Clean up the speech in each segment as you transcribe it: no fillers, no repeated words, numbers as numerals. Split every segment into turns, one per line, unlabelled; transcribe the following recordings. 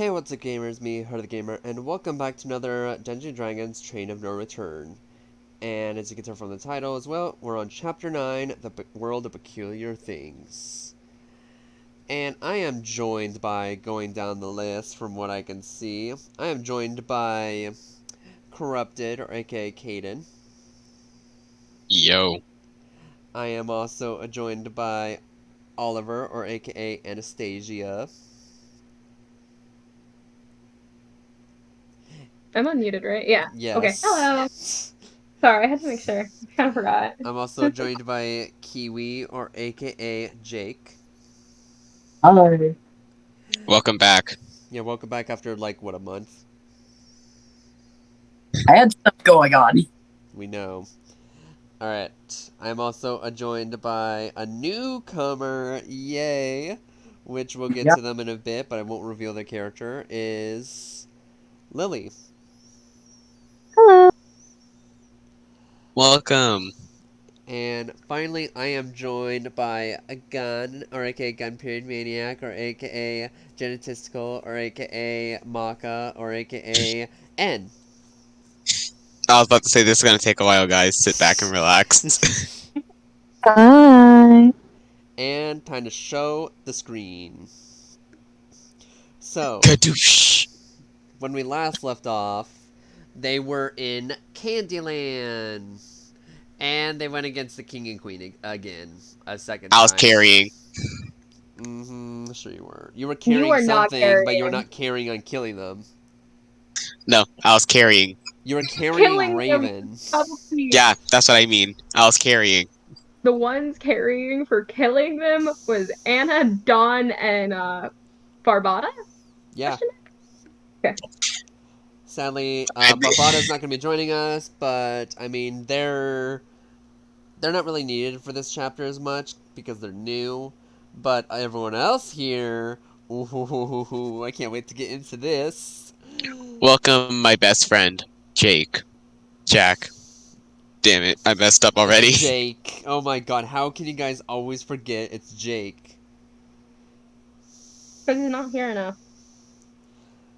Hey, what's up, gamers? Me, Heart of the Gamer, and welcome back to another Dungeons & Dragons Train of No Return. And as you can tell from the title as well, we're on Chapter 9, The World of Peculiar Things. And I am joined by, going down the list from what I can see, I am joined by Corrupted, or aka Caden.
Yo.
I am also joined by Oliver, or aka Anastasia.
I'm unmuted, right? Yeah. Okay. Hello.
Yes.
Sorry, I had to make sure. I kind of forgot.
I'm also joined by Kiwi, or aka Jake.
Hi.
Welcome back.
Yeah, welcome back after, like, what, a month?
I had stuff going on.
We know. Alright, I'm also joined by a newcomer, yay! Which we'll get
Yeah.
to them in a bit, but I won't reveal their character, is Lily.
Hello.
Welcome.
And finally, I am joined by a gun, or aka Gun Period Maniac, or aka Genetistical, or aka Maka, or aka N.
I was about to say this is gonna take a while, guys. Sit back and relax.
Hi.
And time to show the screen. So,
Kadoosh.
when we last left off, they were in Candyland. And they went against the King and Queen again, a second
I was
time.
carrying.
Sure you were. You were
You
carrying
are not
something, but you were
carrying.
not carrying on killing them.
No, I was carrying.
You were carrying
Killing them
Raven.
probably
Yeah, that's what I mean. I was carrying.
the ones carrying for killing them was Anna, Dawn, and Barbada?
Yeah.
Question mark? Okay.
Sadly,
I-
Barbada's not going to be joining us, but, I mean, they're not really needed for this chapter as much because they're new. But everyone else here, ooh, I can't wait to get into this.
Welcome, my best friend, Jake. Jack. Damn it, I messed up already.
Jake. Oh my god, how can you guys always forget it's Jake?
Because he's not here enough.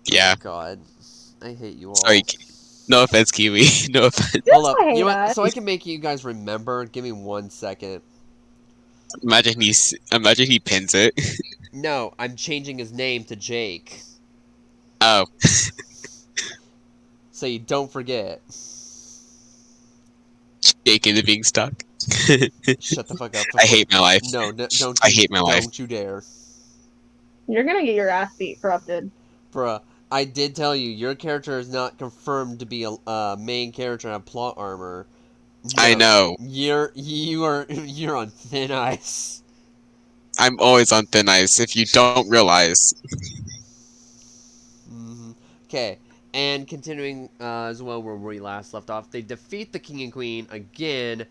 Yeah.
Oh god. I hate you all.
Sorry. No offense, Kiwi. No offense.
Hold up.
I hate
You know what?
us.
So I can make you guys remember, give me 1 second.
Imagine he pins it.
No, I'm changing his name to Jake.
Oh.
So you don't forget.
Jake into being stuck.
Shut the fuck up.
I hate my life.
No, don't
I
you,
hate my life.
don't you dare.
You're gonna get your ass beat, Corrupted.
Bruh, I did tell you, your character is not confirmed to be a main character in a plot armor. No,
I know.
you're on thin ice.
I'm always on thin ice if you don't realize.
Okay, and continuing as well where we last left off, they defeat the king and queen again,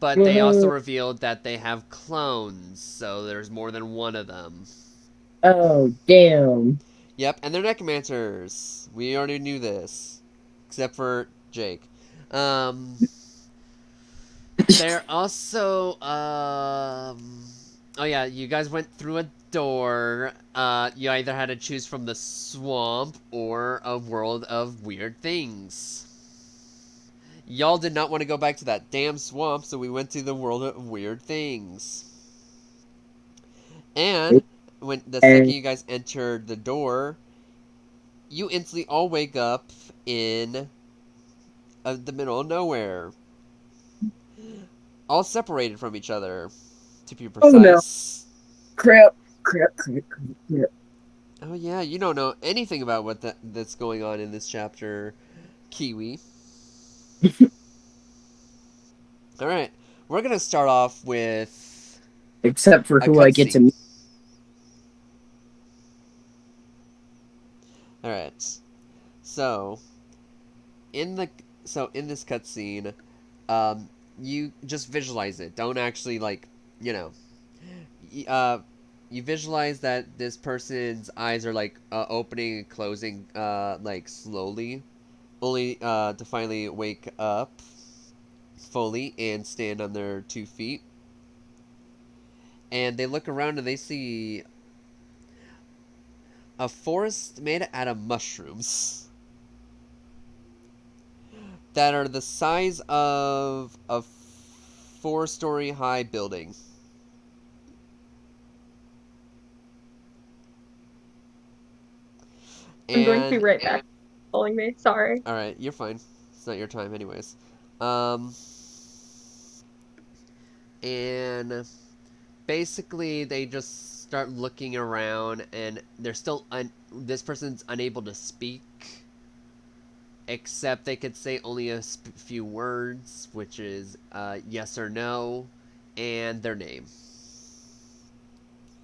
but they also revealed that they have clones, so there's more than one of them.
Oh, damn.
Yep, and they're necromancers. We already knew this, except for Jake. They're also oh yeah, you guys went through a door. You either had to choose from the swamp or a world of weird things. Y'all did not want to go back to that damn swamp, so we went to the world of weird things. And when the second you guys entered the door, you instantly all wake up in the middle of nowhere. All separated from each other, to be precise.
Oh, no. Crap.
Oh yeah, you don't know anything about what that's going on in this chapter, Kiwi. Alright, we're gonna start off with
Except for
a
who I get to
cutscene.
meet.
Alright. So in this cutscene, you just visualize it. Don't actually, like, you know, you visualize that this person's eyes are like opening and closing like slowly, only to finally wake up fully and stand on their 2 feet. And they look around and they see A forest made out of mushrooms that are the size of a 4-story high building.
I'm going to be
And
right back. Calling me. Sorry.
all right, you're fine. It's not your time, anyways. Um, and basically, they just start looking around, and they're still this person's unable to speak, except they could say only a few words, which is yes or no, and their name.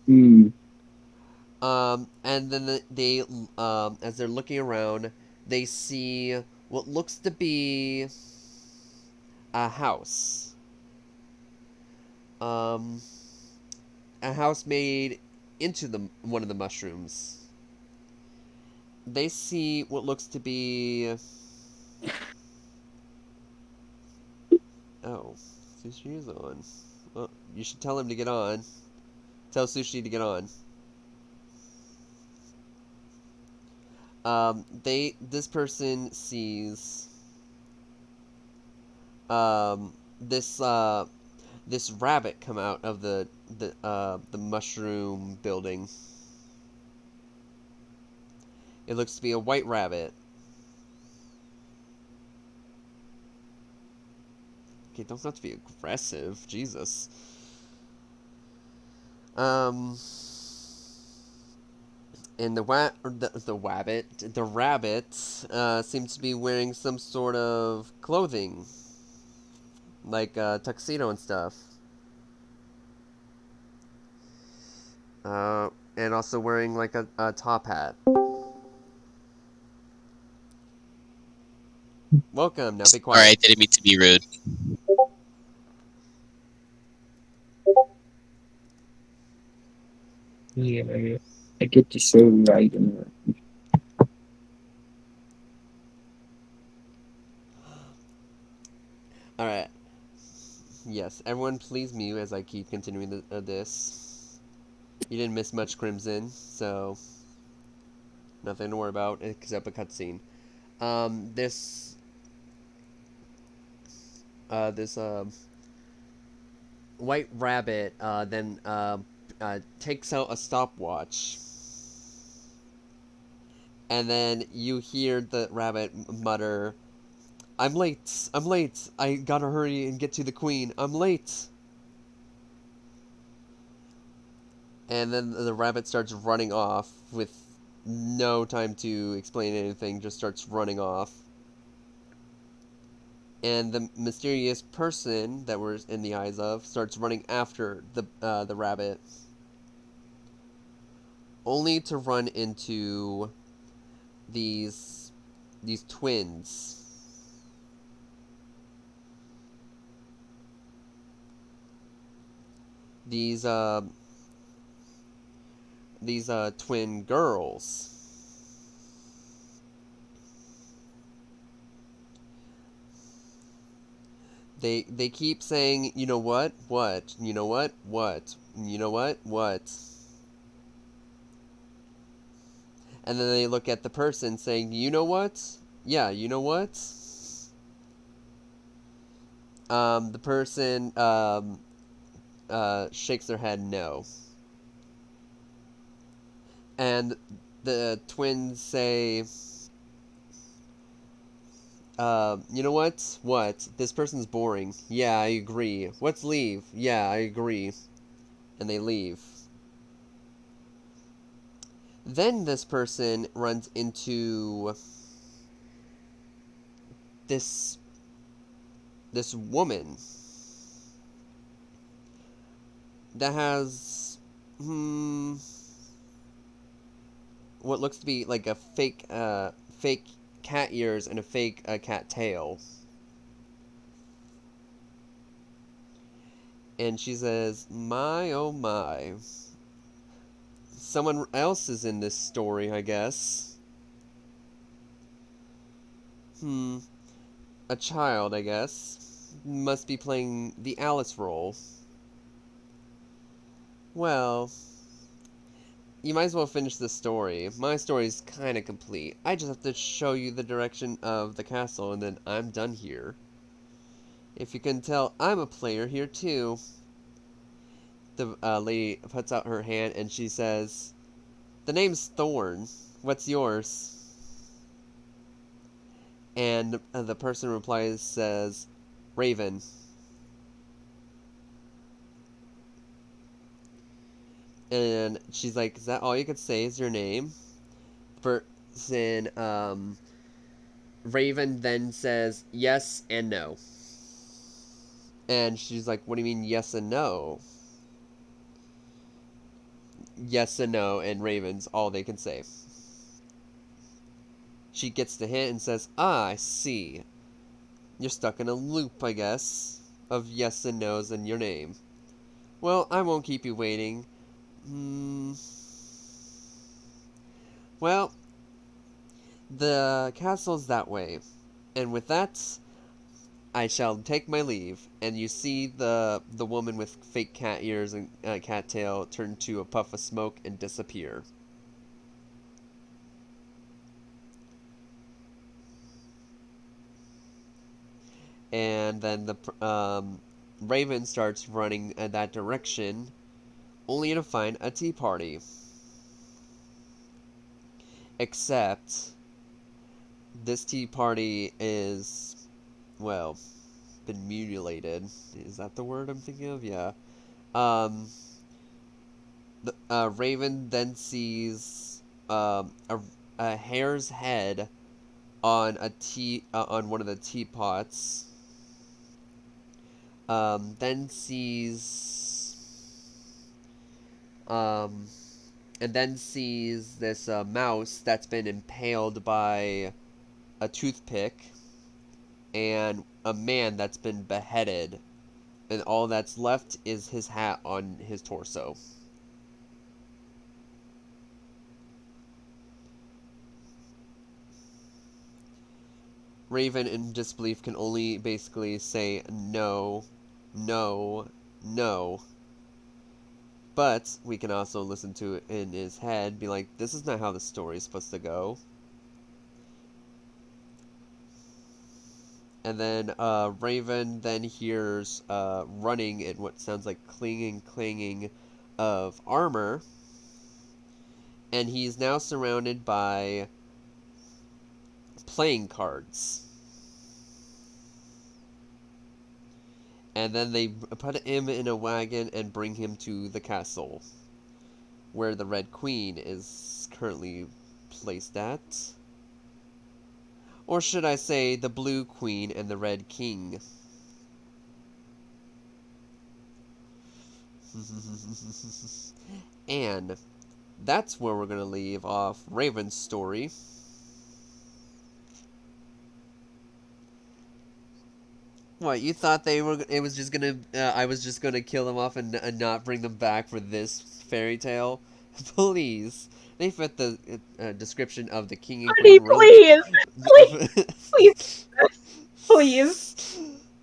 Hmm.
And then they, as they're looking around, they see what looks to be a house. Um, a house made into one of the mushrooms. They see what looks to be. Oh, Sushi is on. Well, you should tell him to get on. Tell Sushi to get on. This person sees this this rabbit come out of the mushroom building. It looks to be a white rabbit. Okay, don't have to be aggressive, Jesus. And the rabbit seems to be wearing some sort of clothing, like a tuxedo and stuff. And also wearing like a top hat. Welcome. Now be quiet.
Sorry, I didn't mean to be rude.
Yeah, I get you so right in there.
All right. Yes, everyone, please mute as I keep continuing this. You didn't miss much, Crimson, so nothing to worry about except a cutscene. This white rabbit then takes out a stopwatch, and then you hear the rabbit mutter, "I'm late. I'm late. I gotta hurry and get to the queen. I'm late." And then the rabbit starts running off with no time to explain anything, just starts running off. And the mysterious person that we're in the eyes of starts running after the rabbit, only to run into these twins. These twin girls. They keep saying, you know what, you know what, you know what. And then they look at the person saying, you know what? Yeah, you know what? The person shakes their head no. And the twins say, you know what? What? This person's boring. Yeah, I agree. Let's leave. Yeah, I agree. And they leave. Then this person runs into this woman that has what looks to be like a fake cat ears and a fake cat tail. And she says, "My oh my. Someone else is in this story, I guess. A child, I guess. Must be playing the Alice role. Well, you might as well finish the story. My story's kind of complete. I just have to show you the direction of the castle, and then I'm done here. If you can tell, I'm a player here too. The lady puts out her hand and she says, "The name's Thorn. What's yours?" And the person replies, says, "Raven." And she's like, "Is that all you could say is your name?" Person, Raven then says, "Yes and no." And she's like, "What do you mean yes and no?" Yes and no, and Raven's all they can say. She gets the hint and says, "Ah, I see. You're stuck in a loop, I guess, of yes and no's in your name. Well, I won't keep you waiting. Well, the castle's that way. And with that, I shall take my leave." And you see the woman with fake cat ears and cat tail turn to a puff of smoke and disappear. And then the Raven starts running in that direction, only to find a tea party. Except this tea party is, well, been mutilated. Is that the word I'm thinking of? Yeah. The Raven then sees a hare's head on on one of the teapots. Then sees and then sees this mouse that's been impaled by a toothpick, and a man that's been beheaded, and all that's left is his hat on his torso. Raven, in disbelief, can only basically say no, no, no. But we can also listen to it in his head, be like, this is not how the story is supposed to go. And then Raven then hears running and what sounds like clanging of armor. And he's now surrounded by playing cards. And then they put him in a wagon and bring him to the castle, where the Red Queen is currently placed at. Or should I say, the Blue Queen and the Red King. And that's where we're going to leave off Raven's story. What, you thought they were? It was just gonna. I was just gonna kill them off and not bring them back for this fairy tale? Please, they fit the description of the king and
Honey,
queen.
please, please.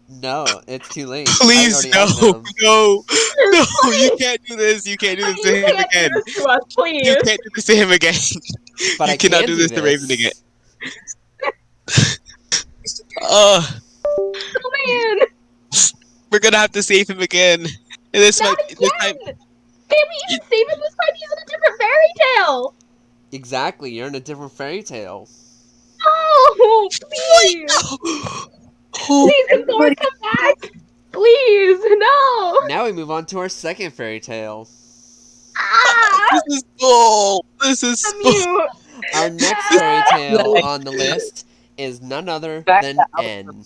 No, it's too late. I
Please,
already
no,
have them.
no, no, you
Please.
can't do this. You can't do this
You
to him
can't
again.
do this to us, please.
You can't do this to him again.
But
You
I
cannot
can
do this to Raven again.
Oh man,
We're gonna have to save him again. And this
not
might,
again.
this time,
Can't we even save him this time? He's in a different fairy tale.
Exactly, you're in a different fairy tale.
Oh, please.
Oh,
Please, can Thor come back? Please, no!
Now we move on to our second fairy tale.
Ah!
this is bull. This is
I'm
bull.
mute.
Our next fairy tale on the list is none other than N.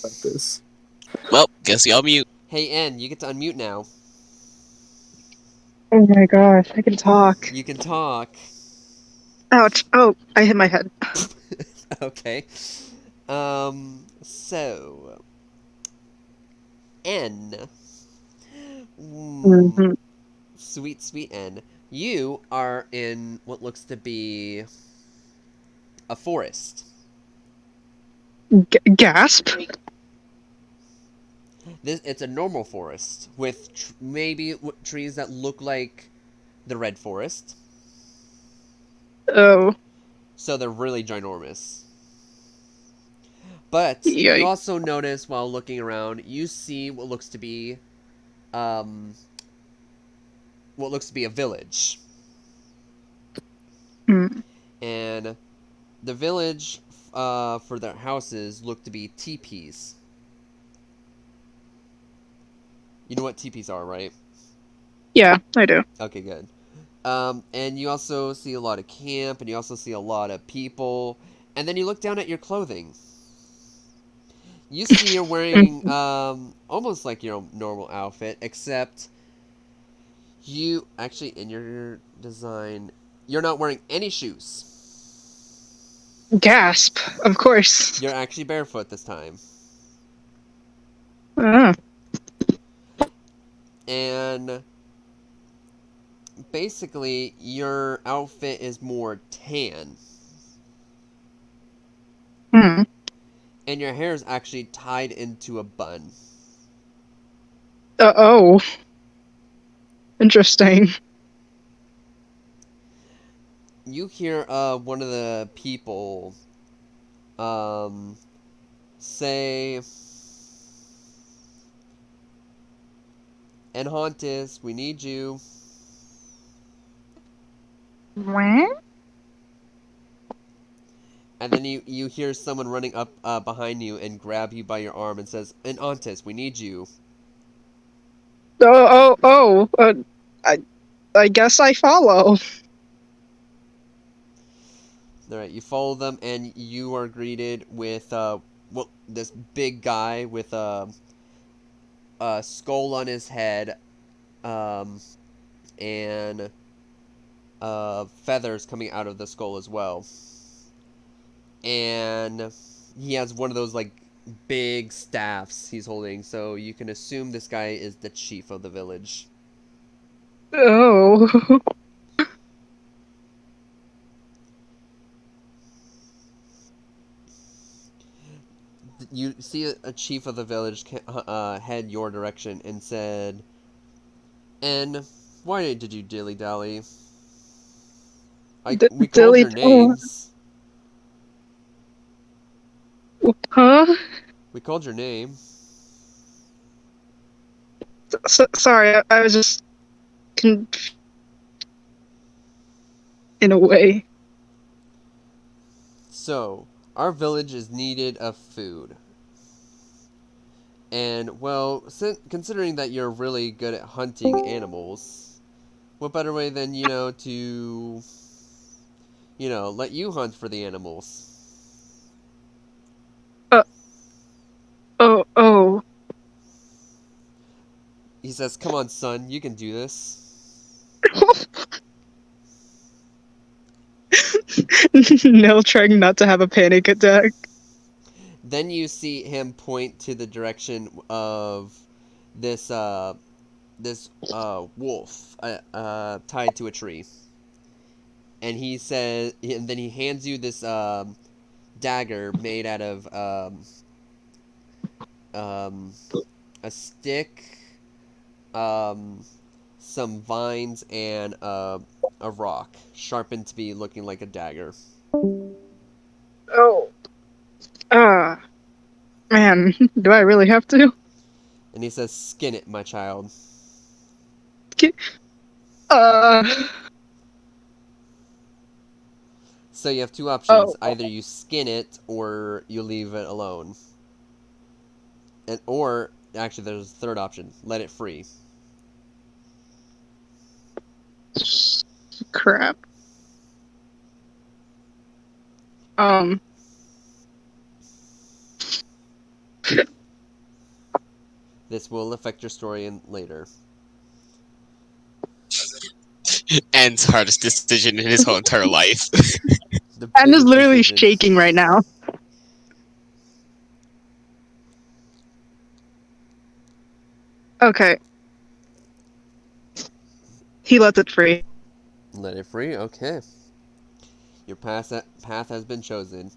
Like this.
Well, guess y'all mute.
Hey N, you get to unmute now.
Oh my gosh, I can talk.
You can talk.
Ouch. Oh, I hit my head.
Okay. So N.
Mhm.
Sweet, sweet N. You are in what looks to be a forest.
Gasp.
It's a normal forest with maybe trees that look like the red forest.
Oh,
So they're really ginormous. But
yikes.
you also notice while looking around, you see what looks to be a village.
Hmm.
And the village for their houses look to be teepees. You know what teepees are, right?
Yeah, I do.
Okay, good. And you also see a lot of camp, and you also see a lot of people. And then you look down at your clothing. You see you're wearing almost like your normal outfit, except you actually in your design, you're not wearing any shoes.
Gasp. Of course.
You're actually barefoot this time.
Ah.
And basically, your outfit is more tan.
Hmm.
And your hair is actually tied into a bun.
Oh. Interesting.
You hear one of the people say, Enhantis, we need you.
What?
And then you hear someone running up behind you and grab you by your arm and says, Enhantis, we need you.
Oh. I guess I follow.
Alright, you follow them and you are greeted with this big guy with a skull on his head and feathers coming out of the skull as well. And he has one of those like big staffs he's holding, so you can assume this guy is the chief of the village.
Oh.
You see a chief of the village head your direction and said, "And why did you dilly-dally? We called your names.
Huh?
We called your name."
Sorry, I was just in a way.
So, our village is needed of food. And, well, considering that you're really good at hunting animals, what better way than, to, let you hunt for the animals?
Oh.
He says, "Come on, son, you can do this."
Nell trying not to have a panic attack.
Then you see him point to the direction of this wolf tied to a tree, and he says, and then he hands you this dagger made out of a stick, some vines, and a rock sharpened to be looking like a dagger.
Oh. Man, do I really have to?
And he says, "Skin it, my child." So you have two options.
Oh.
Either you skin it or you leave it alone. Or, actually, there's a third option. Let it free.
Crap.
This will affect your story later.
Anne's hardest decision in his whole entire life.
Anne is literally shaking right now. Okay. He lets it free.
Let it free? Okay. Your path has been chosen.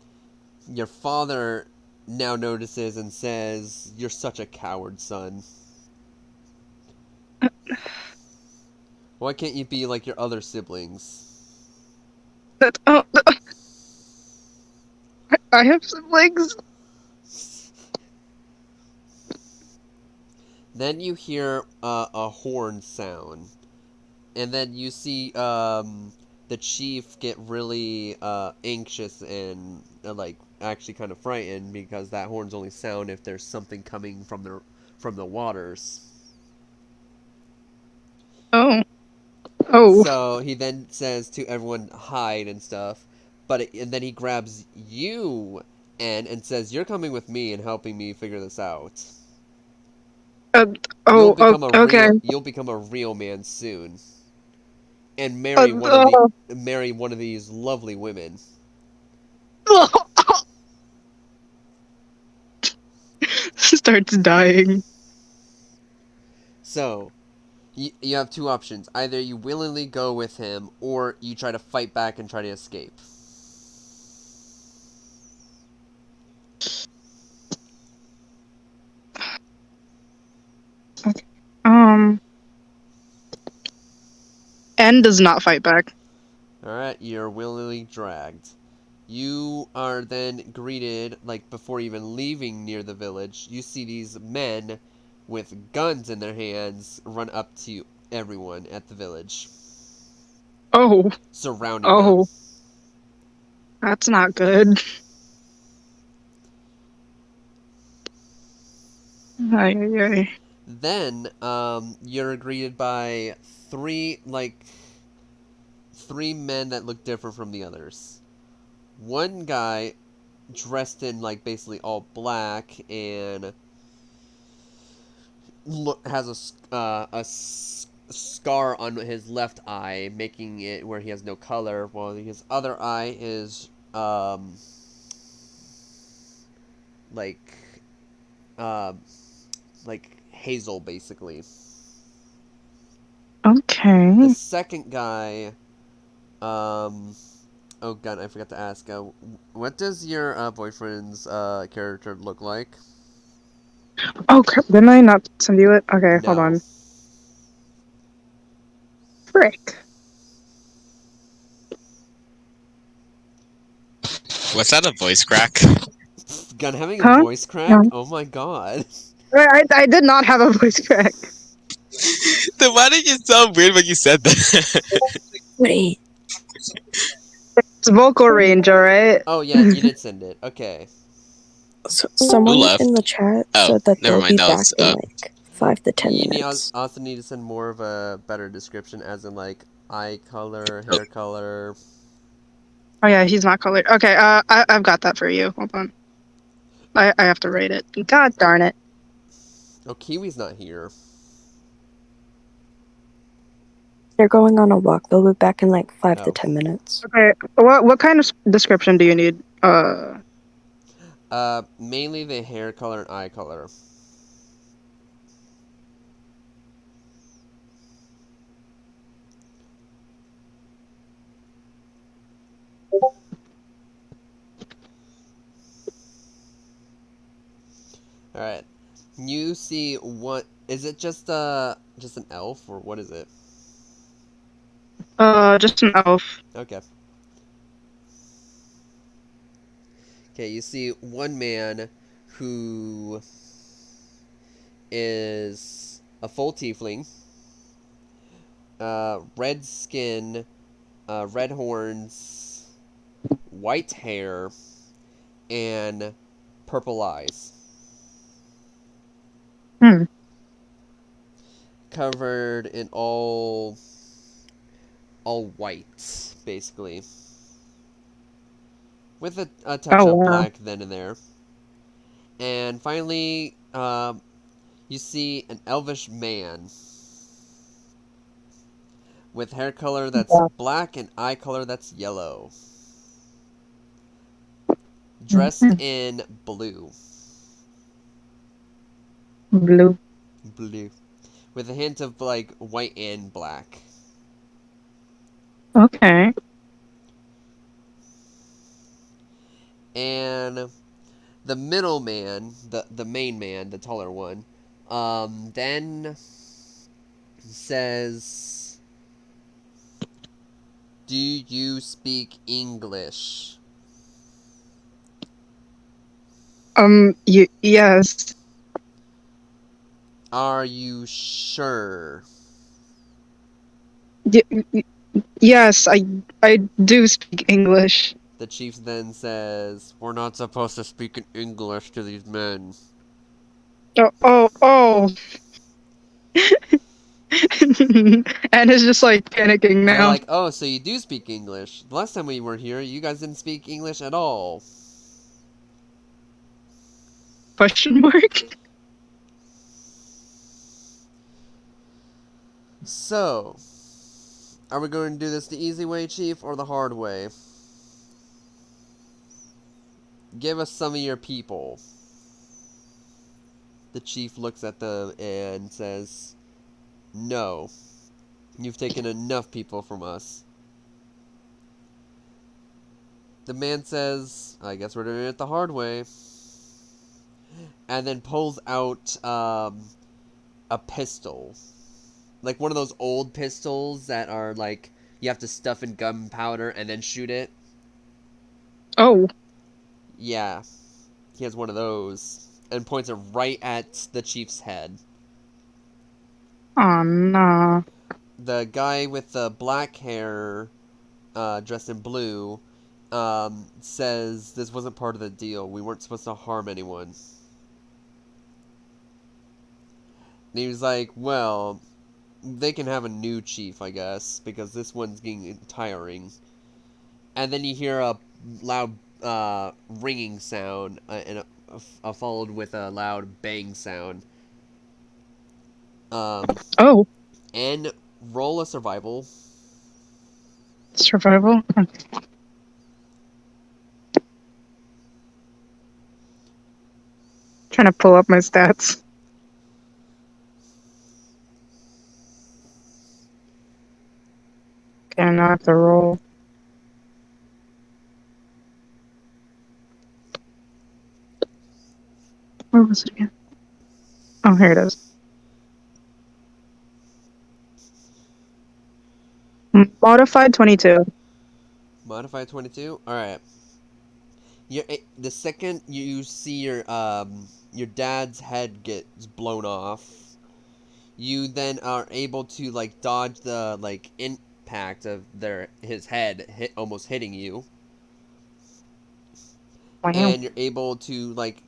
Your father now notices and says, "You're such a coward, son. Why can't you be like your other siblings?"
Oh, I have siblings.
Then you hear a horn sound, and then you see the chief get really anxious and like actually kind of frightened because that horn's only sound if there's something coming from the waters.
Oh. Oh.
So he then says to everyone hide and stuff, and then he grabs you and says you're coming with me and helping me figure this out.
Uh, oh. Okay.
You'll become a real man soon, and
Oh.
marry one of these lovely women.
Starts dying.
So you have two options: either you willingly go with him, or you try to fight back and try to escape.
N does not fight back.
Alright, you're willingly dragged. You are then greeted, like, before even leaving near the village, you see these men with guns in their hands run up to everyone at the village,
Oh.
surrounding
Oh.
them.
That's not good. Ay, ay, ay.
Then, you're greeted by three men that look different from the others. One guy dressed in, like, basically all black and has a scar on his left eye, making it where he has no color, while his other eye is, like, uh, like hazel, basically.
Okay.
The second guy, oh god, I forgot to ask, what does your boyfriend's character look like?
Oh, crap. Didn't I not send you it? Okay, hold
No.
on. Frick.
Was that a voice crack?
Gun having a
Huh?
voice crack?
No.
Oh my god.
I did not have a voice crack.
Then why did you sound weird when you said that?
Wait,
It's vocal range, alright?
Oh yeah, you did send it. Okay.
so someone
left?
in the chat
Oh,
said that
never
they'll
mind,
be
that
back
was,
in like 5 to 10
You
minutes.
also need to send more of a better description, as in like eye color,
Oh.
hair color.
Oh yeah, he's not colored. Okay, I've got that for you. Hold on. I have to rate it. God darn it.
Oh, Kiwi's not here.
They're going on a walk. They'll be back in like 5 to
Oh.
10 minutes.
Okay, what kind of description do you need?
Mainly the hair color and eye color. Alright. You see what is it just an elf or what is it?
Just an elf.
Okay. Okay, you see one man who is a full tiefling, red skin, red horns, white hair, and purple eyes.
Hmm.
Covered in all white, basically. With a touch
Oh,
of
wow.
black then and there. And finally, you see an elvish man with hair color that's black and eye color that's yellow. Dressed in blue.
Blue.
Blue. With a hint of, like, white and black.
Okay.
And the middle man, the main man, the taller one, then says Do you speak English?
Yes.
Are you sure?
Y- y- yes, I do speak English.
The chief then says, "We're not supposed to speak in English to these men."
Oh. And it's just like panicking
They're
now.
like, "Oh, so you do speak English? The last time we were here, you guys didn't speak English at all."
Question mark?
So, are we going to do this the easy way, Chief, or the hard way? Give us some of your people. The chief looks at them and says, "No. You've taken enough people from us." The man says, "I guess we're doing it the hard way." And then pulls out a pistol. Like one of those old pistols that are like, you have to stuff in gunpowder and then shoot it.
Oh.
Yeah. He has one of those. And points it right at the chief's head.
Oh, no.
The guy with the black hair, dressed in blue, says this wasn't part of the deal. We weren't supposed to harm anyone. And he was like, "Well, they can have a new chief, I guess, because this one's getting tiring." And then you hear a loud ringing sound, and followed with a loud bang sound.
Oh.
And roll a survival.
Survival? Trying to pull up my stats. Okay, now I have to roll. Where was it again? Oh, here it is. Modified 22.
Modified 22? Alright. The second you see your dad's head gets blown off, you then are able to like dodge the like impact of his head almost hitting you.
Wow.
And you're able to like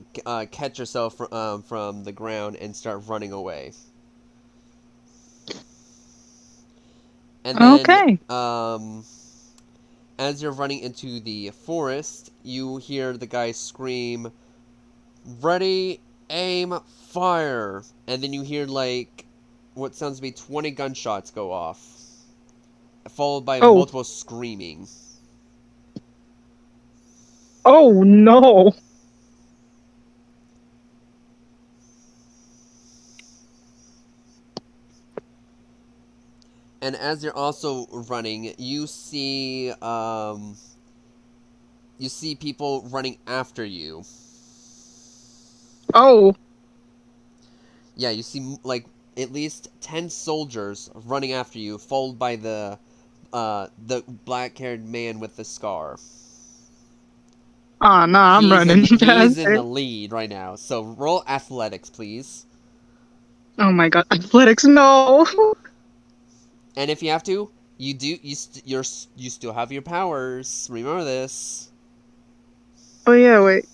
catch yourself from the ground and start running away. And then,
Okay.
as you're running into the forest, you hear the guy scream, "Ready, aim, fire!" And then you hear like what sounds to be 20 gunshots go off, followed by multiple screaming.
Oh no.
And as you're also running, you see people running after you.
Oh.
Yeah, you see like at least 10 soldiers running after you, followed by the black-haired man with the scar.
Oh no, I'm running
He's in
faster.
the lead right now. So roll athletics, please.
Oh my god, athletics, no.
And if you have to, you still have your powers. Remember this.
Oh yeah, wait.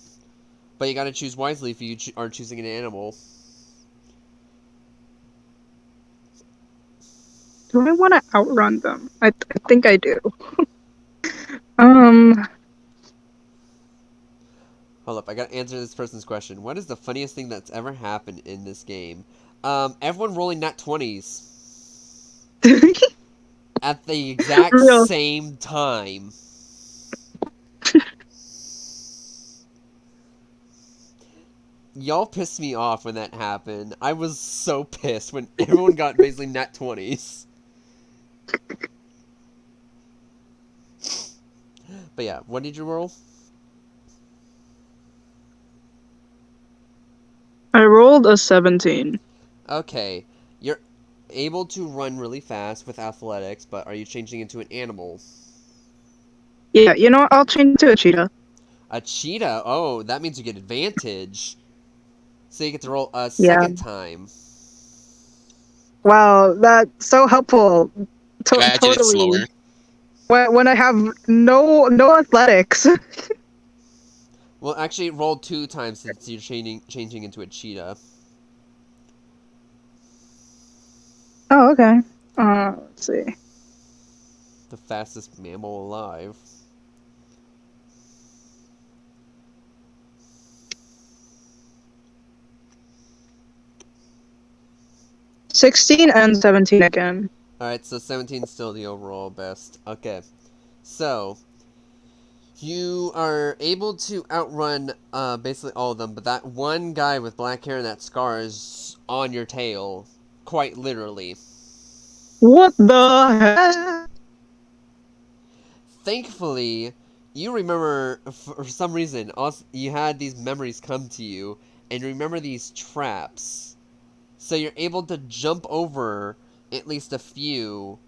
But you gotta choose wisely if you are choosing an animal.
Do I want to outrun them? I think I do.
Hold up, I gotta answer this person's question. What is the funniest thing that's ever happened in this game? Everyone rolling nat 20s. At the exact
Real.
same time. Y'all pissed me off when that happened. I was so pissed when everyone got basically nat 20s. But yeah, what did you roll?
I rolled a 17.
Okay, you're able to run really fast with athletics, but are you changing into an animal?
Yeah, you know what? I'll change it to a cheetah.
A cheetah? Oh, that means you get advantage. So you get to roll a
Yeah.
second time.
Wow, that's so helpful.
Imagine it's
Totally.
slower.
When I have no athletics.
Well, actually, roll 2 times since you're changing into a cheetah.
Oh, okay. Let's see.
The fastest mammal alive.
$16 and 17 again.
Alright, so 17 is still the overall best. Okay. So, you are able to outrun basically all of them, but that one guy with black hair and that scar is on your tail. Quite literally.
What the heck?
Thankfully, you remember, for some reason, also, you had these memories come to you, and you remember these traps. So you're able to jump over at least a few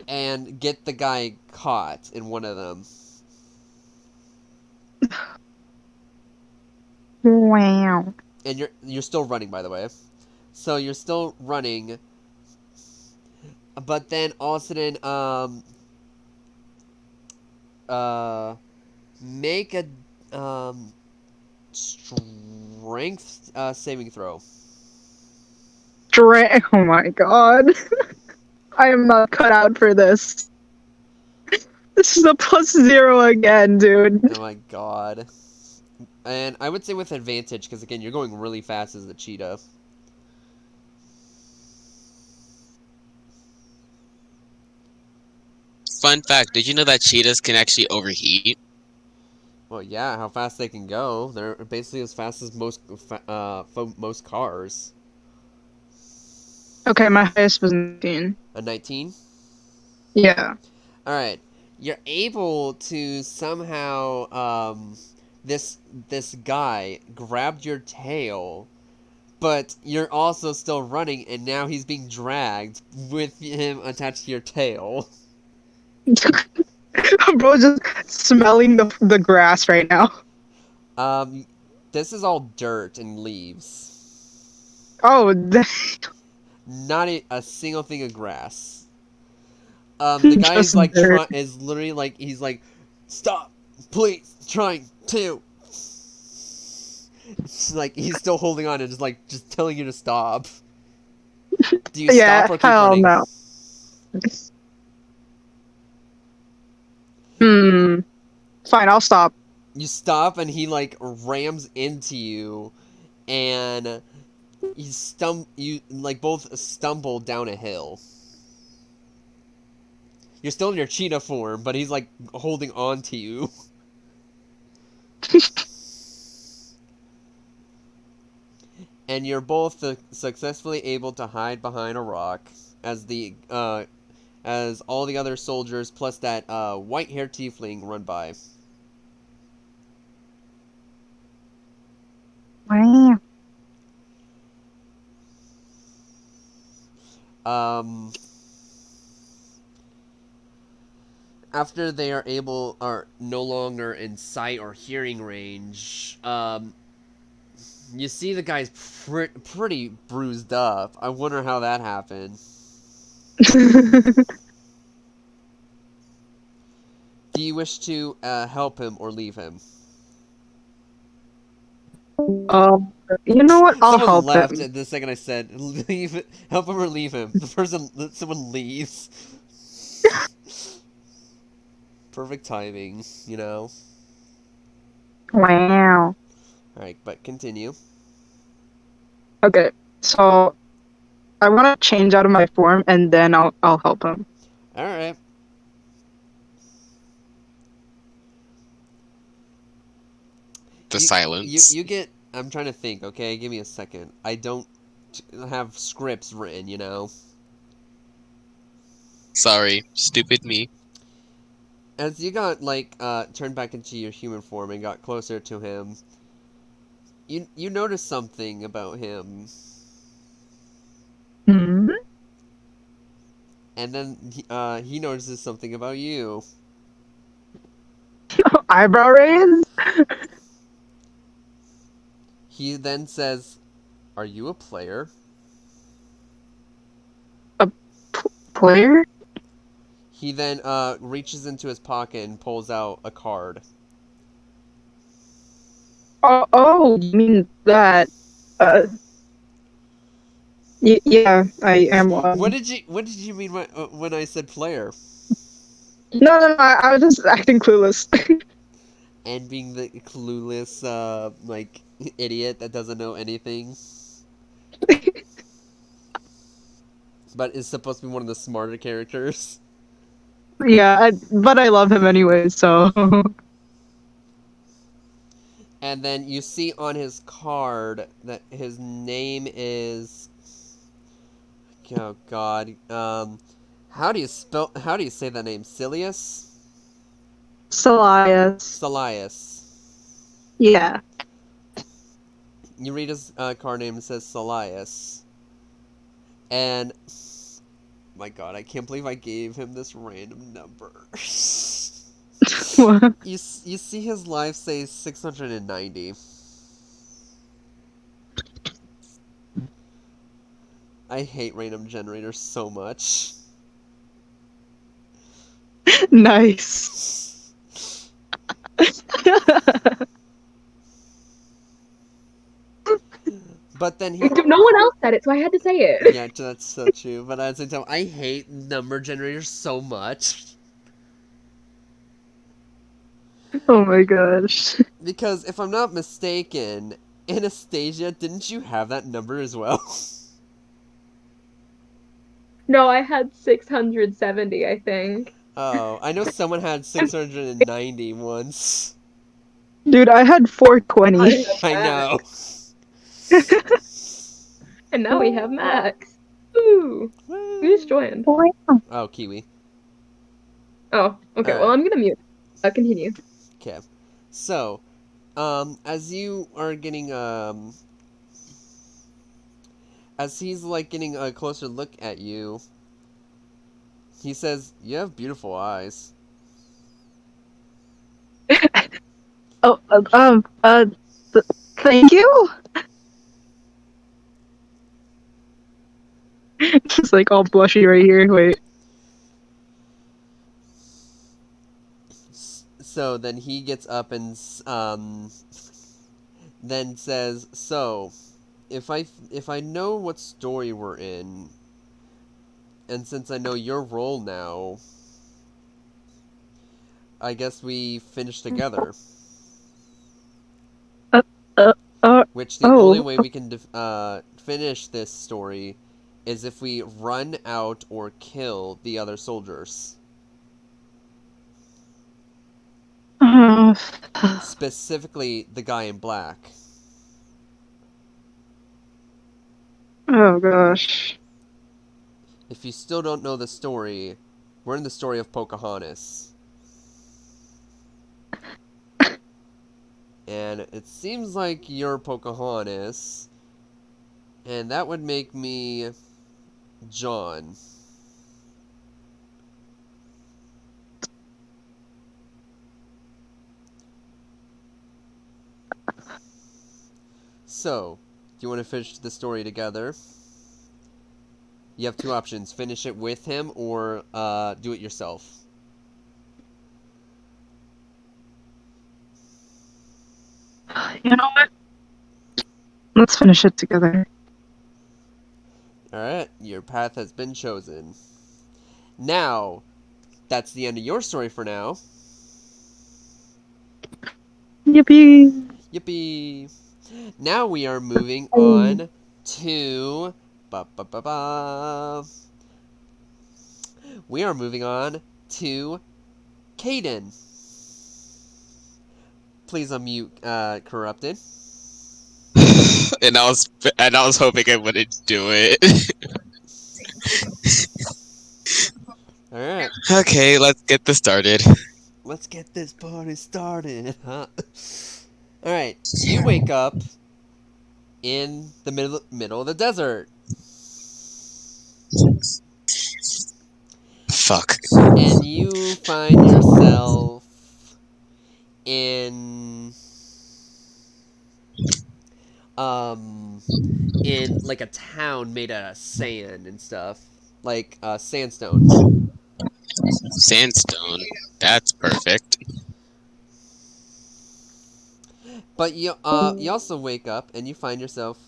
and get the guy caught in one of them.
Wow.
And you're still running, by the way. So you're still running, but then all of a sudden, make a strength saving throw.
Oh my god. I am not cut out for this. This is a +0 again, dude.
Oh my god. And I would say with advantage, because again, you're going really fast as a cheetah.
Fun fact, did you know that cheetahs can actually overheat?
Well, yeah, how fast they can go. They're basically as fast as most cars.
Okay, my highest was 19.
A 19?
Yeah.
Alright. You're able to somehow, this guy grabbed your tail, but you're also still running, and now he's being dragged with him attached to your tail.
Bro, just smelling the grass right now.
This is all dirt and leaves.
Oh,
Not a single thing of grass. The guy is
Just
like
dirt.
is literally like he's like, stop, please, trying to. It's like he's still holding on and just telling you to stop. Do you
Yeah,
stop or keep
hell
running?
no. Fine, I'll stop.
You stop and he like rams into you, and you like both stumble down a hill. You're still in your cheetah form, but he's like holding on to you. And you're both successfully able to hide behind a rock as as all the other soldiers plus that white-haired tiefling run by.
Wow.
After they are no longer in sight or hearing range, you see the guy's pretty bruised up. I wonder how that happened. Do you wish to help him or leave him?
You know what? I'll
Someone
help
left
him.
at the second I said help him or leave him. Someone leaves. Perfect timing, you know.
Wow.
Alright, but continue.
Okay, so I want to change out of my form, and then I'll help him.
Alright.
The silence.
You get. I'm trying to think. Okay, give me a second. I don't have scripts written. You know.
Sorry, stupid me.
As you got like turned back into your human form and got closer to him, you noticed something about him,
Hmm?
and then he notices something about you.
eyebrow raise.
He then says, "Are you a player?"
Player?
He then reaches into his pocket and pulls out a card.
Oh, you mean that? Yeah, I am one.
What did you mean when I said player?
No, I was just acting clueless.
And being the clueless, like, idiot that doesn't know anything. But is supposed to be one of the smarter characters.
Yeah, but I love him anyway, so.
And then you see on his card that his name is... Oh, God. How do you say that name? Silius?
Salias.
Salias.
Yeah.
You read his card name, it says Salias. And... My God, I can't believe I gave him this random number.
What?
You see his life say 690. I hate random generators so much.
Nice.
But then he...
No one else said it, so I had to say it.
Yeah, that's so true. But at the same time, I hate number generators so much.
Oh my gosh.
Because if I'm not mistaken, Anastasia, didn't you have that number as well?
No, I had 670, I think.
Oh, I know someone had 690 once.
Dude, I had 420.
I know.
And now we have Max. Ooh. Who's joined?
Oh, Kiwi.
Oh, okay.
Alright.
Well, I'm gonna mute. Continue.
Okay. So, as you are getting, as he's, like, getting a closer look at you, he says, "You have beautiful eyes."
Oh, thank you? Just like all blushy right here. Wait.
So then he gets up and then says, "So, if I know what story we're in, and since I know your role now, I guess we finish together." Which the only way we can finish this story is if we run out or kill the other soldiers. Specifically, the guy in black.
Oh gosh.
If you still don't know the story, we're in the story of Pocahontas. And it seems like you're Pocahontas, and that would make me John. So, do you want to finish the story together? You have two options. Finish it with him or do it yourself.
You know what? Let's finish it together.
Alright, your path has been chosen. Now, that's the end of your story for now.
Yippee!
Yippee! Now we are moving on to... We are moving on to Caden. Please unmute Corrupted.
and I was hoping I wouldn't do it.
Alright,
Okay, let's get this started.
let's get this party started, huh? Alright, you wake up in the middle of the desert.
Fuck.
And you find yourself in like a town made out of sand and stuff, like sandstone.
Sandstone. That's perfect.
But you also wake up and you find yourself.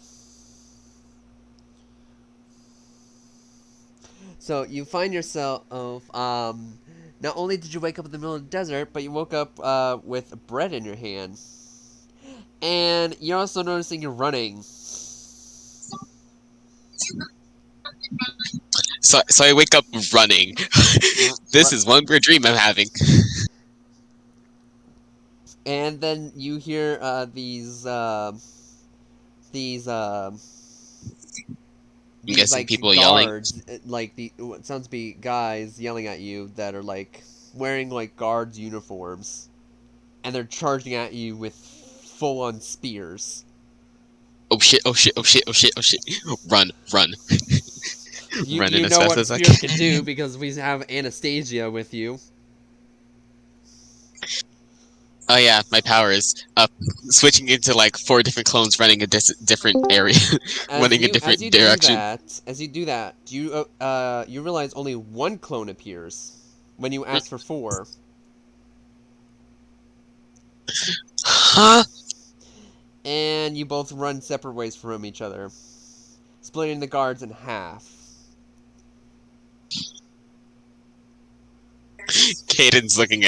So you find yourself not only did you wake up in the middle of the desert, but you woke up with bread in your hand, and you're also noticing you're running.
So I wake up running. This is one weird dream I'm having.
And then you hear these
guessing
like
people yelling.
guards, like what sounds to be guys yelling at you that are like wearing like guards uniforms, and they're charging at you with full-on spears.
Oh shit, oh shit, oh shit, oh shit, oh shit. Run, run.
You
Running as
know
fast
what
as I
spears
can.
can do because we have Anastasia with you.
Oh yeah, my power is up. Switching into like 4 different clones running a different area. Running a different direction.
As you do that, you realize only one clone appears when you ask for 4.
Huh?
And you both run separate ways from each other, splitting the guards in half.
Caden's looking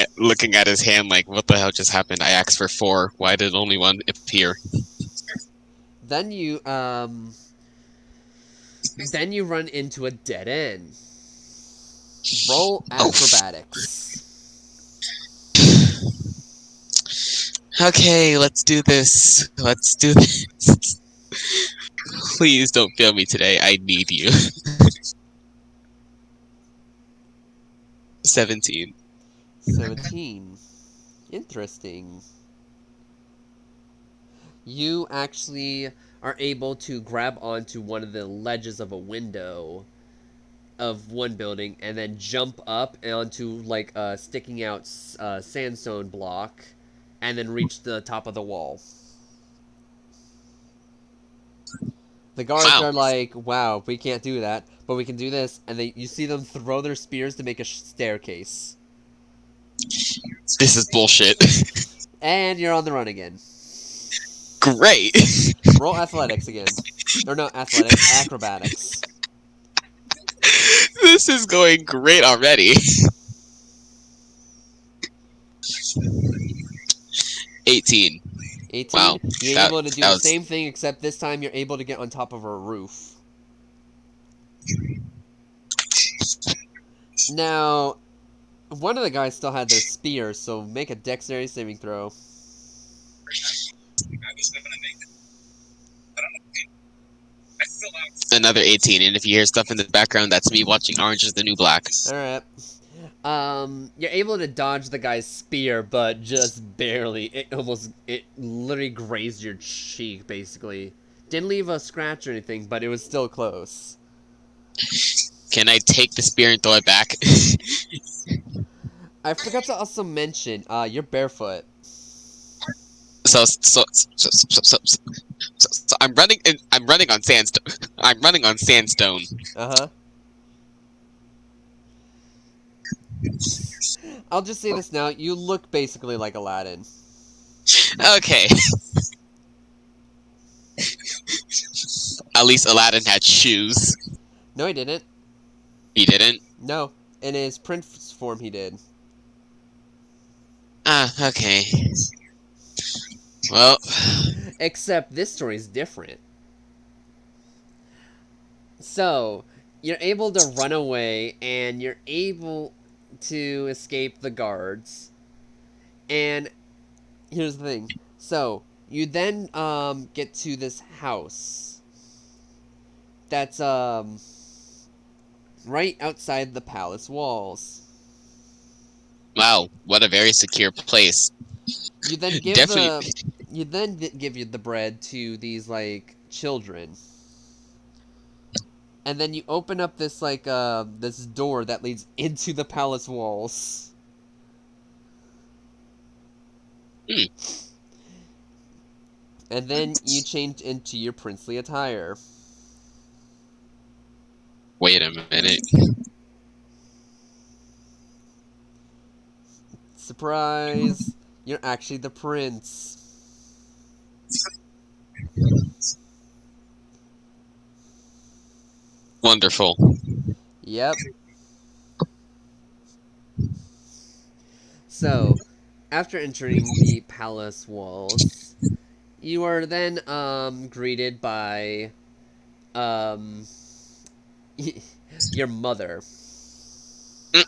at his hand like, what the hell just happened? I asked for 4. Why did only one appear?
Then you run into a dead end. Roll acrobatics.
Okay, let's do this. Let's do this. Please don't fail me today. I need you. 17.
17. Interesting. You actually are able to grab onto one of the ledges of a window of one building and then jump up onto like a sticking out sandstone block and then reach the top of the wall. The guards are like, wow, we can't do that, but we can do this, and you see them throw their spears to make a staircase.
This is bullshit.
And you're on the run again.
Great.
Roll athletics again. Or not athletics, acrobatics.
This is going great already. 18.
18.
Wow.
You're able to do the same thing, except this time you're able to get on top of a roof. Now, one of the guys still had their spear, so make a dexterity saving throw.
Another 18, and if you hear stuff in the background, that's me watching Orange is the New Black.
Alright. You're able to dodge the guy's spear, but just barely. It literally grazed your cheek, basically. Didn't leave a scratch or anything, but it was still close.
Can I take the spear and throw it back?
I forgot to also mention, you're barefoot.
So I'm running on sandstone. I'm running on sandstone.
Uh-huh. I'll just say this now, you look basically like Aladdin.
Okay. At least Aladdin had shoes.
No, he didn't.
He didn't?
No. In his prince form, he did.
Ah, okay. Well...
Except this story is different. So, you're able to run away, and you're able to escape the guards. And here's the thing. So, you then get to this house that's right outside the palace walls.
Wow, what a very secure place.
You then give the bread to these like children. And then you open up this like this door that leads into the palace walls. And then you change into your princely attire.
Wait a minute.
Surprise! You're actually the prince.
Wonderful.
Yep. So, after entering the palace walls, you are then greeted by um your mother.
Mm.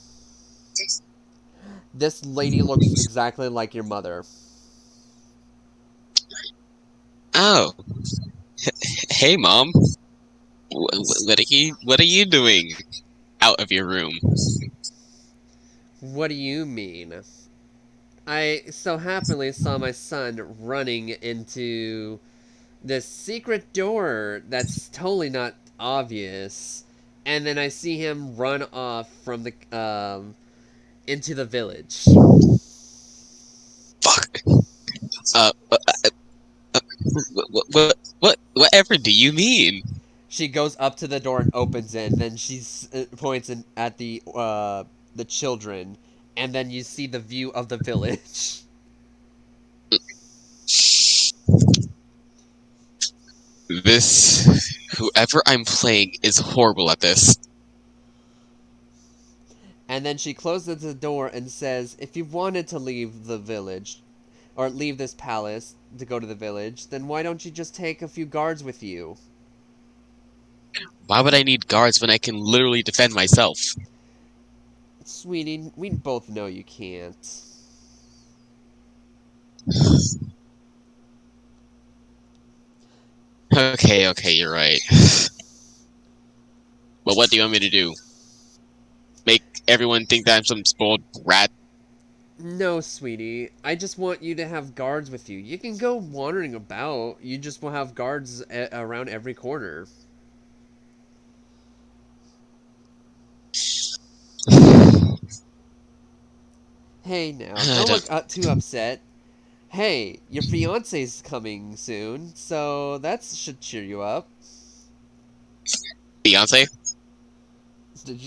This lady looks exactly like your mother.
Oh, hey, Mom. What are you doing out of your room?
What do you mean? I so happily saw my son running into this secret door that's totally not obvious, and then I see him run off from the into the village.
Fuck. Uh, uh, whatever do you mean?
She goes up to the door and opens it, and then she points at the children, and then you see the view of the village.
Whoever I'm playing is horrible at this.
And then she closes the door and says, if you wanted to leave the village, or leave this palace to go to the village, then why don't you just take a few guards with you?
Why would I need guards when I can literally defend myself?
Sweetie, we both know you can't.
Okay, you're right. But what do you want me to do? Make everyone think that I'm some spoiled rat?
No, sweetie. I just want you to have guards with you. You can go wandering about. You just will have guards around every corner. Hey, now, don't look too upset. Hey, your fiance's coming soon, so that should cheer you up.
Beyonce?
Did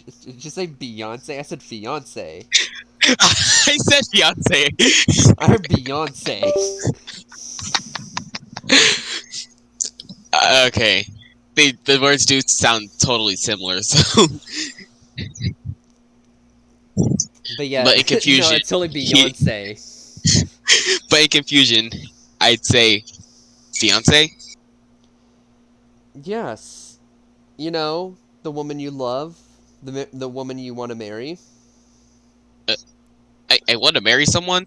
you say Beyonce? I said fiance.
I said Beyonce.
I heard Beyonce.
Okay. The words do sound totally similar, so.
But yeah,
But in confusion,
no, it's totally Beyonce.
But in confusion, I'd say fiance.
Yes. You know, the woman you love, the woman you want to marry.
I want to marry someone.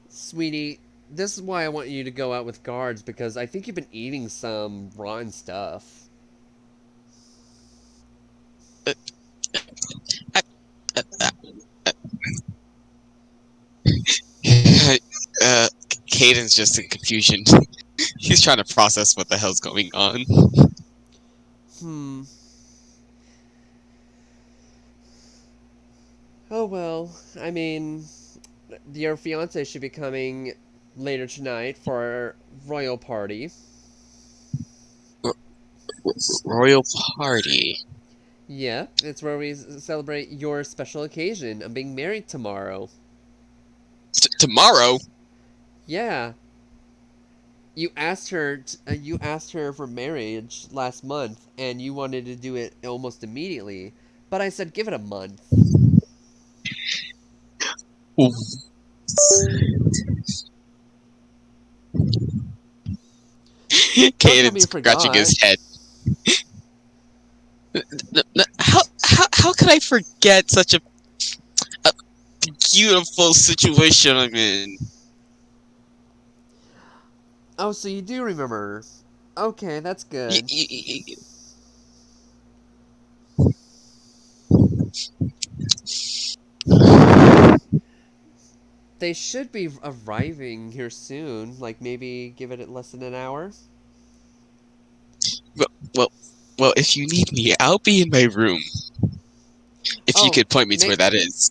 Sweetie, this is why I want you to go out with guards, because I think you've been eating some rotten stuff.
Caden's just in confusion. He's trying to process what the hell's going on.
Oh well, I mean, your fiance should be coming later tonight for our royal party.
Royal party?
Yeah, it's where we celebrate your special occasion of being married tomorrow.
Tomorrow?
Yeah. You asked her. You asked her for marriage last month, and you wanted to do it almost immediately. But I said, give it a month.
Caden's scratching his head. How could I forget such a beautiful situation I'm in?
Oh, so you do remember. Okay, that's good. They should be arriving here soon. Like, maybe give it less than an hour.
Well, if you need me, I'll be in my room. If you could point me to where that is.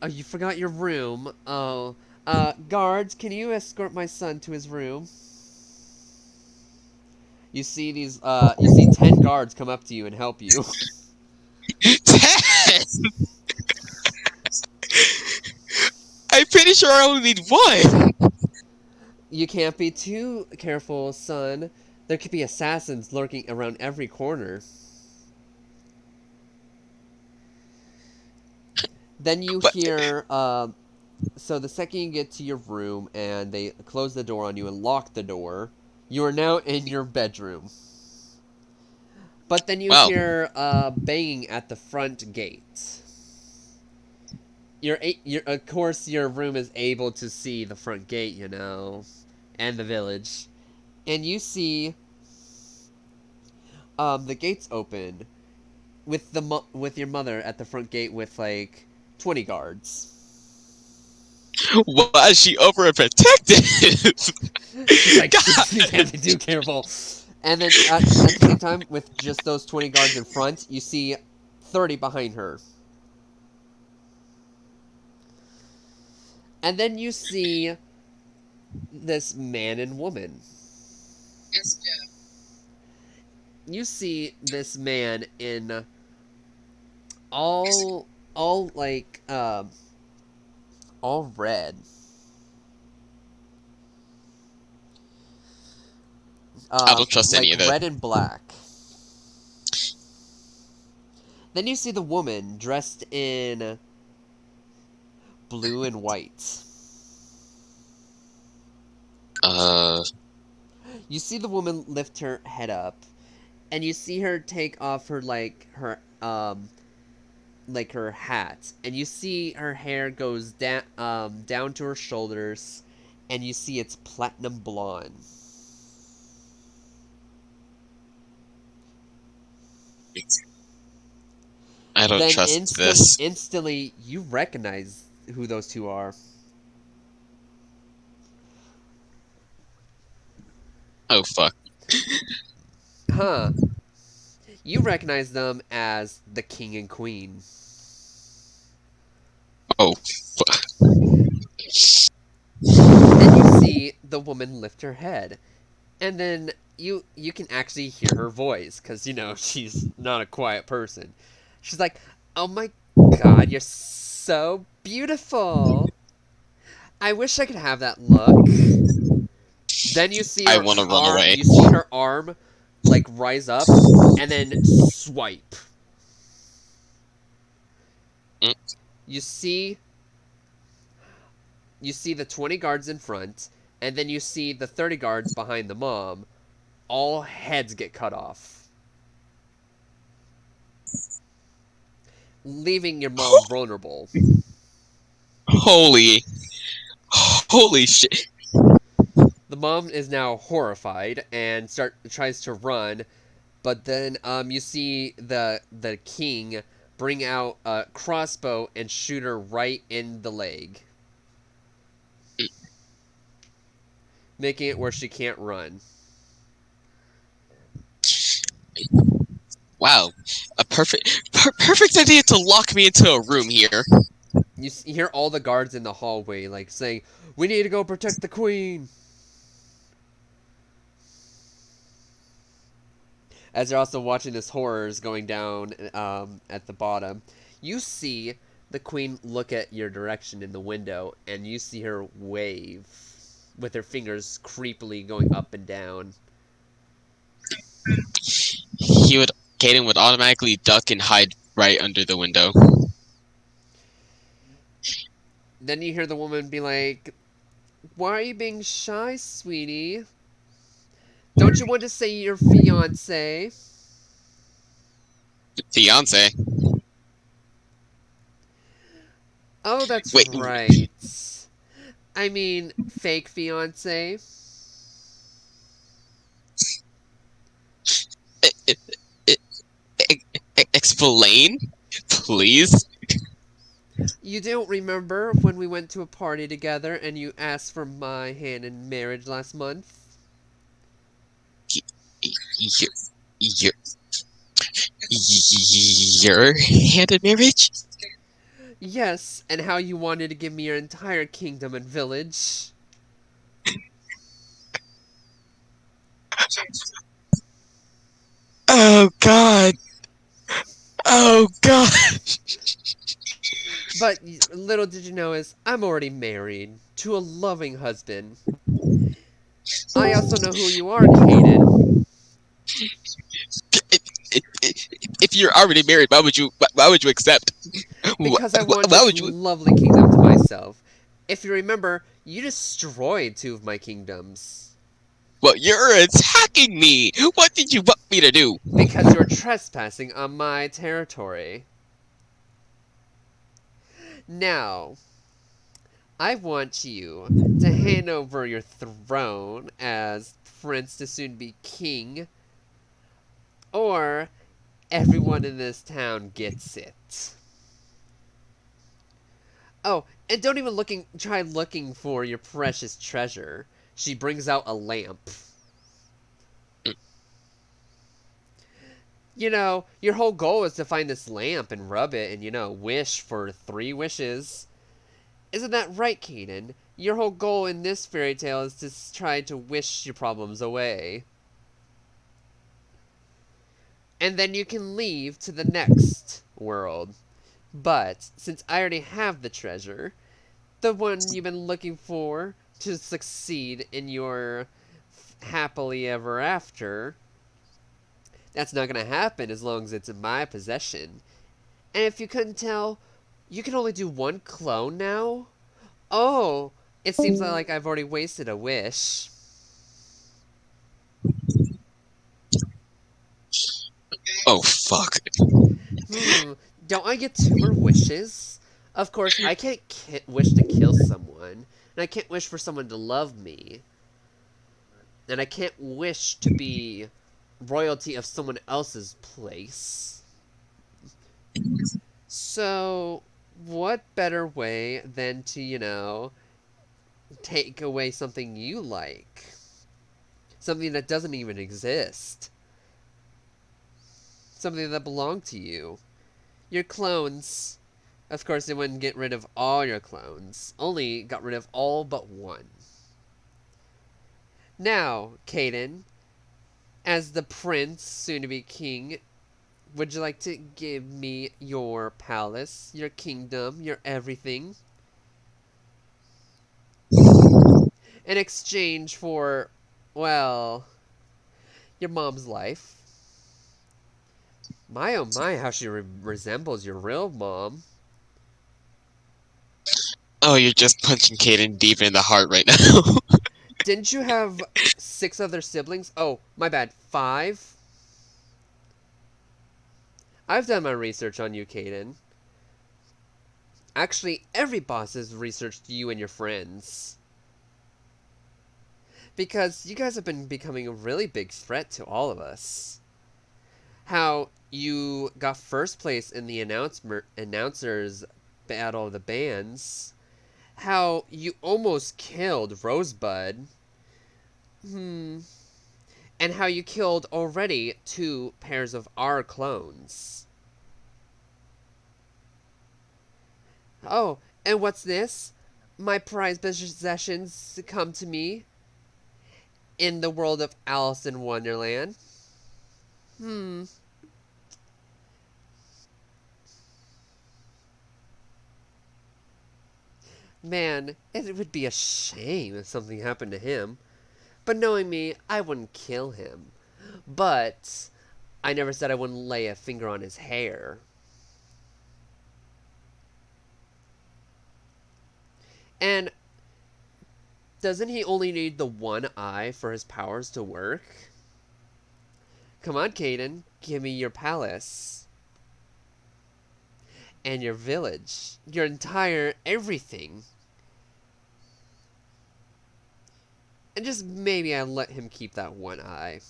Oh, you forgot your room. Oh. Guards, can you escort my son to his room? You see these. You see 10 guards come up to you and help you.
10! I'm pretty sure I only need one!
You can't be too careful, son. There could be assassins lurking around every corner. Then you
But-
hear, so the second you get to your room and they close the door on you and lock the door, you are now in your bedroom. But then you
Wow.
hear, banging at the front gate. Of course, your room is able to see the front gate, you know, and the village. And you see, the gates open with with your mother at the front gate with like 20 guards.
Why is she overprotective?
She's like,
God.
you can't be too careful. And then at the same time, with just those 20 guards in front, you see 30 behind her. And then you see this man and woman. You see this man in all like all red.
I don't trust any
like
of it.
red and black. Then you see the woman dressed in blue and white. You see the woman lift her head up, and you see her take off her her hat, and you see her hair goes down to her shoulders, and you see it's platinum blonde.
I don't
Then
trust this.
instantly, you recognize who those two are.
Oh, fuck.
Huh. You recognize them as the king and queen.
Oh, fuck.
Then you see the woman lift her head. And then you can actually hear her voice, because, you know, she's not a quiet person. She's like, oh my god, you're so beautiful. I wish I could have that look. Then you see
I
her
wanna run
arm,
away.
you see her arm, like, rise up, and then swipe.
Mm.
You see the 20 guards in front, and then you see the 30 guards behind the mom. All heads get cut off, leaving your mom vulnerable.
Holy shit.
The mom is now horrified and tries to run, but then you see the king bring out a crossbow and shoot her right in the leg, making it where she can't run.
Wow. A perfect idea to lock me into a room here.
You hear all the guards in the hallway like saying, "We need to go protect the queen." As they're also watching this horrors going down at the bottom, you see the queen look at your direction in the window, and you see her wave with her fingers creepily going up and down.
Kaden would automatically duck and hide right under the window.
Then you hear the woman be like, "Why are you being shy, sweetie? Don't you want to say your fiance?"
Fiance.
Oh, that's
Wait.
right. I mean, fake fiance.
Explain, please.
You don't remember when we went to a party together and you asked for my hand in marriage last month?
Your hand in marriage?
Yes, and how you wanted to give me your entire kingdom and village.
Oh God. Oh God.
But little did you know is I'm already married to a loving husband. I also know who you are, Caden.
If you're already married, why would you accept?
Because I want
Why
this
would you?
lovely kingdom to myself. If you remember, you destroyed 2 of my kingdoms.
Well, you're attacking me. What did you want me to do?
Because you're trespassing on my territory. Now, I want you to hand over your throne as prince to soon be king, or everyone in this town gets it. Oh, and don't even try looking for your precious treasure. She brings out a lamp. You know, your whole goal is to find this lamp and rub it and, wish for 3 wishes. Isn't that right, Caden? Your whole goal in this fairy tale is to try to wish your problems away. And then you can leave to the next world. But, since I already have the treasure, the one you've been looking for to succeed in your happily ever after, that's not going to happen as long as it's in my possession. And if you couldn't tell, you can only do 1 clone now? Oh, it seems like I've already wasted a wish.
Oh fuck.
Don't I get 2 more wishes? Of course, I can't wish to kill someone, and I can't wish for someone to love me, and I can't wish to be royalty of someone else's place. So, what better way than to, take away something you like? Something that doesn't even exist. Something that belonged to you. Your clones. Of course, they wouldn't get rid of all your clones. Only got rid of all but 1. Now, Caden, as the prince, soon to be king, would you like to give me your palace, your kingdom, your everything? In exchange for, well, your mom's life. My oh my, how she resembles your real mom.
Oh, you're just punching Kaden deep in the heart right now.
Didn't you have 6 other siblings? Oh, my bad, 5? I've done my research on you, Caden. Actually, every boss has researched you and your friends. Because you guys have been becoming a really big threat to all of us. How you got first place in the announcers battle of the bands. How you almost killed Rosebud. And how you killed already 2 pairs of our clones. Oh, and what's this? My prized possessions come to me in the world of Alice in Wonderland. Man, it would be a shame if something happened to him. But knowing me, I wouldn't kill him. But I never said I wouldn't lay a finger on his hair. And doesn't he only need the 1 eye for his powers to work? Come on, Caden, give me your palace. And your village. Your entire everything. And just maybe I let him keep that 1 eye.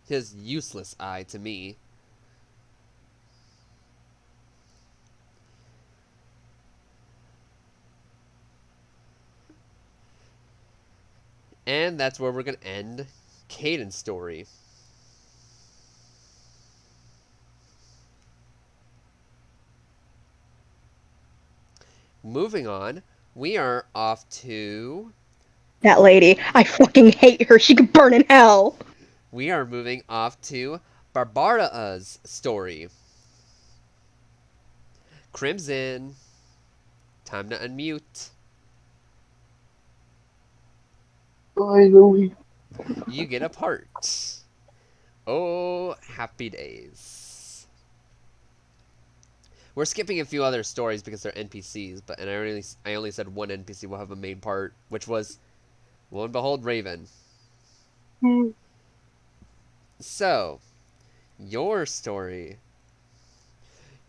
His useless eye to me. And that's where we're going to end Caden's story. Moving on, we are off to
That lady. I fucking hate her. She could burn in hell.
We are moving off to Barbara's story. Crimson. Time to unmute.
Finally.
You get a part. Oh, happy days. We're skipping a few other stories because they're NPCs, but I only said one NPC will have a main part, which was, lo and behold, Raven. So, your story.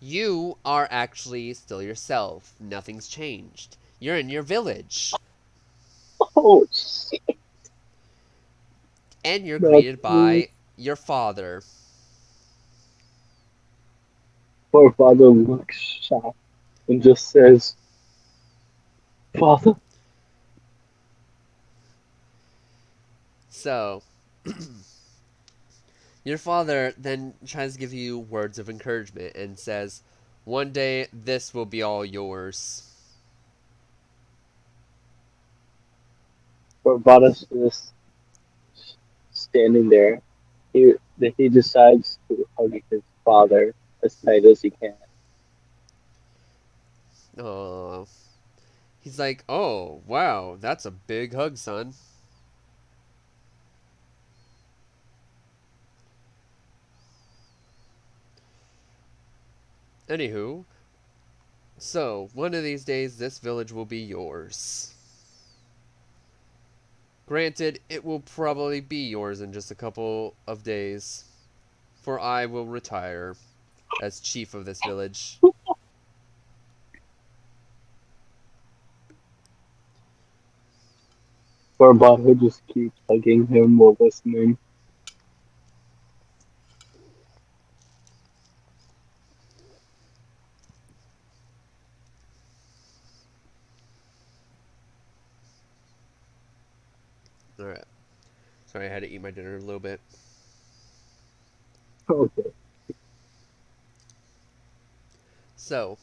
You are actually still yourself. Nothing's changed. You're in your village.
Oh, shit.
And you're
That's
greeted by
me.
your father.
Poor father looks shocked and just says, Father?
So, your father then tries to give you words of encouragement and says, one day this will be all yours.
Barbados is standing there. He decides to hug his father as tight as he can.
Oh, he's like, oh, wow, that's a big hug, son. Anywho, so one of these days this village will be yours. Granted, it will probably be yours in just a couple of days, for I will retire as chief of this village.
Barbados just keeps hugging him while listening.
Alright. Sorry, I had to eat my dinner a little bit.
Okay.
So,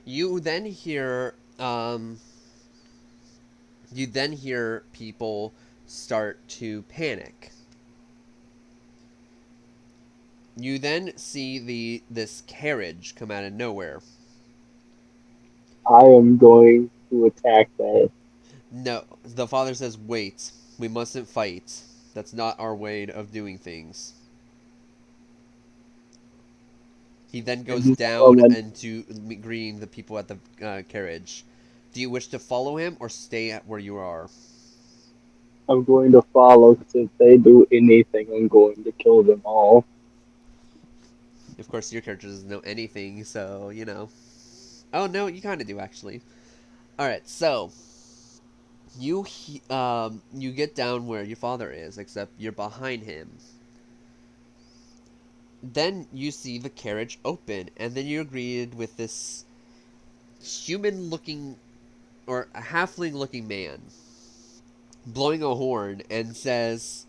you then hear people start to panic. You then see this carriage come out of nowhere.
I am going to attack that.
No, the father says, wait, we mustn't fight. That's not our way of doing things. He then goes down into greeting the people at the carriage. Do you wish to follow him or stay at where you are?
I'm going to follow, because if they do anything, I'm going to kill them all.
Of course, your character doesn't know anything, so, you know. Oh, no, you kind of do, actually. Alright, so, you get down where your father is, except you're behind him. Then you see the carriage open, and then you're greeted with this human-looking, or a halfling-looking man, blowing a horn, and says,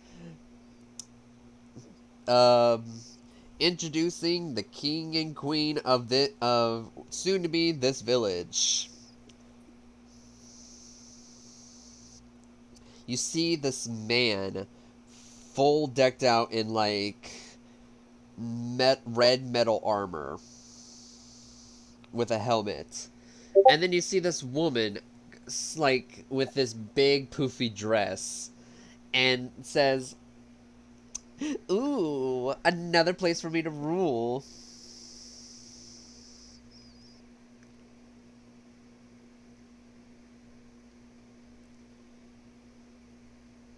introducing the king and queen of soon-to-be this village. You see this man, full decked out in, like, red metal armor with a helmet. And then you see this woman, like, with this big poofy dress, and says, ooh, another place for me to rule.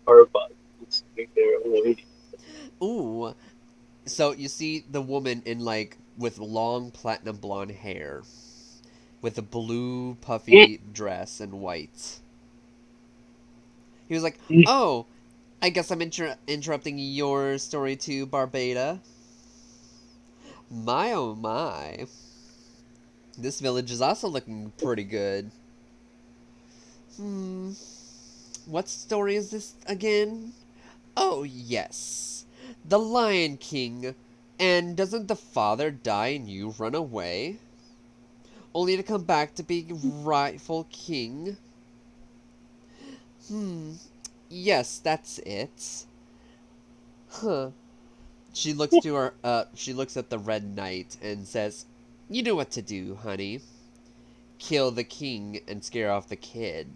Barbados is sitting there waiting.
Ooh. So you see the woman in, like, with long platinum blonde hair, with a blue puffy dress and white. He was like, oh, I guess I'm interrupting your story too, Barbada. My oh my. This village is also looking pretty good. What story is this again? Oh, yes. The Lion King. And doesn't the father die and you run away? only to come back to be rightful king. Yes, that's it. Huh. She looks to her, she looks at the Red Knight and says, "You know what to do, honey. Kill the king and scare off the kid."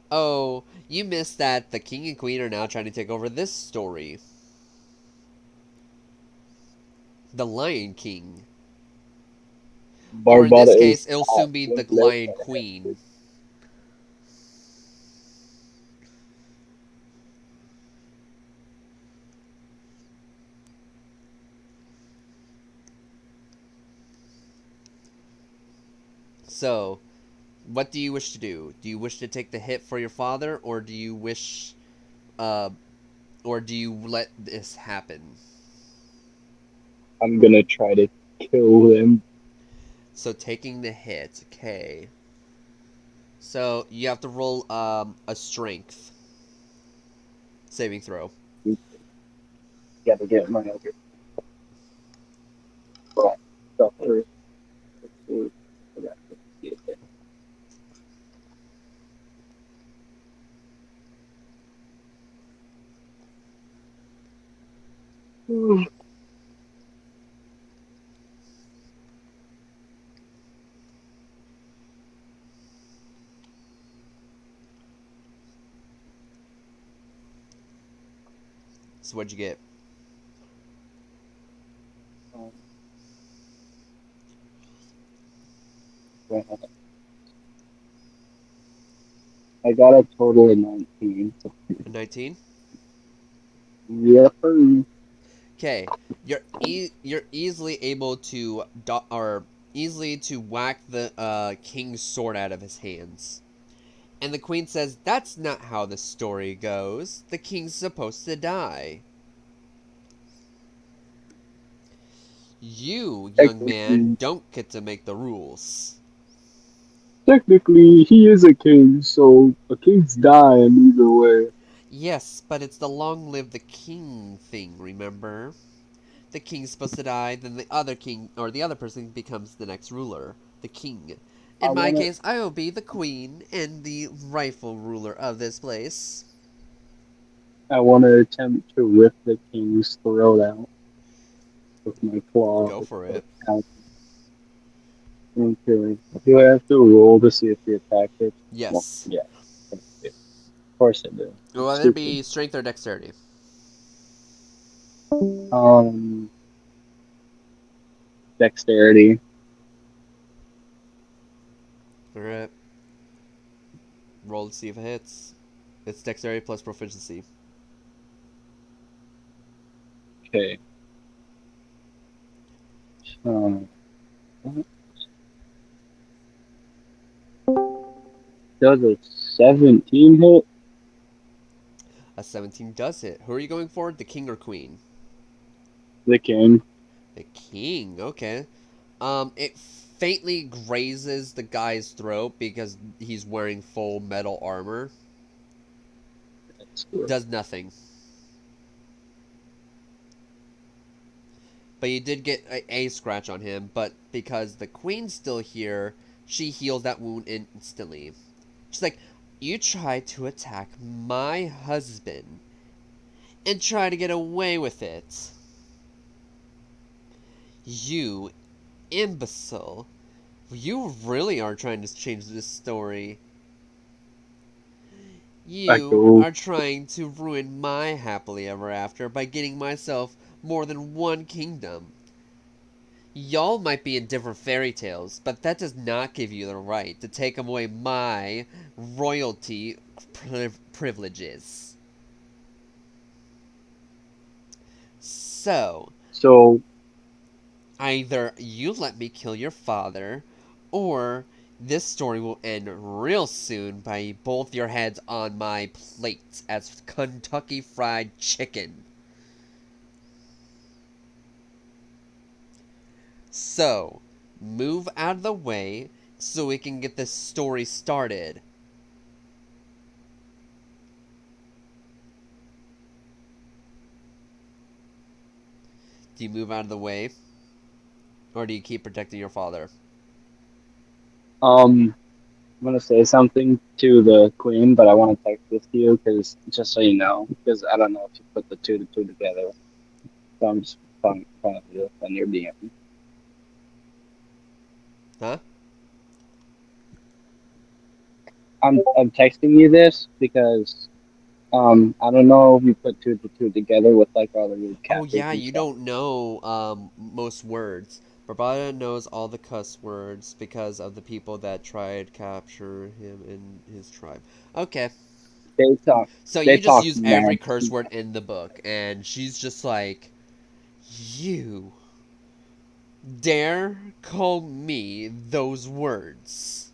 Oh, you missed that the king and queen are now trying to take over this story. The Lion King. Or in
Barbada
this
is
case, it'll
hot.
soon be the Lion Queen. So, what do you wish to do? Do you wish to take the hit for your father, or do you wish, or do you let this happen?
I'm gonna try to kill him.
So taking the hit, okay. So you have to roll a strength saving throw.
Gotta get my other stuff first. Let's see. I got to see it.
So what'd you get?
I got a total of 19.
A 19?
Yep.
Okay, you're easily able to easily to whack the king's sword out of his hands. And the queen says, "That's not how the story goes. The king's supposed to die." You, young man, don't get to make the rules.
Technically, he is a king, so a king's dying either way.
Yes, but it's the long live the king thing, remember? The king's supposed to die, then the other king, or the other person becomes the next ruler, the king. In my case, I will be the queen and the rightful ruler of this place.
I want to attempt to rip the king's throat out with my claw.
Go for it.
Okay. Do I have to roll to see if the attack hits?
Yes.
Well, yeah. Of course I do.
Will either be strength or dexterity.
Dexterity.
Alright. Roll to see if it hits. It's dexterity plus proficiency.
Okay. Does a 17 hit?
A 17 does hit. Who are you going for? The king or queen?
The king.
The king, okay. It faintly grazes the guy's throat because he's wearing full metal armor. Does nothing. But you did get a scratch on him, but because the queen's still here, she heals that wound instantly. She's like, "You tried to attack my husband and try to get away with it. You imbecile. You really are trying to change this story. You are trying to ruin my happily ever after by getting myself more than one kingdom. Y'all might be in different fairy tales, but that does not give you the right to take away my royalty privileges. So, either you let me kill your father, or this story will end real soon by both your heads on my plate as Kentucky Fried Chicken." So, move out of the way so we can get this story started. Do you move out of the way? Or do you keep protecting your father?
I'm gonna say something to the queen, but I want to text this to you because just so you know, because I don't know if you put the two to two together. So I'm just fun of you on your DM.
Huh?
I'm texting you this because I don't know if you put two to two together with like all the weird
Oh
captures
yeah,
and
you
stuff.
don't know most words. Barbada knows all the cuss words because of the people that tried capture him in his tribe. Okay,
They talk
so
they
you just
talk
use every
mad.
curse word in the book, and she's just like, "You dare call me those words?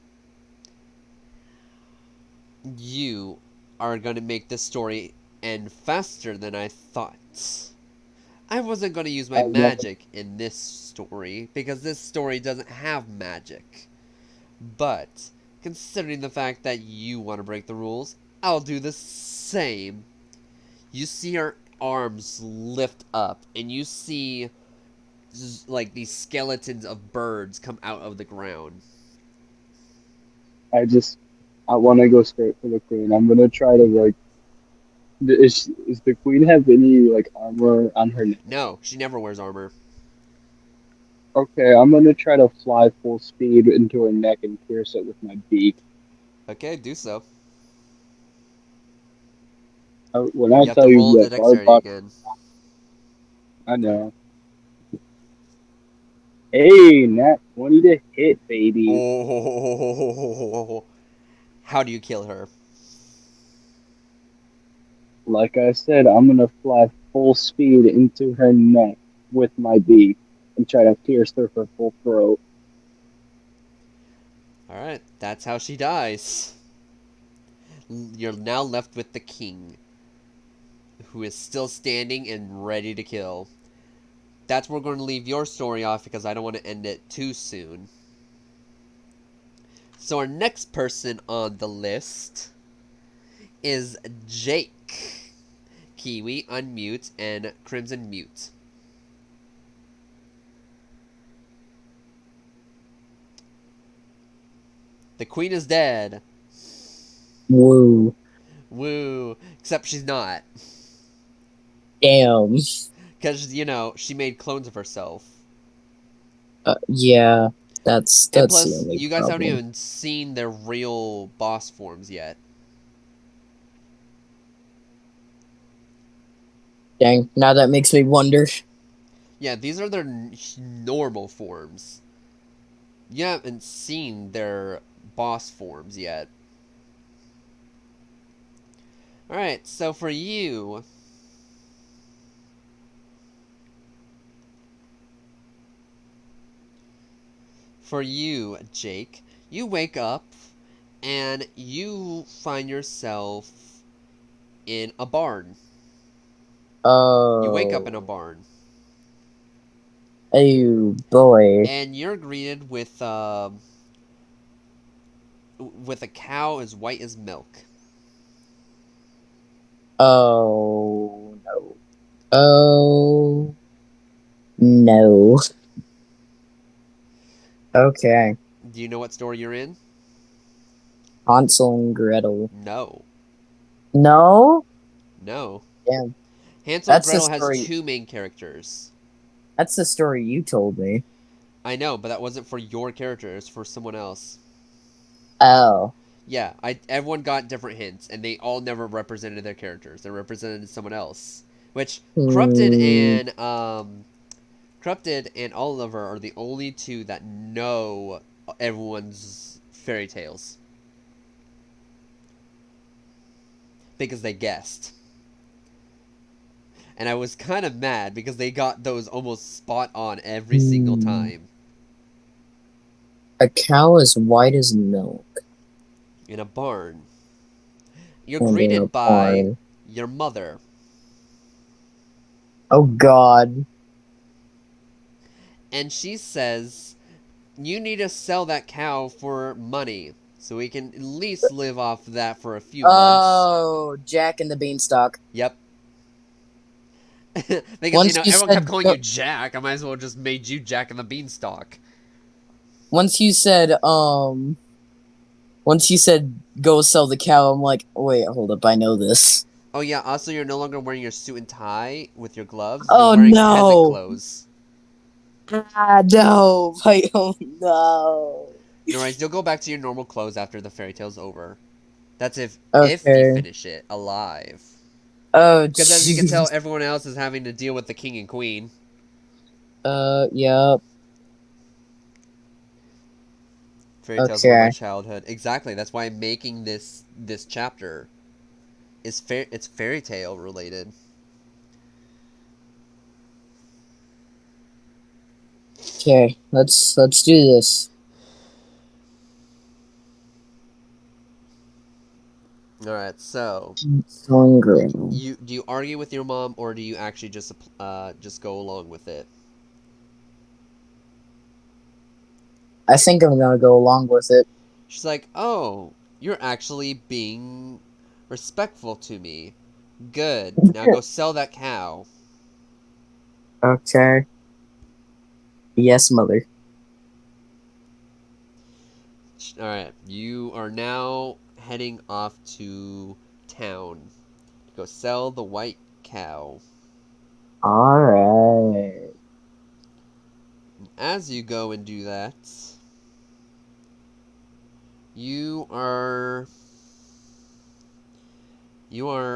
You are gonna make this story end faster than I thought." I wasn't going to use my
I've never
magic in this story because this story doesn't have magic. But considering the fact that you want to break the rules, I'll do the same. You see her arms lift up, and you see like these skeletons of birds come out of the ground.
I just I want to go straight for the queen. I'm gonna try to like. Is the queen have any like armor on her neck?
No, she never wears armor.
Okay, I'm gonna try to fly full speed into her neck and pierce it with my beak.
Okay, do so.
When I
You have
tell
to
you
roll the
that
dexterity
Barbot,
again.
I know. Hey, Nat 20 to hit, baby.
Oh, how do you kill her?
Like I said, I'm gonna fly full speed into her neck with my beak and try to pierce through her full throat.
Alright, that's how she dies. You're now left with the king, who is still standing and ready to kill. That's where we're going to leave your story off because I don't want to end it too soon. So our next person on the list is Jake. Kiwi, unmute, and Crimson mute. The queen is dead.
Woo.
Woo. Except she's not.
Damn.
Because, you know, she made clones of herself.
Yeah, that's
And
the
plus,
only
you guys haven't
problem.
even seen their real boss forms yet.
Dang, now that makes me wonder.
Yeah, these are their normal forms. You haven't seen their boss forms yet. Alright, so for you... For you, Jake, you wake up and you find yourself in a barn. You wake up in a
Oh,
barn.
oh boy.
And you're greeted with a cow as white as milk.
Oh no. Oh no. Okay.
Do you know what story you're in?
Hansel and Gretel.
No.
No?
No.
Damn.
Hansel and
That's the
Gretel has
story.
two main characters.
That's the story you told me.
I know, but that wasn't for your character. It was for someone else.
Oh.
Yeah, everyone got different hints, and they all never represented their characters. They represented someone else. Which
Hmm.
Corrupted and Oliver are the only two that know everyone's fairy tales because they guessed. And I was kind of mad because they got those almost spot on every single time.
A cow as white as milk.
In a barn. You're
And in a
greeted by
barn.
your mother.
Oh god.
And she says, you need to sell that cow for money so we can at least live off that for a few months.
Oh, Jack and the Beanstalk.
Yep. Because
Once you
everyone kept
said
calling
go-
you Jack. I might as well just made you Jack and the Beanstalk.
once you said go sell the cow, I'm like, wait, hold up, I know this.
Oh yeah. Also, you're no longer wearing your suit and tie with your gloves. You're
Oh
wearing peasant
no!
clothes.
No! Oh no!
No worries. You'll go back to your normal clothes after the fairy tale's over. That's if you
Okay.
finish it alive.
Oh
Because as you can tell,
jeez.
everyone else is having to deal with the king and queen.
Yeah.
Fairy tales were my
Okay.
childhood. Exactly. That's why I'm making this chapter. It's fairy tale related.
Okay. Let's do this.
All right. So,
Going green.
do you argue with your mom, or do you actually just go along with it?
I think I'm gonna go along with it.
She's like, "Oh, you're actually being respectful to me. Good. Now go sell that cow."
Okay. Yes, mother.
All right. You are now heading off to town. Go sell the white cow.
Alright.
As you go and do that, you are you are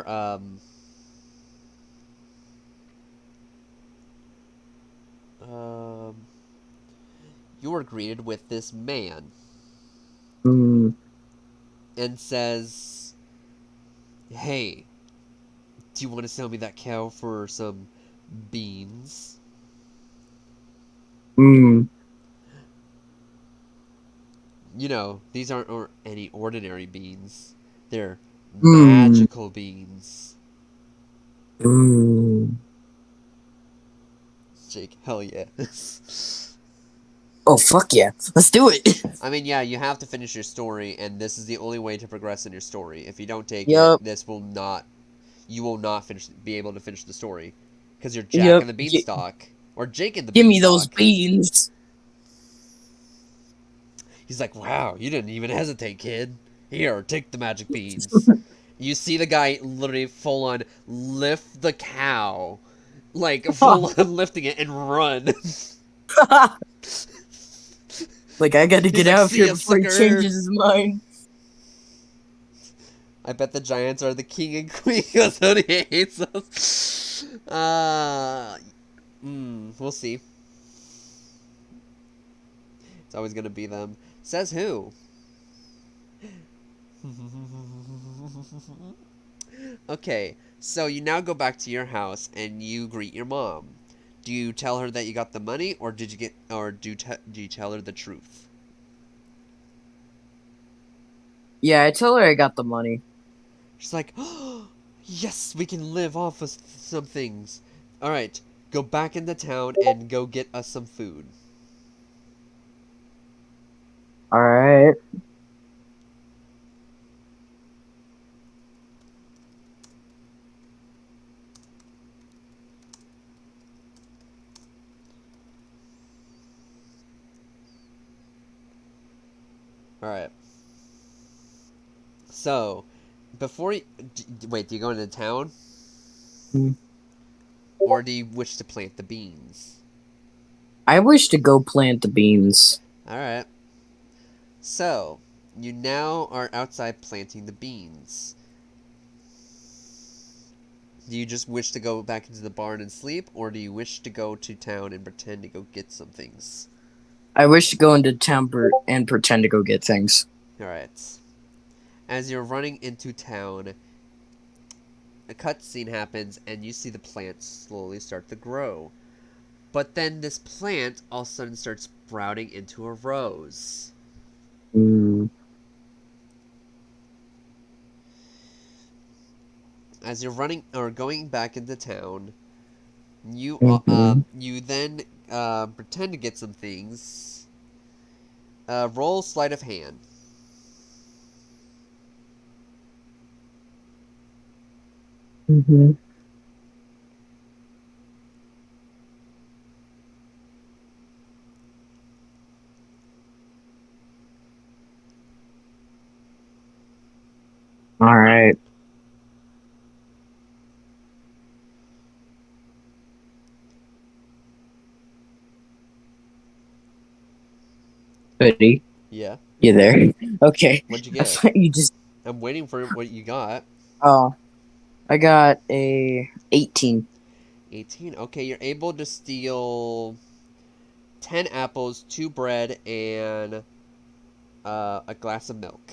you are greeted with this man
Mm.
and says, "Hey, do you want to sell me that cow for some beans?"
Mm.
You know, these aren't any ordinary beans. They're
Mm.
magical beans.
Mm.
Jake, hell yeah.
Oh fuck yeah. Let's do it.
I mean, yeah, you have to finish your story, and this is the only way to progress in your story. If you don't take
Yup.
it, you will not be able to finish the story. Because you're Jack
Yup.
and the Beanstalk. Or Jake and the
Give me
Beanstalk.
those beans.
He's like, wow, you didn't even hesitate, kid. Here, take the magic beans. You see the guy literally full on lift the cow. Like, full on lifting it and run.
Like, I gotta
He's
get
like,
out of
"See
here
ya,
before he
sucker."
changes his mind.
I bet the Giants are the king and queen because Tony hates us. We'll see. It's always gonna be them. Says who? Okay, so you now go back to your house and you greet your mom. Do you tell her that you got the money, or do you tell her the truth?
Yeah, I tell her I got the money.
She's like, "Oh, yes, we can live off of some things. All right, go back into town and go get us some food."
Alright.
All right. So, before you wait, do you go into town,
Hmm.
or do you wish to plant the beans?
I wish to go plant the beans.
All right. So, you now are outside planting the beans. Do you just wish to go back into the barn and sleep, or do you wish to go to town and pretend to go get some things?
I wish to go into town and pretend to go get things.
Alright. As you're running into town, a cutscene happens and you see the plant slowly start to grow. But then this plant all of a sudden starts sprouting into a rose.
Mm.
As you're running or going back into town, you you then pretend to get some things. Roll sleight of hand.
Mm-hmm. Hoodie,
Yeah.
you there? Okay.
What'd you
I
get?
thought you just.
I'm waiting for what you got.
Oh, I got a 18.
18. Okay, you're able to steal 10 apples, 2 bread, and a glass of milk.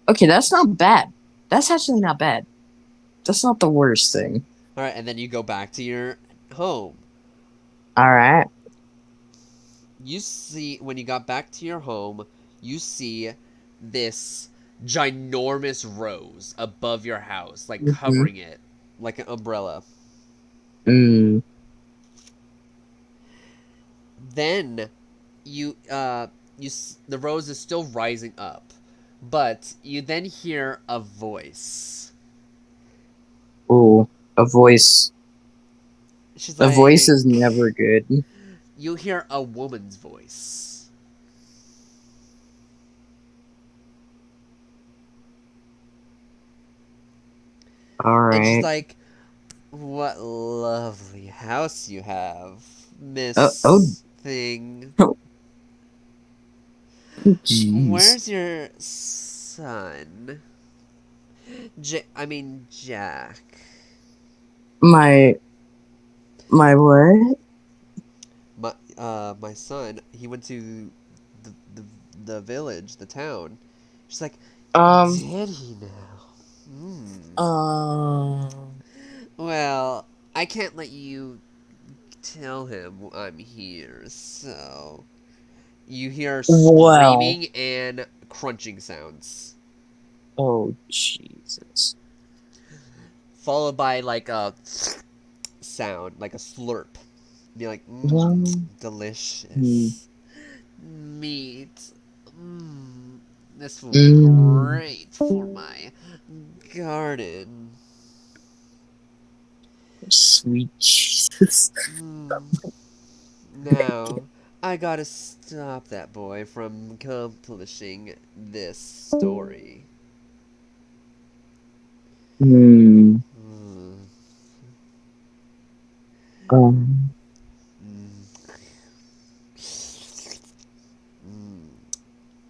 Okay, that's not bad. That's actually not bad. That's not the worst thing.
All right, and then you go back to your home.
All right.
You see, when you got back to your home, you see this ginormous rose above your house, like
Mhm.
covering it like an umbrella.
Mm.
Then the rose is still rising up, but you then hear a voice.
Ooh, a voice.
She's
A
like,
voice is never good.
You hear a woman's voice.
All
And she's
right.
like, "What lovely house you have, Miss
Oh.
Thing.
Jeez.
Where's your son? Jack.
My what?
My son. He went to the village, the town." She's like, "Did he now? Well, I can't let you tell him I'm here, so..." You hear
Well.
screaming and crunching sounds,
Oh, Jesus.
followed by like a sound, like a slurp. Be like,
Well.
delicious meat. This will be great for my garden.
Sweet Jesus.
Now, I gotta stop that boy from accomplishing this story.
Hmm.
Mm.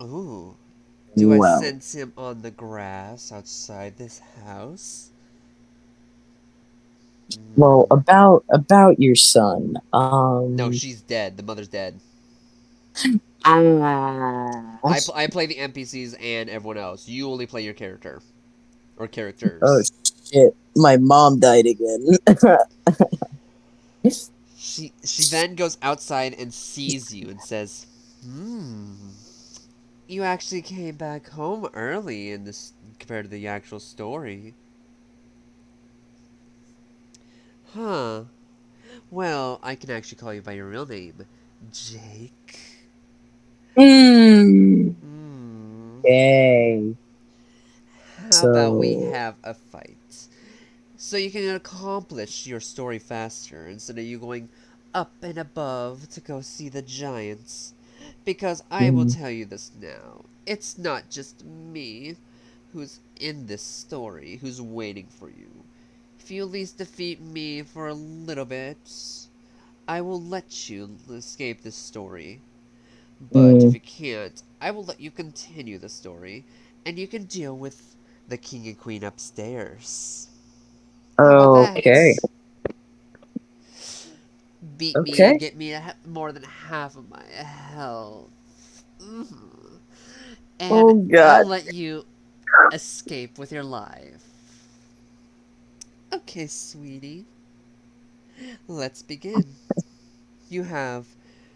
Ooh. Do I
Well.
sense him on the grass outside this house?
Well, about your son.
No, she's dead. The mother's dead. I play the NPCs and everyone else. You only play your character. Or characters.
Oh shit! My mom died again.
She then goes outside and sees you and says, you actually came back home early in this compared to the actual story. Huh. Well, I can actually call you by your real name. Jake.
Okay.
How about we have a fight? So you can accomplish your story faster instead of you going up and above to go see the giants. Because I will tell you this now. It's not just me who's in this story who's waiting for you. If you at least defeat me for a little bit, I will let you escape this story. But if you can't, I will let you continue the story, and you can deal with the king and queen upstairs.
Okay.
Beat me and get me more than half of my health. And I'll let you escape with your life. Okay, sweetie. Let's begin. You have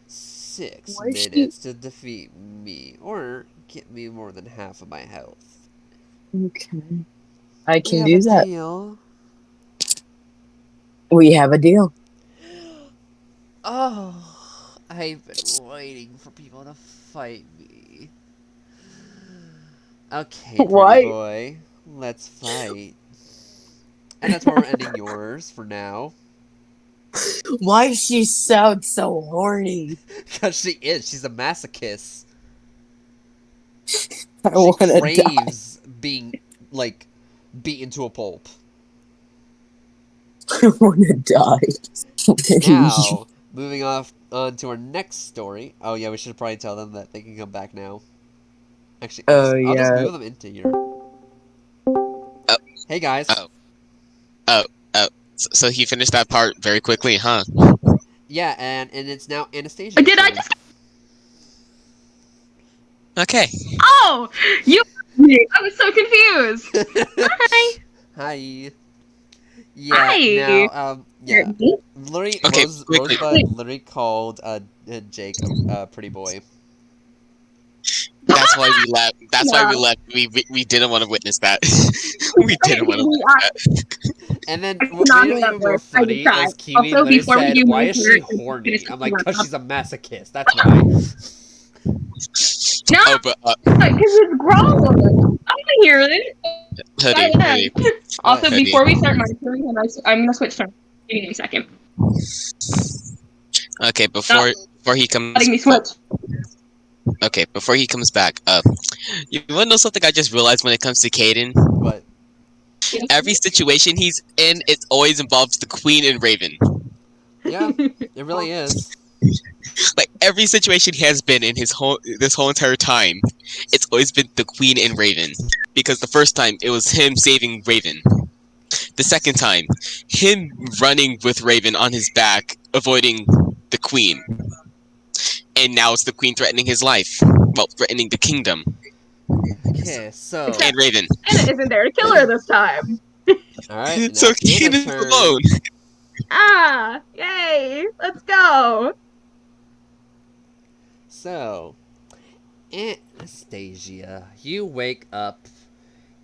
6 minutes to defeat me, or get me more than half of my health.
Okay. I can
We
do
have a
that.
deal.
We have a deal.
Oh, I've been waiting for people to fight me. Okay, pretty boy. Let's fight. And that's where we're ending yours for now.
Why does she sound so horny?
Because she is. She's a masochist.
I want to die.
She craves being, like, beaten to a pulp.
I want to die.
Now, moving off on to our next story. Oh yeah, we should probably tell them that they can come back now. Actually,
Oh,
I'll just
yeah.
move them into here. Hey guys.
Oh. So he finished that part very quickly, huh?
Yeah, and it's now Anastasia.
Did I just?
Okay.
Oh, you. I was so confused. Hi.
Hi. Yeah.
Hi.
Now, yeah. Literally,
Okay, quickly.
Rosebud literally called Jake a pretty boy.
That's why we left. That's why we left. We didn't want to witness that. We didn't want to witness that.
And then
I'm
what
not
made it
gonna
even more
work. I
funny
tried.
is Kiwi
Also,
literally
before we
said,
do
"Why
more
is she
here,
horny?"
finish
I'm like,
cooking
"Cause
my
she's a masochist. That's why."
No,
Oh, but
because it's grown. I want to hear it.
hoodie.
Also,
Hoodie.
before we start my turn, I'm gonna switch turns. Give me a second.
Okay, before he comes.
Letting me switch.
Okay, before he comes back, you wanna know something I just realized when it comes to Caden?
But
Every situation he's in, it always involves the Queen and Raven.
yeah, it really is.
Like every situation he has been in this whole entire time, it's always been the Queen and Raven. Because the first time it was him saving Raven. The second time, him running with Raven on his back, avoiding the Queen. And now it's the Queen threatening his life. Well, threatening the kingdom.
Okay, so
And Raven.
Anna isn't there to kill her this time.
all right.
So
now
Caden
Anna's
is
turn.
alone.
Ah, yay! Let's go.
So, Anastasia, you wake up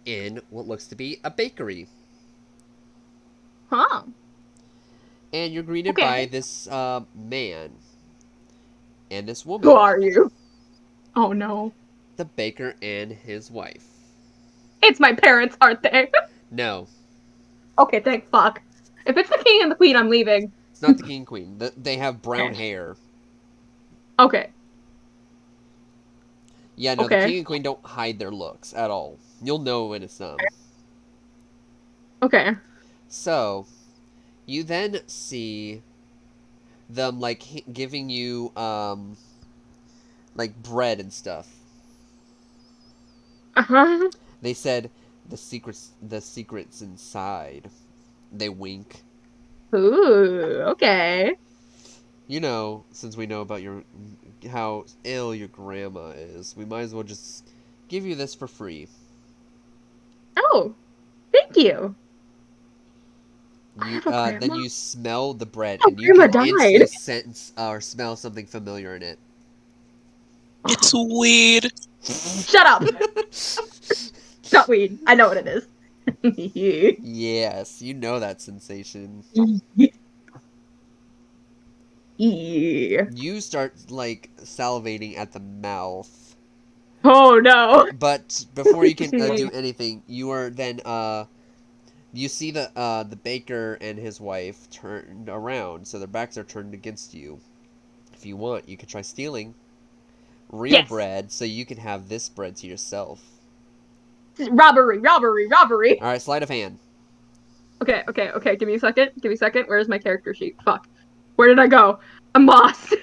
in what looks to be a bakery,
Huh?
and you're greeted
Okay.
by this man and this woman.
Who are you? Oh no.
The baker and his wife.
It's my parents, aren't they?
No,
Okay, thank fuck. If it's the king and the queen, I'm leaving.
it's not the king and queen. They have brown hair.
Okay.
Yeah, no,
Okay.
the king and queen don't hide their looks at all. You'll know when it's them.
Okay.
So, you then see them like giving you like bread and stuff.
Uh-huh.
They said the secret's inside. They wink.
Ooh, okay.
You know, since we know about how ill your grandma is, we might as well just give you this for free.
Oh, thank you. I
You
have a
then
grandma.
you smell the bread
Oh,
and you
grandma
can instantly
died.
sense or smell something familiar in it.
It's weird.
Shut up. It's not weed. I know what it is.
Yes, you know that sensation.
Yeah.
You start like salivating at the mouth,
Oh no.
but before you can do anything, you are then you see the baker and his wife turned around, so their backs are turned against you. If you want, you could try stealing real
Yes.
bread, so you can have this bread to yourself.
Robbery, robbery, robbery.
All right, sleight of hand.
Okay. Give me a second. Where's my character sheet? Fuck. Where did I go? I'm lost.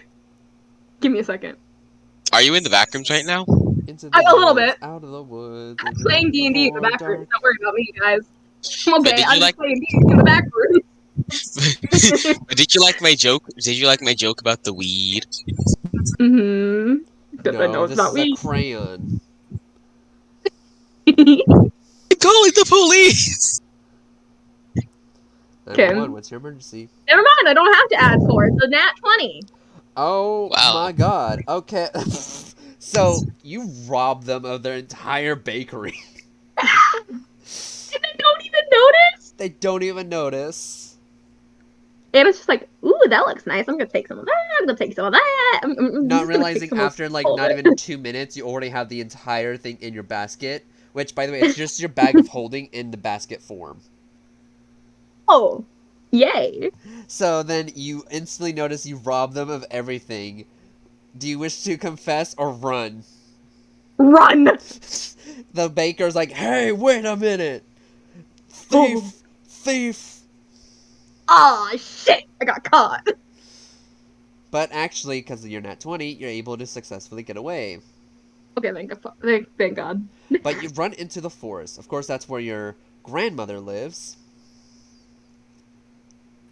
Give me a second.
Are you in the back rooms right now?
Into the
A little
woods,
bit.
out of the woods.
I'm playing D&D in the back room. Don't worry about me, guys. I'm
But
okay.
did you
I'm
like-
just playing D&D in the back room.
Did you like my joke? Did you like my joke about the weed?
Mm-hmm. Because I know
No,
it's
this
not
is
weed.
a crayon.
Calling the police.
911, what's your emergency?
Never mind. I don't have to add 4. It's a nat 20.
Oh
Wow.
my god. Okay. So, you rob them of their entire bakery.
And they don't even notice.
They don't even notice.
And it's just like, ooh, that looks nice. I'm gonna take some of that. I'm gonna take some of that. I'm just
Not
gonna
realizing
take some of
after like
all
not
of it.
even 2 minutes, you already have the entire thing in your basket. Which, by the way, it's just your bag of holding in the basket form.
Oh, yay!
So then you instantly notice you rob them of everything. Do you wish to confess or run?
Run!
The baker's like, hey, wait a minute! Thief! Thief!
Oh shit! I got caught.
But actually, because you're nat 20, you're able to successfully get away.
Okay, thank God.
But you run into the forest. Of course, that's where your grandmother lives.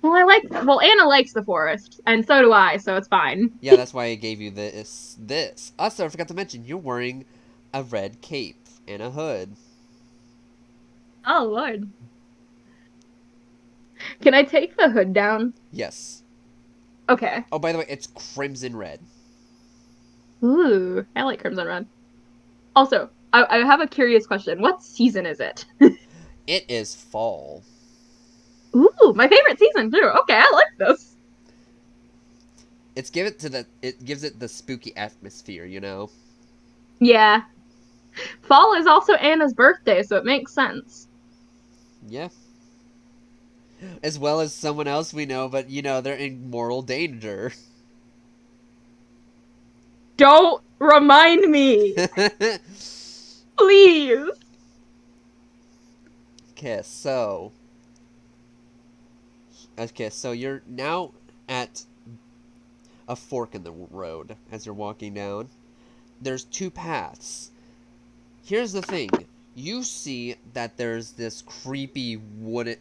Well, Anna likes the forest, and so do I, so it's fine.
Yeah, that's why I gave you this. Also, I forgot to mention, you're wearing a red cape and a hood.
Oh, Lord. Can I take the hood down?
Yes.
Okay.
Oh, by the way, it's crimson red.
Ooh, I like Crimson Red. Also, I have a curious question. What season is it?
It is fall.
Ooh, my favorite season, too. Okay, I like this.
It gives it the spooky atmosphere, you know?
Yeah. Fall is also Anna's birthday, so it makes sense.
Yeah. As well as someone else we know, but you know, they're in mortal danger.
Don't remind me, please.
Okay, so you're now at a fork in the road as you're walking down. There's two paths. Here's the thing. You see that there's this creepy wooden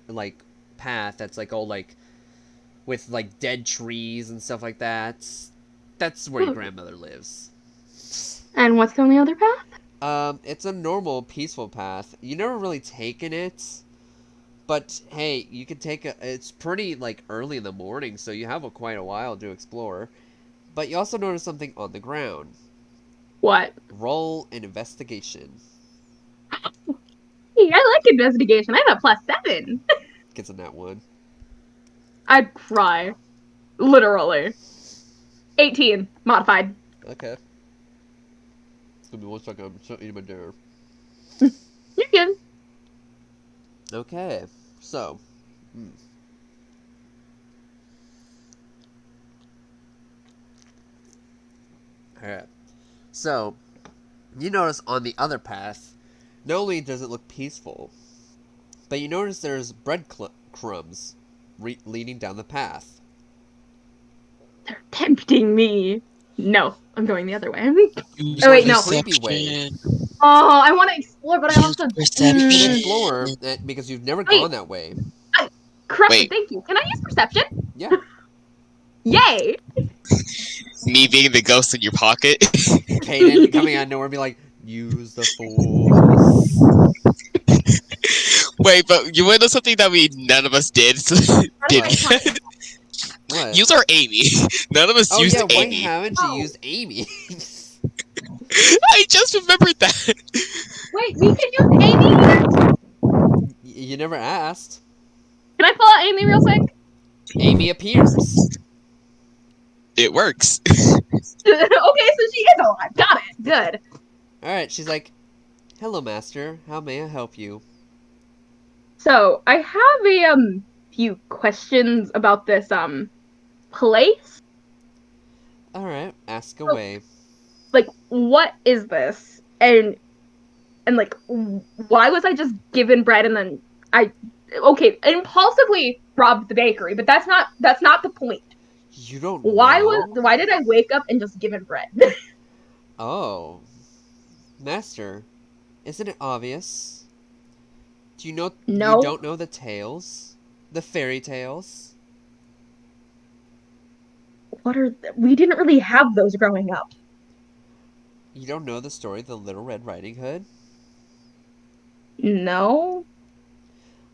path that's all with dead trees and stuff like that. That's where your grandmother lives.
And what's on the other path?
It's a normal, peaceful path. You never really taken it, but hey, you could take it's pretty early in the morning, so you have quite a while to explore. But you also notice something on the ground.
What?
Roll an investigation.
Hey, I like investigation. I have a +7.
Gets in that one.
I'd cry. Literally. 18. Modified.
Okay. It's gonna be 1 second. I'm shutting my door.
You're good.
Okay. So. Alright. So, you notice on the other path, not only does it look peaceful, but you notice there's breadcrumbs leading down the path.
They're tempting me. No, I'm going the other way.
Use
Oh, wait, no.
Creepy way.
Oh, I want to explore, but I also...
perception.
You can explore because you've never gone that way.
Correct,
Wait.
thank you. Can I use perception?
Yeah.
Yay!
Me being the ghost in your pocket.
Kaden coming out of nowhere and be like, use the force.
Wait, but you want to know something that none of us did? did
What?
Use our Amy. None of us
Oh
used
yeah, why
Amy.
haven't you used Amy?
I just remembered that.
Wait, we can use Amy?
You never asked.
Can I pull out Amy real quick?
Amy appears.
It works.
Okay, so she is alive. Got it. Good.
Alright, she's like, hello master, how may I help you?
So, I have a few questions about this place.
Alright, ask away.
Like, what is this? And like, why was I just given bread and then I impulsively robbed the bakery, but that's not the point.
You don't
Why
know?
why did I wake up and just given bread?
Oh. Master, isn't it obvious? Do you know
No.
you don't know the tales? The fairy tales?
We didn't really have those growing up.
You don't know the story of the Little Red Riding Hood?
No.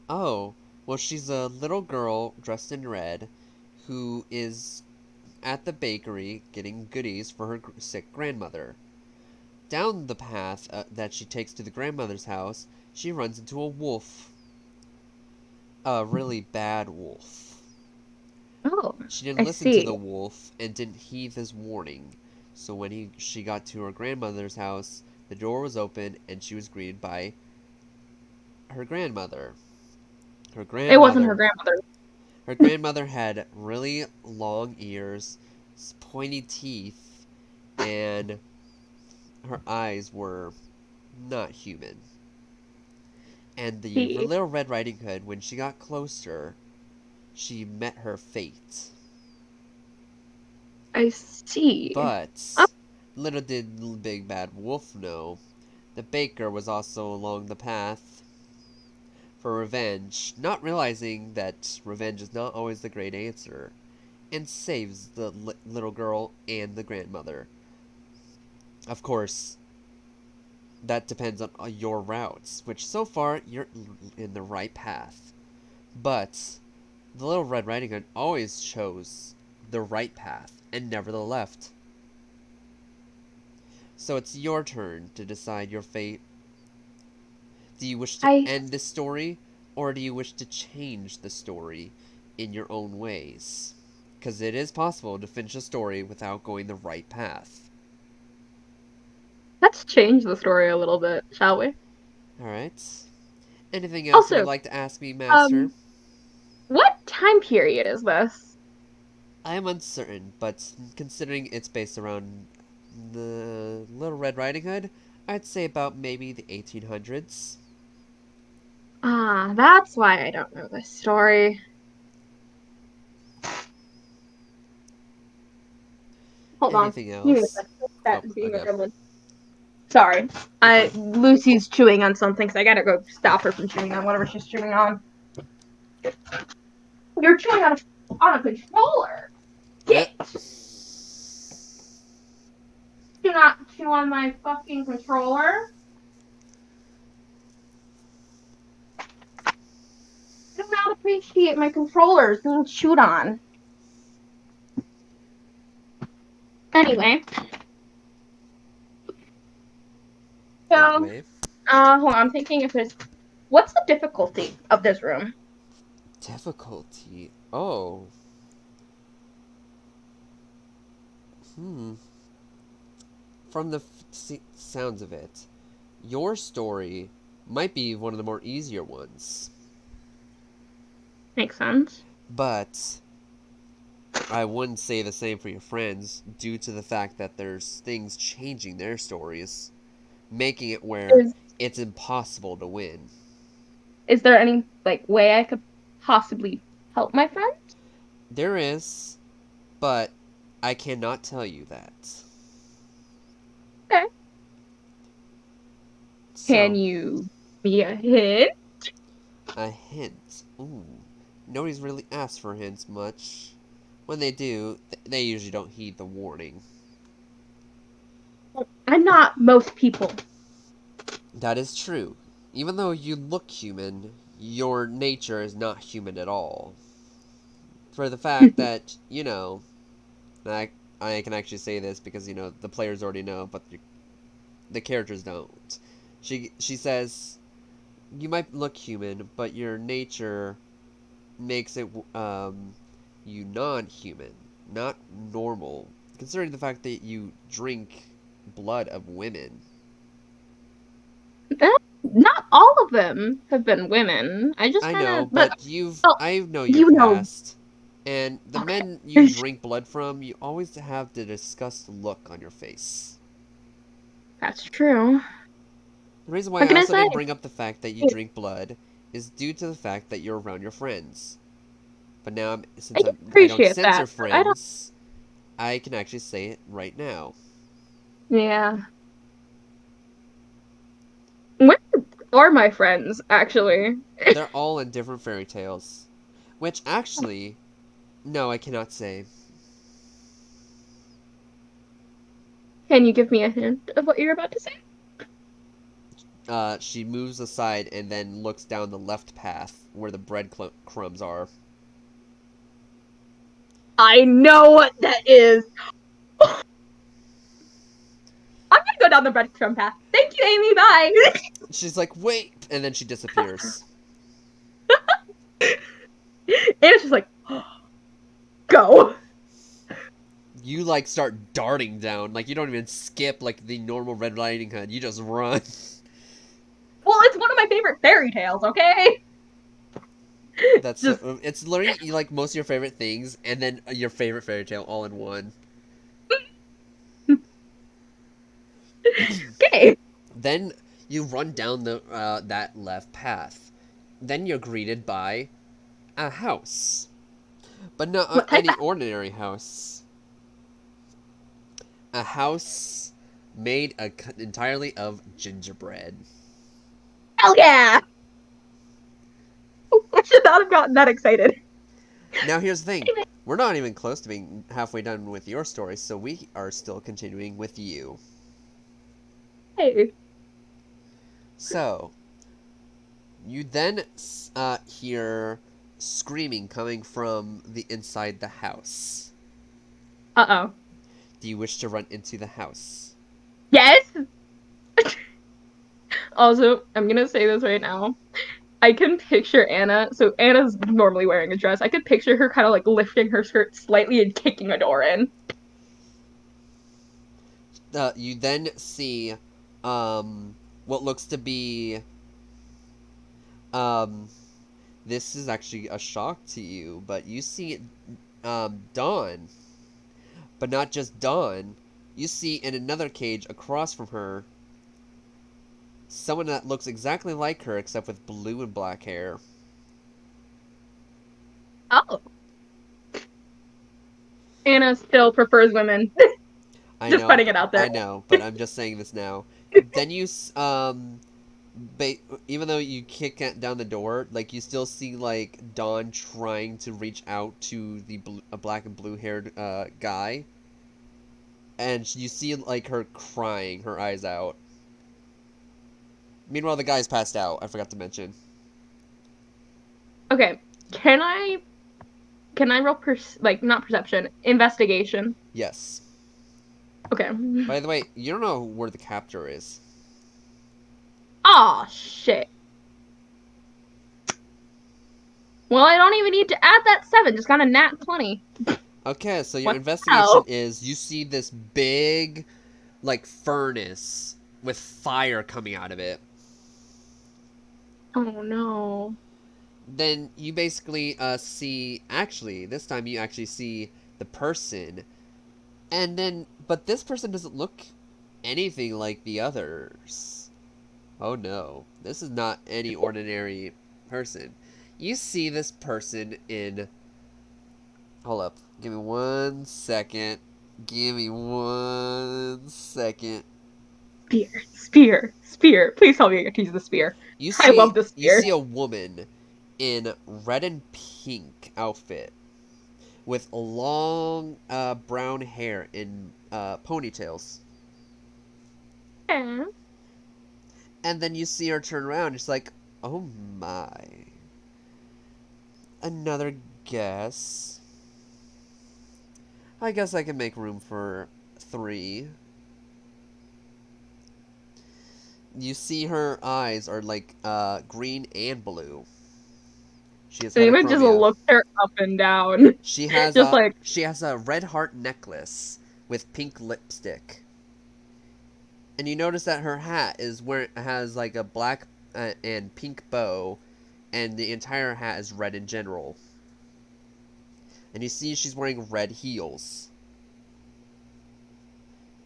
Oh, well, she's a little girl dressed in red who is at the bakery getting goodies for her sick grandmother. Down the path that she takes to the grandmother's house, she runs into a wolf. A really bad wolf.
Oh.
She didn't
I
listen
see.
to the wolf and didn't heed his warning. So when she got to her grandmother's house, the door was open and she was greeted by her grandmother.
It wasn't her grandmother.
Her grandmother had really long ears, pointy teeth, and her eyes were not human. And the
See.
Little Red Riding Hood, when she got closer, she met her fate.
I see.
But
Oh.
little did Big Bad Wolf know, the baker was also along the path for revenge, not realizing that revenge is not always the great answer, and saves the little girl and the grandmother. Of course, that depends on your routes, which so far you're in the right path. But the Little Red Riding Hood always chose the right path and never the left. So it's your turn to decide your fate. Do you wish to end this story, or do you wish to change the story in your own ways? Because it is possible to finish a story without going the right path.
Let's change the story a little bit, shall we?
Alright. Anything else you
Also,
would like to ask me, Master?
What time period is this?
I am uncertain, but considering it's based around the Little Red Riding Hood, I'd say about maybe the 1800s.
Ah, that's why I don't know this story. Hold
Anything
on.
else?
Okay. Sorry. Lucy's chewing on something, so I gotta go stop her from chewing on whatever she's chewing on. You're chewing on a controller. Get. Do not chew on my fucking controller. I do not appreciate my controllers being chewed on. Anyway. So,
Anyway.
hold on, I'm thinking if there's... What's the difficulty of this room?
Difficulty? Oh. From the sounds of it, your story might be one of the more easier ones.
Makes sense.
But I wouldn't say the same for your friends, due to the fact that there's things changing their stories, making it where it's impossible to win.
Is there any way I could possibly help my friend?
There is, but I cannot tell you that.
Okay. Can
So,
you give me a hint?
a hint? Ooh. Nobody's really asked for hints much. When they do, they usually don't heed the warning.
I'm not most people.
That is true. Even though you look human, your nature is not human at all. For the fact that, I can actually say this because, the players already know, but the characters don't. She says, you might look human, but your nature makes it, you non-human, not normal, considering the fact that you drink blood of women.
Not all of them have been women. I
know,
but
I know your past. And the men you drink blood from, you always have the disgust look on your face.
That's true.
The reason why I also didn't bring up the fact that you drink blood is due to the fact that you're around your friends. But now, since I don't censor friends, I can actually say it right now.
Yeah. Where are my friends, actually?
They're all in different fairy tales. Which, actually, no, I cannot say.
Can you give me a hint of what you're about to say?
She moves aside and then looks down the left path where the breadcrumbs are.
I know what that is. I'm gonna go down the breadcrumb path. Thank you, Amy. Bye.
She's like, wait, and then she disappears.
Anna's just like, go.
You start darting down, you don't even skip the normal Red Riding Hood. You just run.
Well, it's one of my favorite fairy tales. Okay.
That's it's literally most of your favorite things, and then your favorite fairy tale all in one.
Okay.
Then you run down that left path. Then you're greeted by a house, but not any ordinary house. a house made entirely of gingerbread.
Hell yeah! I should not have gotten that excited.
Now here's the thing. We're not even close to being halfway done with your story, so we are still continuing with you.
Hey.
So, you then hear screaming coming from the inside the house.
Uh-oh.
Do you wish to run into the house?
Yes! Also, I'm gonna say this right now. I can picture Anna. So Anna's normally wearing a dress. I could picture her kind of like lifting her skirt slightly and kicking a door in.
You then see what looks to be this is actually a shock to you, but you see Dawn. But not just Dawn. You see in another cage across from her someone that looks exactly like her except with blue and black hair.
Oh. Anna still prefers women.
I
Just
know,
putting it out there.
I know, but I'm just saying this now. Then you even though you kick down the door, like you still see like Dawn trying to reach out to the black and blue haired guy, and you see like her crying her eyes out. Meanwhile, the guy's passed out. I forgot to mention.
Okay, can I roll not perception, investigation?
Yes.
Okay.
By the way, you don't know where the captor is.
Aw, shit. Well, I don't even need to add that 7, just got a nat 20.
Okay, so your
What the
investigation
hell?
is you see this big, like, furnace with fire coming out of it.
Oh no.
Then you basically see, actually, this time you actually see the person. And then, but this person doesn't look anything like the others. Oh no, this is not any ordinary person. You see this person in... Hold up, give me 1 second. Give me 1 second.
Spear. Please tell me I get to use the spear.
You
I love the
You
spear.
see a woman in red and pink outfit with long brown hair in ponytails.
Eh.
And then you see her turn around. It's like, oh my. Another guess. I guess I can make room for 3. You see her eyes are like green and blue. She has
They even just
heterochromia.
looked her up and down.
She has
just like
she has a red heart necklace with pink lipstick. And you notice that her hat has like a black and pink bow, and the entire hat is red in general. And you see she's wearing red heels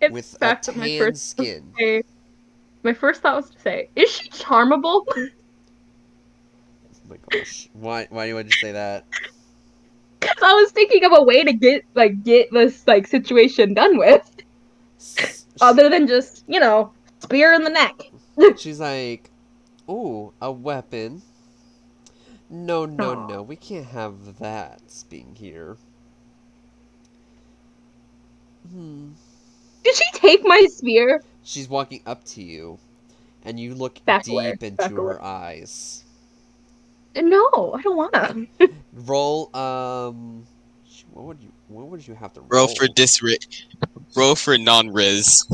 it's
with a
back to my
tan
first
skin.
My first thought was to say, is she charmable?
Oh my gosh. Why would you say that?
Because I was thinking of a way to get this like situation done with. Other than just, spear in the neck.
She's like, ooh, a weapon. No, we can't have that being here.
Did she take my spear?
She's walking up to you, and you look
Back
deep
away,
into
back
her
away.
eyes.
No, I don't wanna.
Roll, what would you have to roll?
Roll for roll for non-riz.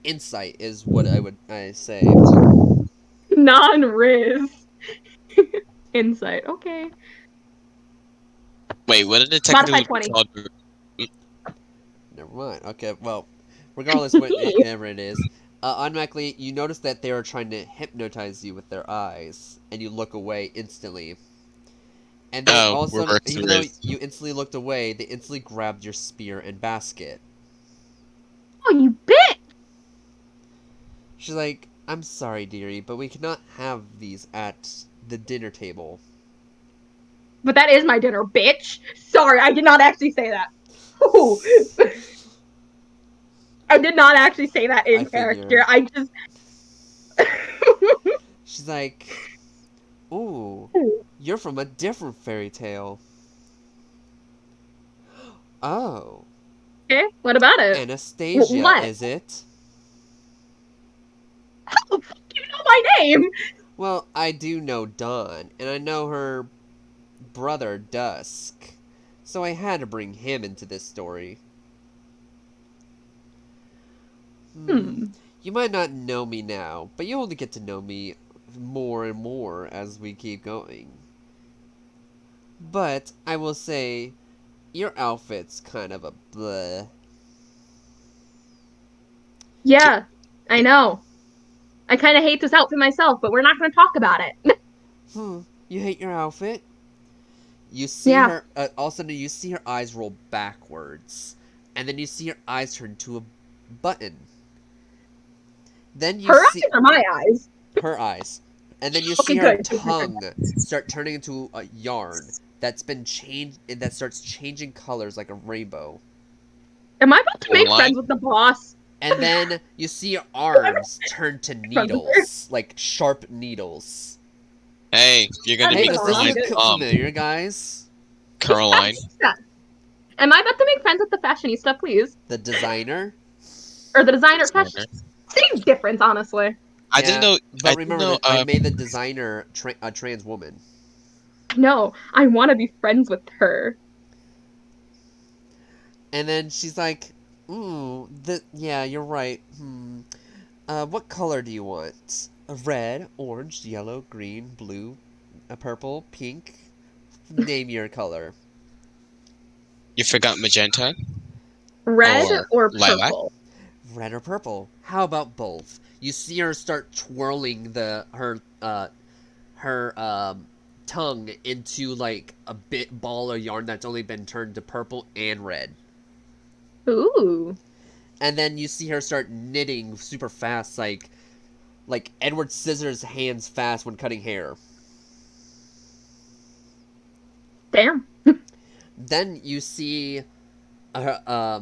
Insight is what I say.
Non-riz. Insight, okay.
Wait, what did it
Modify
technically
20.
be called?
Never mind. Okay, well, regardless whatever it is, automatically you notice that they are trying to hypnotize you with their eyes, and you look away instantly. And then
Oh,
also,
reverse
even though
riz.
you instantly looked away, they instantly grabbed your spear and basket.
Oh, you bitch!
She's like, I'm sorry, dearie, but we cannot have these at the dinner table.
But that is my dinner, bitch. Sorry, I did not actually say that. Ooh. I did not actually say that in
I
character.
figured.
I just.
She's like, ooh, you're from a different fairy tale. Oh,
Okay, what about it?
Anastasia,
What?
is it?
How the fuck do you know my name?
Well, I do know Dawn, and I know her brother Dusk, so I had to bring him into this story. You might not know me now, but you'll only get to know me more and more as we keep going. But I will say, your outfit's kind of a bleh.
Yeah, I know. I kind of hate this outfit myself, but we're not going to talk about it.
You hate your outfit? You see
Yeah.
her, all of a sudden you see her eyes roll backwards. And then you see her eyes turn to a button. Then you
Her
see
eyes or my eyes?
her eyes. And then you
Okay,
see her
good.
tongue start turning into a yarn that's been changed, that starts changing colors like a rainbow.
Am I about to make
Coraline?
friends with the boss?
And then you see her arms turn to
Friends with her.
needles, like sharp needles.
Hey, you're gonna
Hey,
Hey,
be
does this
Caroline.
look familiar, guys?
Caroline.
Yeah. Am I about to make friends with the fashionista, please?
The designer?
Or the designer?
Designer.
Same difference, honestly.
I didn't know.
But
I
remember
didn't know.
that I made the designer a trans woman.
No, I want to be friends with her.
And then she's like, yeah, you're right. What color do you want? A red, orange, yellow, green, blue, a purple, pink? Name your color.
You forgot magenta.
Red or
lilac?
purple?
Red or purple? How about both? You see her start twirling her tongue into like a bit ball of yarn that's only been turned to purple and red.
Ooh.
And then you see her start knitting super fast, like Edward Scissors hands fast when cutting hair.
Damn.
Then you see her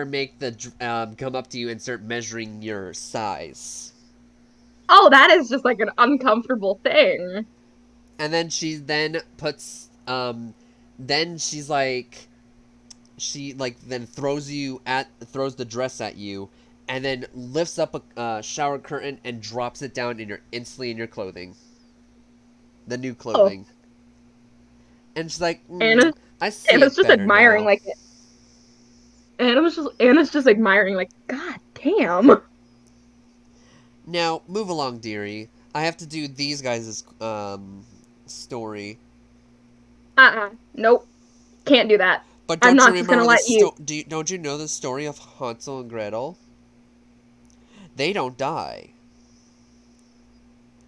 make the come up to you and start measuring your size.
Oh, that is just like an uncomfortable thing.
And then she then puts then she's like then throws the dress at you and then lifts up a shower curtain and drops it down instantly in your clothing. The new clothing. Oh. And she's like, I see
Anna's
it
just
better
admiring
now.
Anna's just admiring like, God damn.
Now, move along, dearie. I have to do these guys' story.
Nope. Can't do that.
But don't
I'm not
you
just gonna
remember
let you.
Don't you know the story of Hansel and Gretel? They don't die.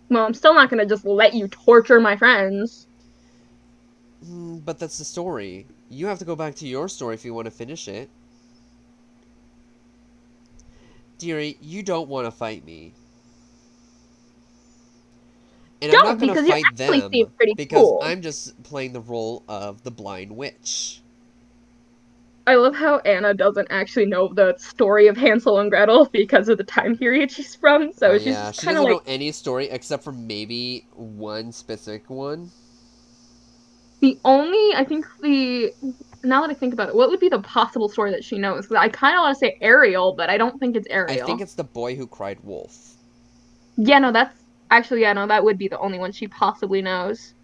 Well, I'm still not gonna just let you torture my friends.
But that's the story. You have to go back to your story if you want to finish it. Dearie, you don't want to fight me. And I'm not going to fight them because cool. I'm just playing the role of the blind witch.
I love how Anna doesn't actually know the story of Hansel and Gretel because of the time period she's from. So she's
yeah, she doesn't know any story except for maybe one specific one.
Now that I think about it, what would be the possible story that she knows? Because I kind of want to say Ariel, but I don't think it's Ariel.
I think it's The Boy Who Cried Wolf.
Yeah, no, that would be the only one she possibly knows.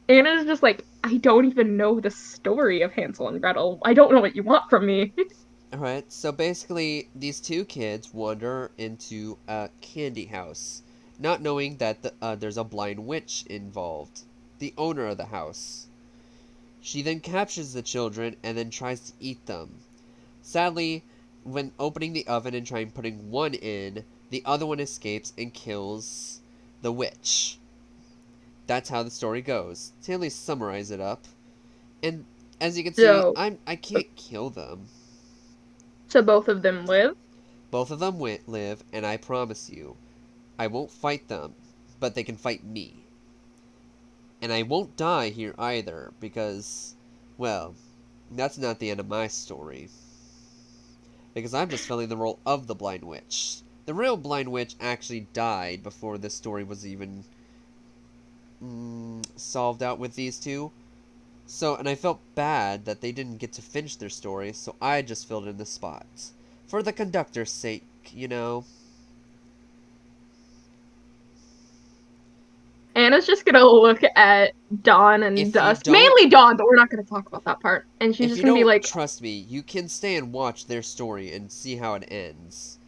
Anna's just like, I don't even know the story of Hansel and Gretel. I don't know what you want from me.
Alright, so basically, these two kids wander into a candy house, not knowing that there's a blind witch involved, the owner of the house. She then captures the children and then tries to eat them. Sadly, when opening the oven and trying putting one in, the other one escapes and kills the witch. That's how the story goes, to at least summarize it up. And as you can see, I can't kill them.
So both of them live?
Both of them live, and I promise you, I won't fight them, but they can fight me. And I won't die here either, because Well, that's not the end of my story. Because I'm just filling the role of the Blind Witch. The real Blind Witch actually died before this story was even solved out with these two. So, and I felt bad that they didn't get to finish their story, so I just filled in the spots. For the conductor's sake, you know.
Anna's just gonna look at Dawn and
If you
Dusk.
don't-
Mainly Dawn, but we're not gonna talk about that part. And she's
If
just
you
gonna be
don't
like,
trust me, you can stay and watch their story and see how it ends.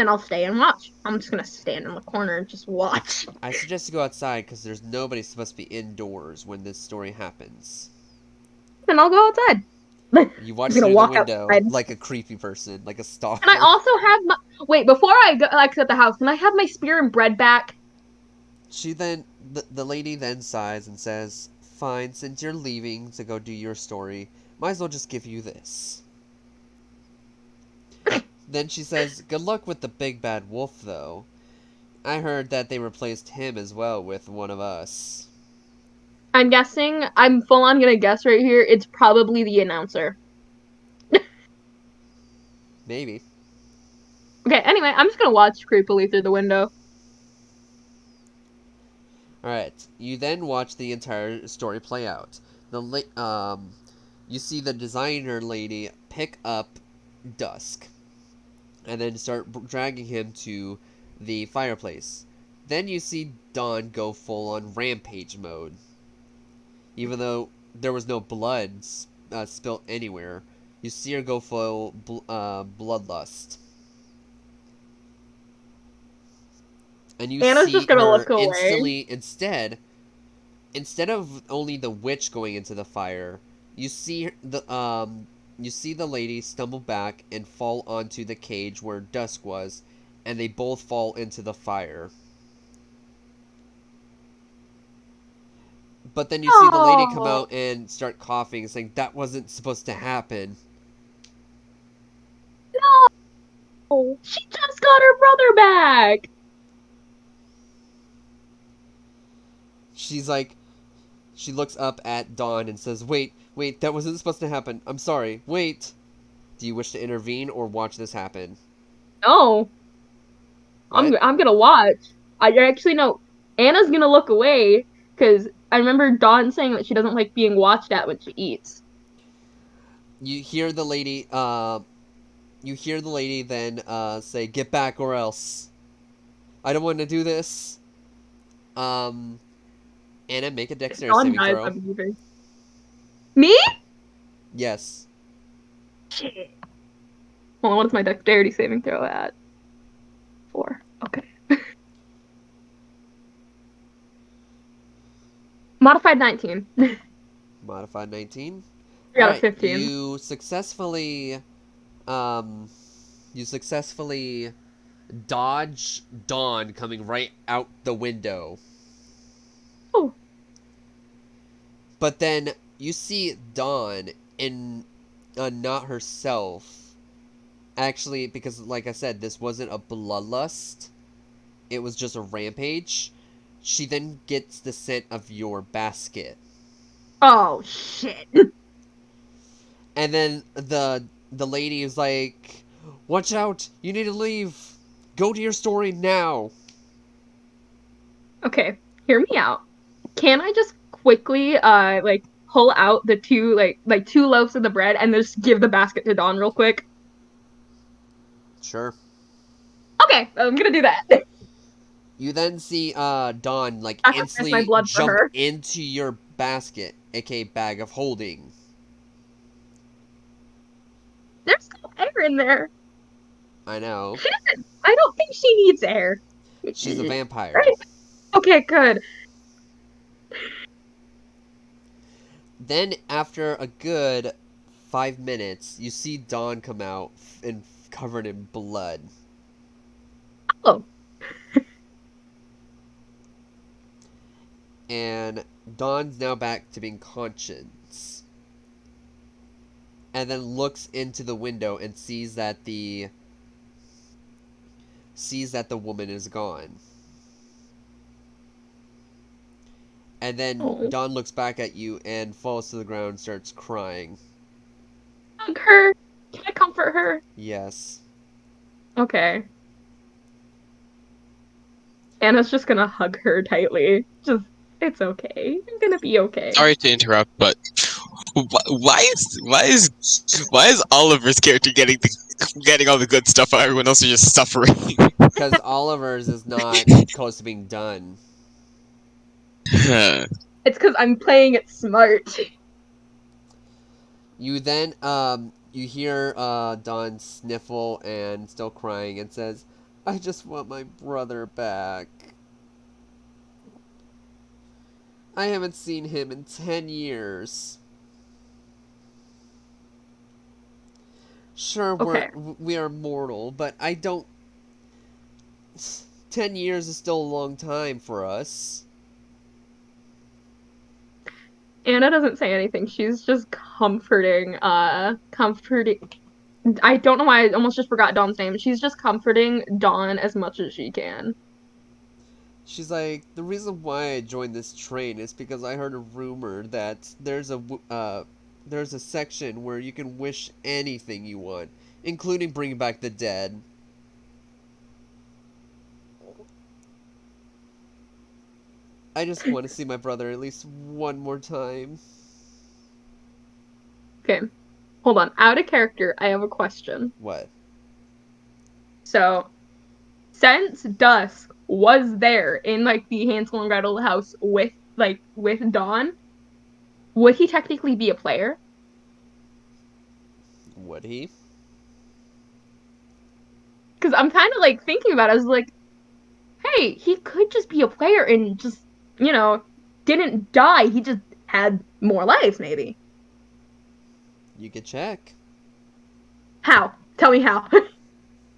then I'll stay and watch. I'm just gonna stand in the corner and just watch.
I suggest you go outside because there's nobody supposed to be indoors when this story happens.
Then I'll go outside.
You watch
I'm gonna
through the
walk
window
outside.
like a creepy person, like a stalker.
And I also have my wait, before I go exit the house, can I have my spear and bread back?
She then, the lady then sighs and says, "Fine, since you're leaving to go do your story, might as well just give you this." Then she says, "Good luck with the big bad wolf, though. I heard that they replaced him as well with one of us."
I'm guessing, I'm full on gonna guess right here, it's probably the announcer.
Maybe.
Okay, anyway, I'm just gonna watch creepily through the window.
Alright, you then watch the entire story play out. You see the designer lady pick up Dusk, and then start dragging him to the fireplace. Then you see Dawn go full on rampage mode. Even though there was no blood spilt anywhere, you see her go full bloodlust. And you
Anna's
see
just gonna
her
look away.
instantly, instead of only the witch going into the fire, you see the lady stumble back and fall onto the cage where Dusk was, and they both fall into the fire. But then you see the lady come out and start coughing, saying that wasn't supposed to happen.
No! She just got her brother back!
She looks up at Dawn and says, wait, that wasn't supposed to happen. I'm sorry, wait. Do you wish to intervene or watch this happen?
No.
What?
I'm gonna watch. I actually know Anna's gonna look away, because I remember Dawn saying that she doesn't like being watched at when she eats.
You hear the lady then say, get back or else. I don't want to do this. Anna, make a dexterity
Dawn
saving
dies,
throw.
I'm leaving. Me?
Yes.
Shit. Hold on, what is my dexterity saving throw at? 4. Okay. Modified 19.
Modified 19.
I got a
Alright,
15.
You successfully dodge Dawn coming right out the window.
Oh.
But then you see Dawn in not herself. Actually, because like I said, this wasn't a bloodlust. It was just a rampage. She then gets the scent of your basket.
Oh, shit.
And then the lady is like, watch out, you need to leave. Go to your story now.
Okay, hear me out. Can I just quickly, pull out the two, two loaves of the bread and just give the basket to Dawn real quick?
Sure.
Okay, I'm gonna do that.
You then see Dawn
Sacrifice
instantly
my blood for
jump
her.
into your basket, aka bag of holding.
There's no air in there.
I know.
I don't think she needs air.
She's a vampire.
Right. Okay, good.
Then, after a good 5 minutes, you see Dawn come out and covered in blood.
Oh.
And Dawn's now back to being conscious. And then looks into the window and sees that the woman is gone. And then
Oh.
Dawn looks back at you and falls to the ground and starts crying.
Hug her. Can I comfort her?
Yes.
Okay. Anna's just gonna hug her tightly. Just, it's okay. I'm gonna be okay.
Sorry to interrupt, but why is Oliver's character getting all the good stuff while everyone else is just suffering?
Because Oliver's is not close to being done.
Huh.
It's because I'm playing it smart.
You then, you hear Dawn sniffle and still crying and says, I just want my brother back. I haven't seen him in 10 years. Sure,
Okay.
we are mortal, but I don't... 10 years is still a long time for us.
Anna doesn't say anything. She's just comforting. Comforting. I don't know why I almost just forgot Dawn's name. She's just comforting Dawn as much as she can.
She's like, the reason why I joined this train is because I heard a rumor that there's a section where you can wish anything you want, including bringing back the dead. I just want to see my brother at least one more time.
Okay. Hold on. Out of character, I have a question.
What?
So, since Dusk was there in like the Hansel and Gretel house with Dawn, would he technically be a player?
Would he?
Because I'm kind of like thinking about it. I was like, hey, he could just be a player and just, you know, didn't die. He just had more lives, maybe.
You could check.
How? Tell me how.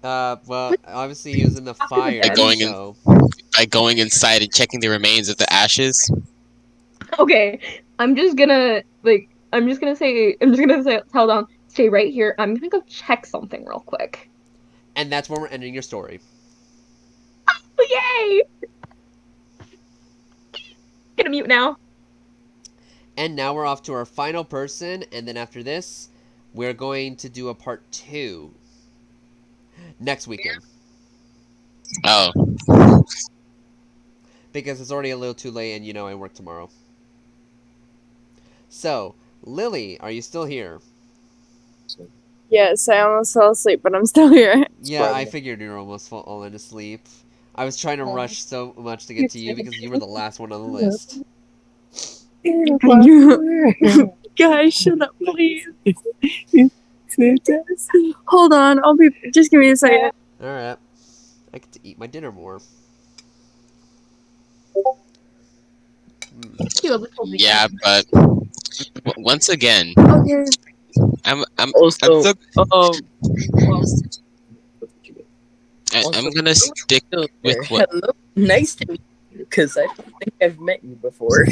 Well, obviously he was in the fire,
By going in-
so...
By going inside and checking the remains of the ashes.
Okay, I'm just gonna tell Dawn, stay right here. I'm gonna go check something real quick.
And that's where we're ending your story.
Oh, yay! Gonna mute now.
And now we're off to our final person, and then after this, we're going to do a part 2. Next weekend.
Oh.
Because it's already a little too late, and you know I work tomorrow. So, Lily, are you still here?
Yes, I almost fell asleep, but I'm still here.
Yeah, I figured you were almost falling asleep. I was trying to rush so much to get to you because you were the last one on the list.
Guys, shut up, please. Hold on, just give me a second.
Alright. I get to eat my dinner more.
Yeah, but once again,
Okay.
I'm
Also,
still,
um,
I'm gonna stick with what.
hello, nice to meet you, because I don't think I've met you before.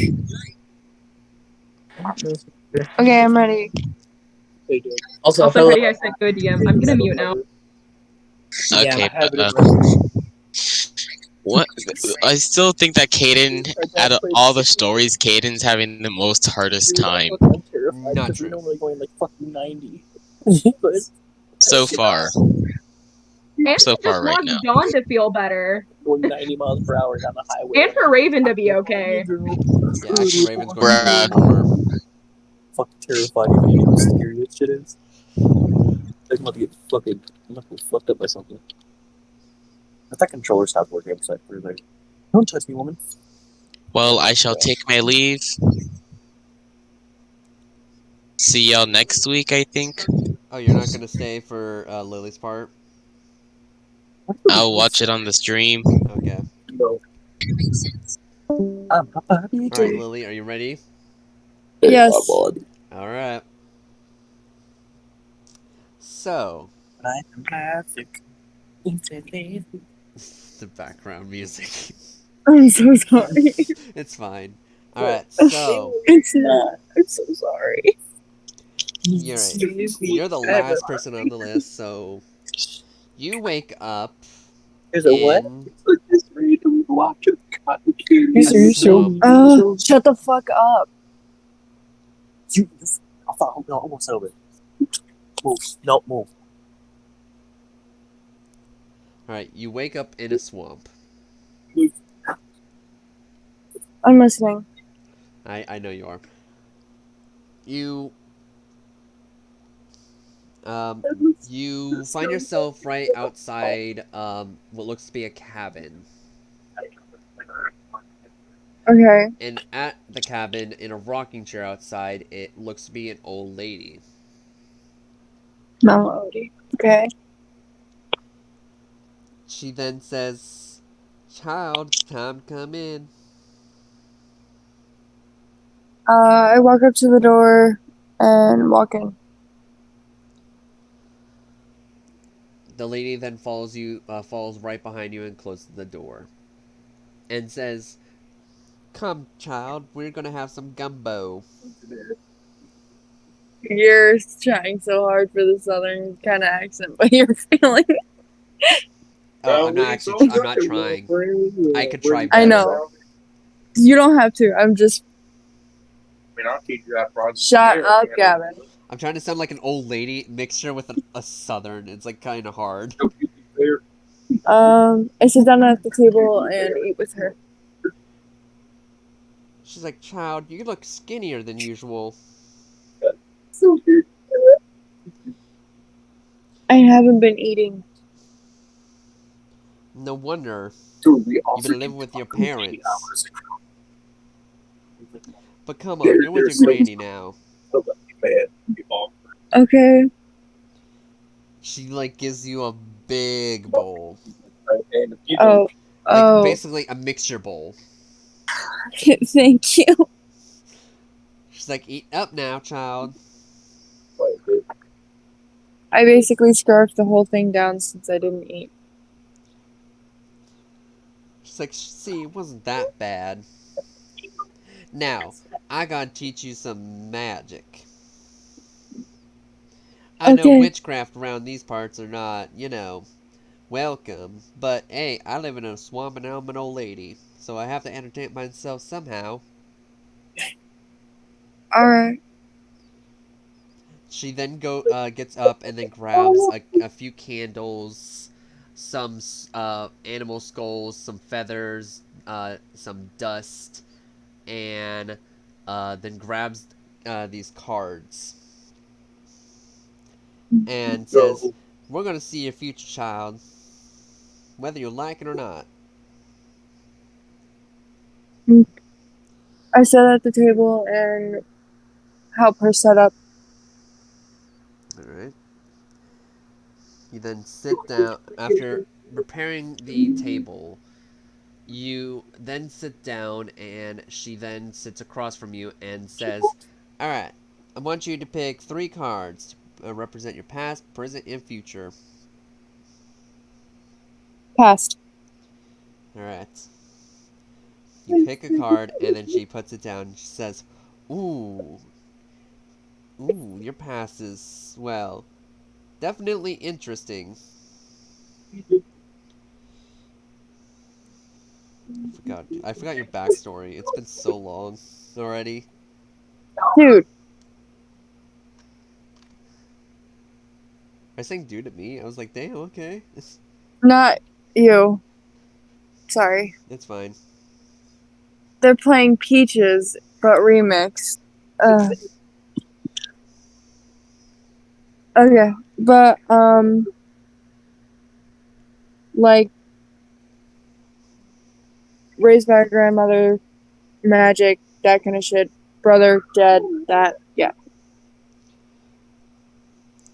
Okay, I'm ready.
Also,
Also,
hello.
Freddie, I said good DM. I'm gonna mute now.
Okay, but what? I still think that Caden, out of all the stories, Caden's having the most hardest time
Not true.
Normally going like fucking 90.
so far.
And
So
just
far right
want
now.
Dawn to feel better.
Going 90 miles per hour down the highway.
And for Raven to be okay.
Yeah, actually, Raven's going
Bruh.
to more.
Fucking terrifying if you know how scary this shit is. I'm about to get fucking fucked up by something. If that controller stopped working, I'm like, further. Don't touch me, woman.
Well, I shall take my leave. See y'all next week, I think.
Oh, you're not going to stay for Lily's part?
I'll watch it on the stream.
Okay.
No. I'm Papa
Alright, Lily, are you ready?
Yes.
Alright. So,
I'm plastic.
the background music.
I'm so sorry.
It's fine. Alright, so,
It's not. I'm so sorry.
you're right. You're the last person on the list, so you wake up
There's a what?
in...
Just random watch of cotton
A swamp.
Shut the fuck up.
I thought, no, almost over. Move. No, move.
Alright, you wake up in a swamp.
I'm listening.
I know you are. You you find yourself right outside what looks to be a cabin.
Okay.
And at the cabin, in a rocking chair outside, it looks to be an old lady.
Melody. Okay.
She then says, "Child, it's time to come in."
I walk up to the door and walk in.
The lady then follows right behind you and closes the door. And says, "Come, child, we're gonna have some gumbo."
You're trying so hard for the southern kind of accent, but you're failing.
I'm not trying. I could try better.
I know. You don't have to. I'm just.
I'll teach you that project.
Shut up, Gavin.
I'm trying to sound like an old lady mixture with a southern. It's like kind of hard.
I sit down at the table and eat with her.
She's like, "Child, you look skinnier than usual."
I haven't been eating.
No wonder.
Dude,
You've been living with your parents. But come on, you're with your granny now.
Okay.
She like gives you a big bowl.
Oh.
Like basically a mixture bowl.
Thank you.
She's like, "Eat up now, child."
I basically scarfed the whole thing down since I didn't eat.
She's like, "See, it wasn't that bad. Now, I gotta teach you some magic. I know witchcraft around these parts are not, welcome. But, hey, I live in a swamp and I'm an old lady. So I have to entertain myself somehow."
Alright.
She then gets up and then grabs a few candles, some animal skulls, some feathers, some dust, and then grabs these cards and says, "We're gonna see your future, child, whether you like it or not."
I sit at the table and help her set up.
Alright. You then sit down. After preparing the table, you then sit down and she then sits across from you and says, "Alright, I want you to pick 3 cards to represent your past, present, and future."
Past.
Alright. You pick a card and then she puts it down and she says, Ooh, your past is, well, definitely interesting. I forgot your backstory. It's been so long already.
Dude.
Are you saying dude at me? I was like, damn, okay.
Not you. Sorry.
It's fine.
They're playing Peaches, but remixed. Okay, but, like, raised by grandmother, magic, that kind of shit. Brother, dead, that, yeah.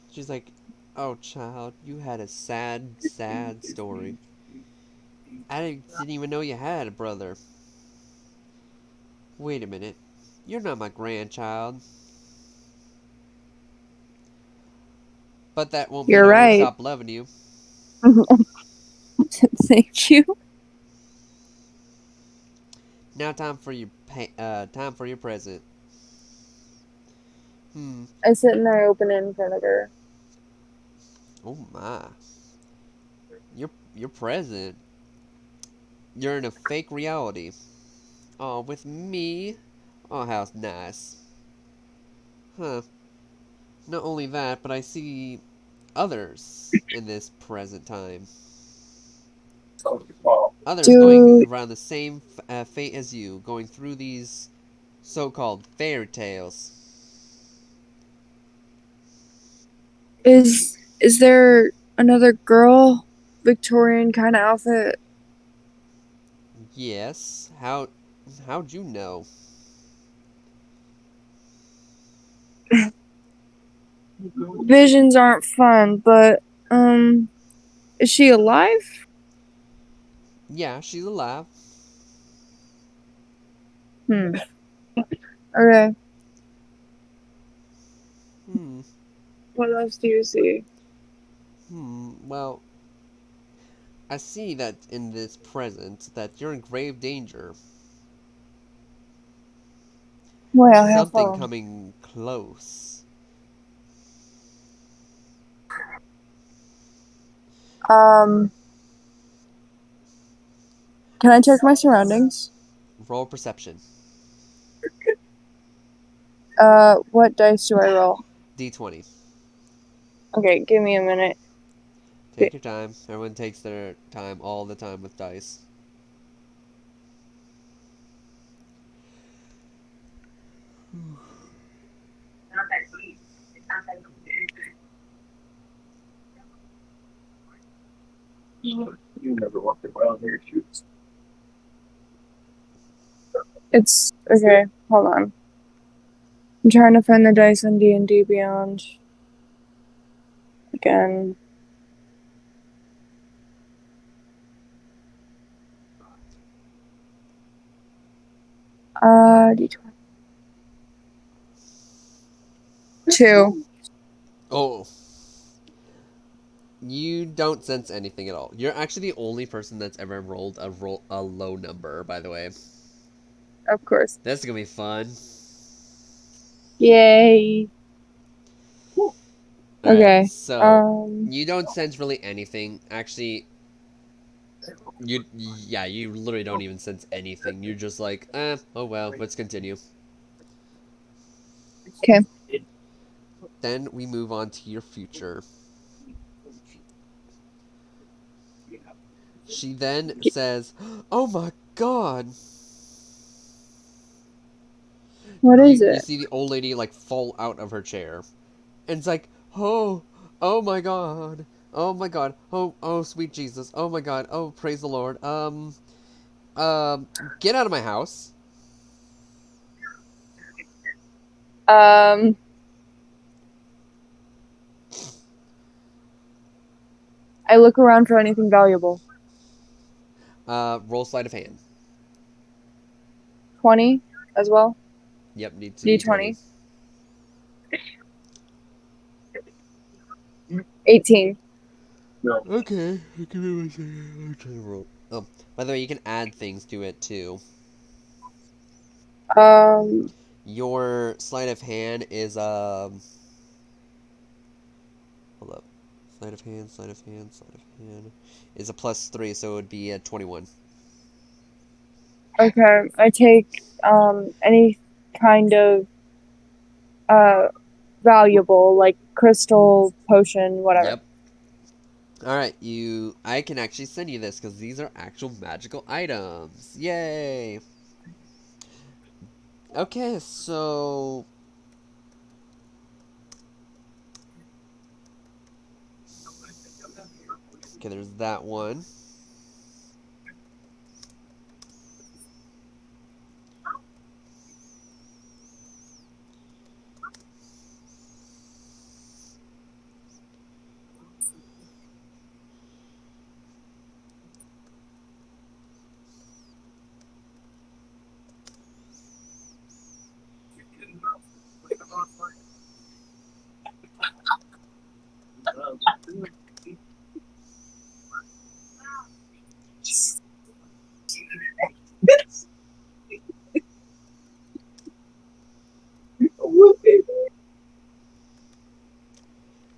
She's like, "Oh, child, you had a sad, sad story. I didn't even know you had a brother. Wait a minute. You're not my grandchild. But that won't mean I won't stop loving you."
Thank you.
Now time for your present.
I sit and I open it in front of her.
Oh my. Your present. You're in a fake reality. Oh, with me? Oh, how nice. Huh. Not only that, but I see others in this present time. Others going
Dude,
around the same fate as you, going through these so-called fairy tales.
is there another girl? Victorian kind of outfit?
Yes. How'd you know?
Visions aren't fun, but, is she alive?
Yeah, she's alive.
Okay.
Hmm.
What else do you see?
Well, I see that in this present that you're in grave danger.
Well, how
Something
far?
coming close.
Um, can I check my surroundings?
Roll perception.
What dice do I roll?
D20.
Okay, give me a minute.
Take your time. Everyone takes their time all the time with dice.
You never walked around here, shoots.
It's okay. Hold on. I'm trying to find the dice on D&D Beyond. Again. D20. 2.
Oh. You don't sense anything at all. You're actually the only person that's ever rolled a low number, by the way.
Of course.
This is gonna be fun.
Yay.
Alright,
Okay.
so you don't sense really anything. Actually, you literally don't even sense anything. You're just like, oh well, let's continue.
Okay.
Then we move on to your future. She then says, "Oh my god!"
What is
You
it?
see the old lady like fall out of her chair, and it's like, oh my god, oh my god, oh sweet Jesus, oh my god, oh praise the Lord. Get out of my house.
Um, I look around for anything valuable.
Roll sleight of hand.
20 as well.
Yep, need to
D20. 18.
Okay, give me one second. I'm trying to roll. Oh, by the way, you can add things to it too. Your sleight of hand is hold up. Sleight of hand is a +3, so it would be a 21.
Okay. I take any kind of valuable, like crystal, potion, whatever.
Yep. Alright, I can actually send you this because these are actual magical items. Yay! Okay, so okay, there's that one.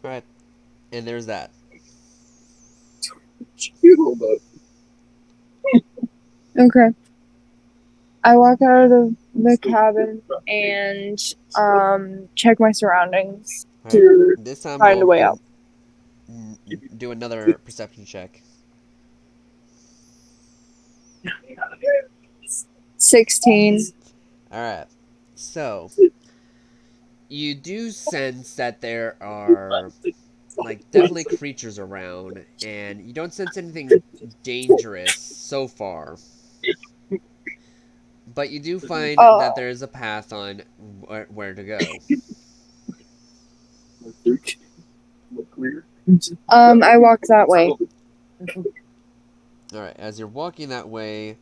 Alright, and there's that.
Okay. I walk out of the cabin and check my surroundings
Alright,
to
this time
find a way
we'll
out.
do another perception check.
16.
Alright, so you do sense that there are like definitely creatures around, and you don't sense anything dangerous so far. But you do find that there is a path on where to go.
I walk that way.
Alright, as you're walking that way,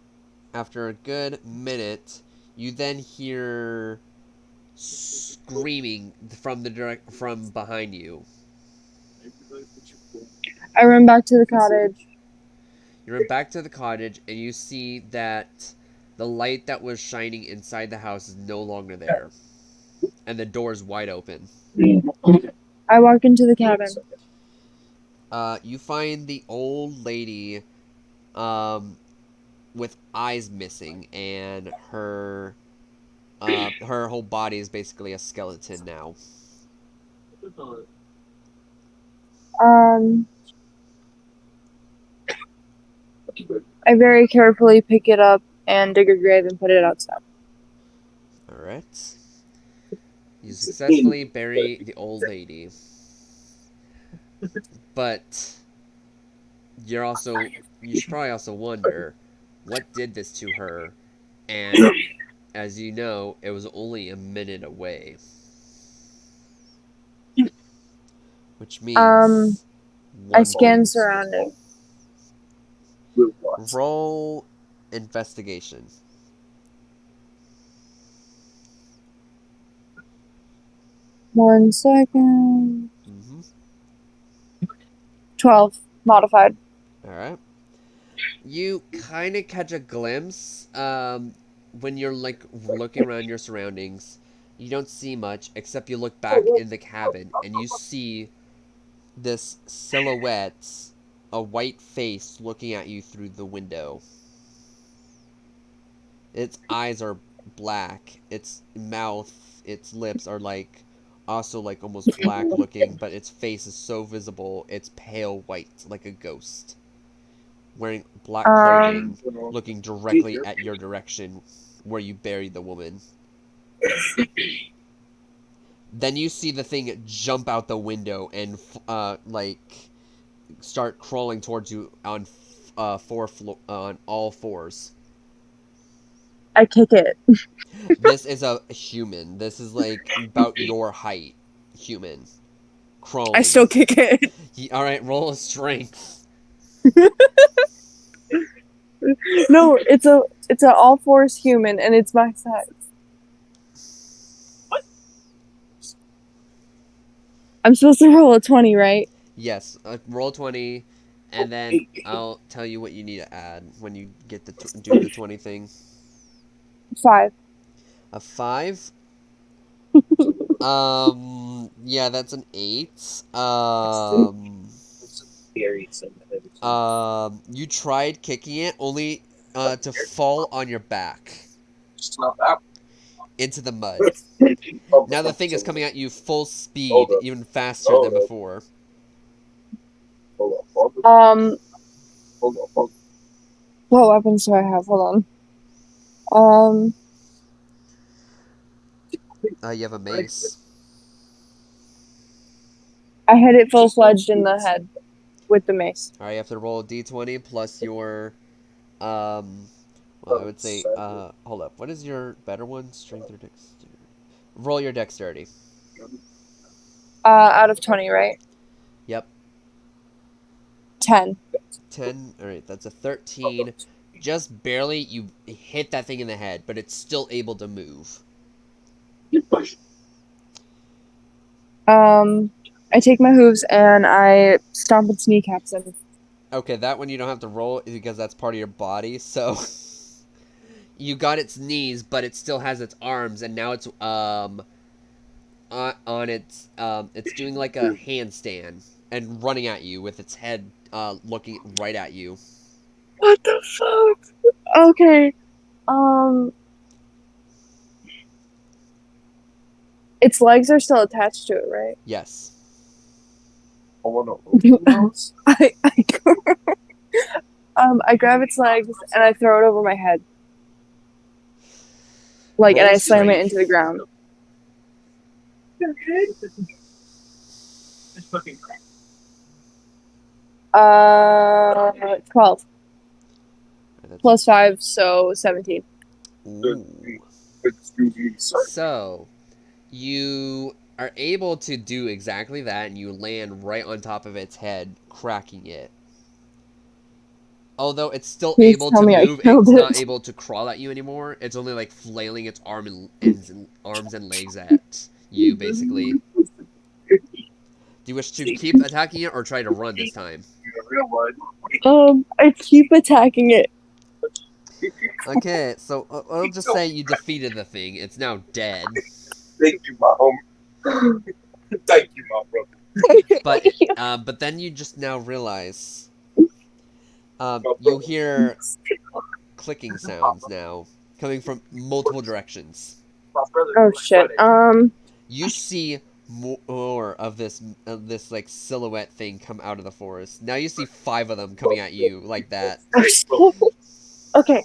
after a good minute, you then hear screaming from behind you.
I run back to the cottage.
You run back to the cottage and you see that the light that was shining inside the house is no longer there. And the door is wide open.
I walk into the cabin.
You find the old lady with eyes missing, and her whole body is basically a skeleton now.
I very carefully pick it up and dig a grave and put it outside.
Alright. You successfully bury the old lady. But you should probably also wonder, what did this to her? And as you know, it was only a minute away. Which means
I scan
thing.
surroundings.
Roll investigation.
One second.
Mm-hmm.
12. Modified.
Alright. You kind of catch a glimpse when you're like looking around your surroundings. You don't see much, except you look back in the cabin and you see this silhouette, a white face looking at you through the window. Its eyes are black. Its mouth, its lips are like also like almost black looking, but its face is so visible, it's pale white, like a ghost. Wearing black clothing, looking directly at your direction where you buried the woman. Then you see the thing jump out the window and like start crawling towards you on on all fours.
I kick it.
This is a human. This is like about your height, human, crawling.
I still kick it.
All right, roll a strength.
No, it's an all fours human, and it's my size. I'm supposed to roll a 20, right?
Yes, roll 20, and then I'll tell you what you need to add when you get to do the 20 thing.
5.
A 5? Yeah, that's an 8. You tried kicking it only to fall on your back into the mud. Now the thing is coming at you full speed, even faster than before.
What weapons do I have? Hold on.
You have a mace.
I hit it full-fledged in the head with the mace.
Alright, you have to roll a d20 plus your, well, I would say, hold up. What is your better one? Strength or dexterity? Roll your dexterity.
Out of 20, right?
Yep.
10.
10. Alright, that's a 13. Just barely, you hit that thing in the head, but it's still able to move.
I take my hooves and I stomp its kneecaps in.
Okay, that one you don't have to roll because that's part of your body, so... You got its knees, but it still has its arms, and now it's, on its, it's doing like a handstand and running at you with its head, looking right at you.
What the fuck? Okay. Its legs are still attached to it, right?
Yes.
I grab its legs and I throw it over my head. And
Roll
I slam it
strength.
into the ground. 12 plus 5, so 17.
Ooh. So, you are able to do exactly that, and you land right on top of its head, cracking it. Although it's still
Please
able
tell
to
me I
move,
killed
it's not
it.
able to crawl at you anymore. It's only like flailing its arms and legs at you, basically. Do you wish to keep attacking it or try to run this time?
I keep attacking it.
Okay, so I'll just say you defeated the thing. It's now dead.
Thank you, Mom. Thank you, Mom, brother.
But then you just now realize you hear clicking sounds now coming from multiple directions.
Oh shit.
You see more of this like silhouette thing come out of the forest. Now you see 5 of them coming at you like that.
Okay.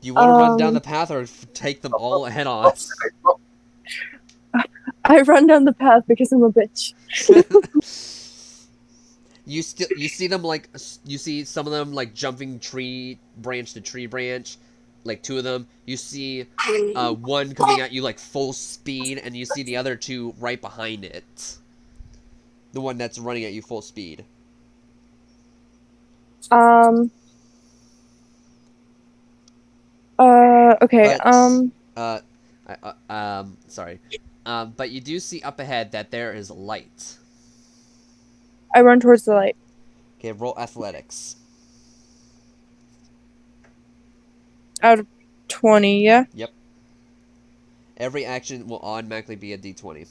Do you want to run down the path or take them all head on?
I run down the path because I'm a bitch.
You see them like you see some of them like jumping tree branch to tree branch, like 2 of them. You see one coming at you like full speed, and you see the other 2 right behind it. The one that's running at you full speed.
Okay.
Sorry. But you do see up ahead that there is light.
I run towards the light.
Okay, roll athletics.
Out of 20, yeah?
Yep. Every action will automatically be a d20.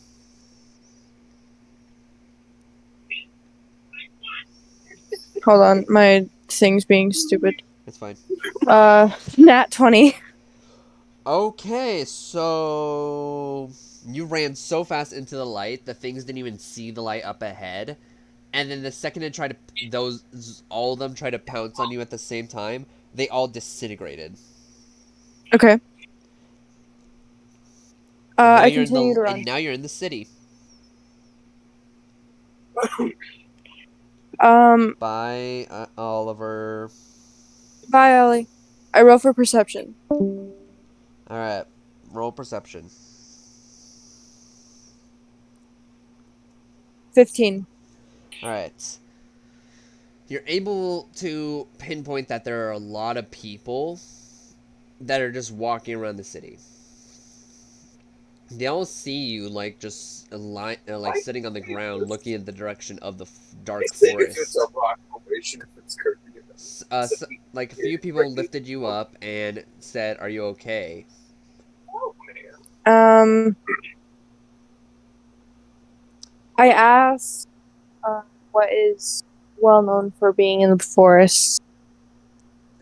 Hold on, my thing's being stupid.
It's fine.
Nat 20.
Okay, so you ran so fast into the light, the things didn't even see the light up ahead. And then the second it tried to, all of them tried to pounce on you at the same time, they all disintegrated.
Okay. I continue to run.
And now you're in the city. Bye, Oliver.
Bye, Ollie. I roll for perception.
Alright, roll perception.
15.
Alright. You're able to pinpoint that there are a lot of people that are just walking around the city. They all see you like just like sitting on the ground looking in the direction of the dark forest. Like a few people lifted you up and said, "Are you okay?"
I asked what is well known for being in the forest.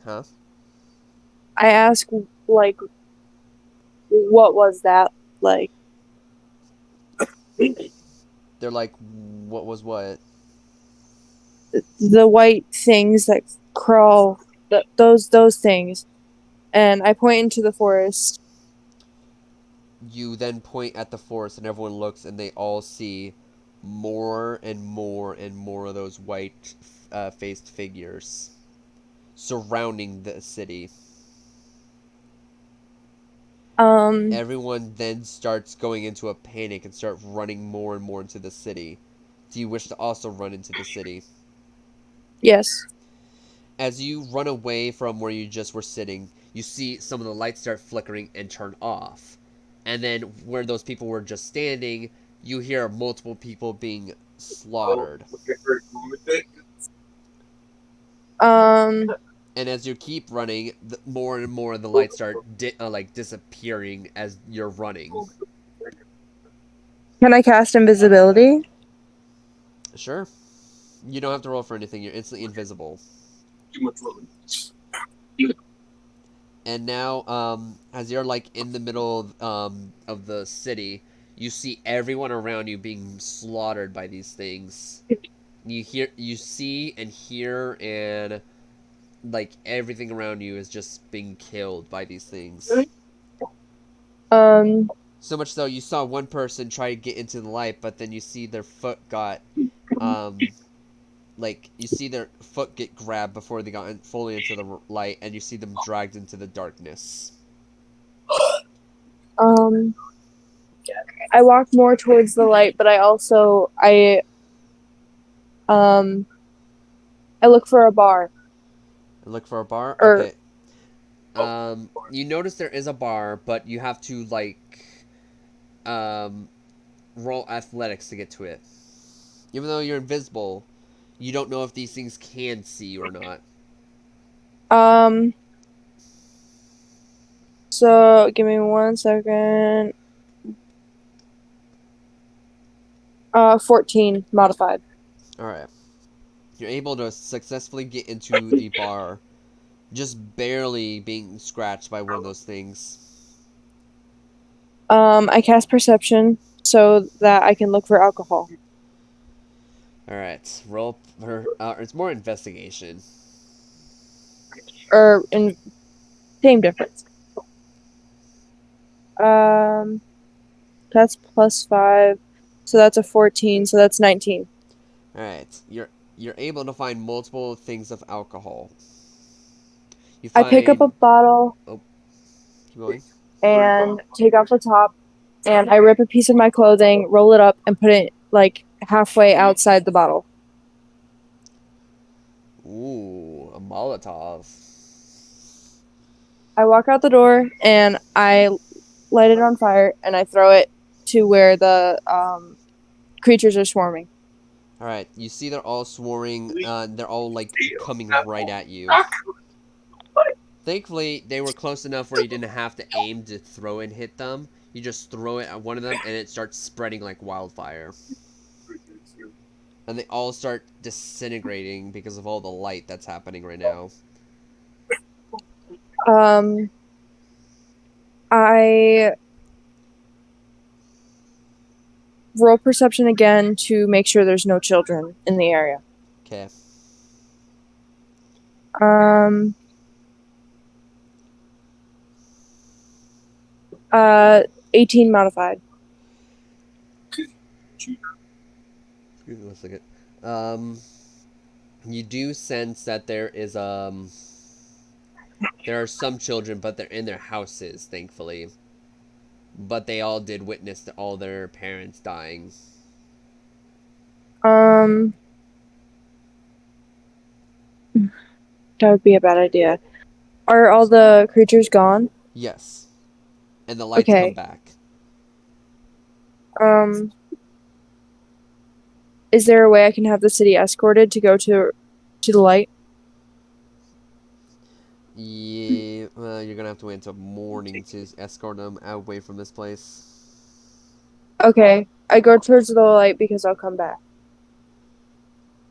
Huh?
I asked, like, what was that like?
They're like, what was what?
The white things that crawl, those things. And I point into the forest.
You then point at the forest and everyone looks and they all see more and more and more of those white faced figures surrounding the city. Everyone then starts going into a panic and start running more and more into the city. Do you wish to also run into the city?
Yes.
As you run away from where you just were sitting, you see some of the lights start flickering and turn off. And then where those people were just standing, you hear multiple people being slaughtered. And as you keep running, more and more of the lights start disappearing as you're running.
Can I cast invisibility?
Sure. You don't have to roll for anything. You're instantly invisible. And now, as you're like in the middle of the city, you see everyone around you being slaughtered by these things. You see and hear, and like everything around you is just being killed by these things.
Um,
So much so, you saw one person try to get into the light, but then you see their foot got, like you see their foot get grabbed before they got fully into the light, and you see them dragged into the darkness.
I walk more towards the light, but I look for a bar.
Look for a bar?
Or-
Okay. You notice there is a bar, but you have to, like, roll athletics to get to it. Even though you're invisible, you don't know if these things can see you or not.
So give me 1 second. 14 modified.
Alright. You're able to successfully get into the bar, just barely being scratched by one of those things.
I cast perception so that I can look for alcohol.
Alright. Roll for... it's more investigation.
Same difference. That's +5, so that's a 14, so that's 19.
Alright. You're able to find multiple things of alcohol. You
I pick up a bottle
Keep going.
and take off the top, and I rip a piece of my clothing, roll it up, and put it like halfway outside the bottle.
Ooh, a Molotov.
I walk out the door and I light it on fire and I throw it to where the creatures are swarming.
Alright, you see they're all swarming, they're all, like, coming right at you. Thankfully, they were close enough where you didn't have to aim to throw and hit them. You just throw it at one of them, and it starts spreading like wildfire. And they all start disintegrating because of all the light that's happening right now.
I roll perception again to make sure there's no children in the area.
Okay.
18 modified.
Excuse me 1 second. You do sense that there is, there are some children, but they're in their houses, thankfully. But they all did witness to all their parents dying.
That would be a bad idea. Are all the creatures gone?
Yes. And the lights
Okay.
come back.
Is there a way I can have the city escorted to go to the light?
Yeah, well, you're gonna have to wait until morning to escort them away from this place.
Okay, I go towards the light because I'll come back.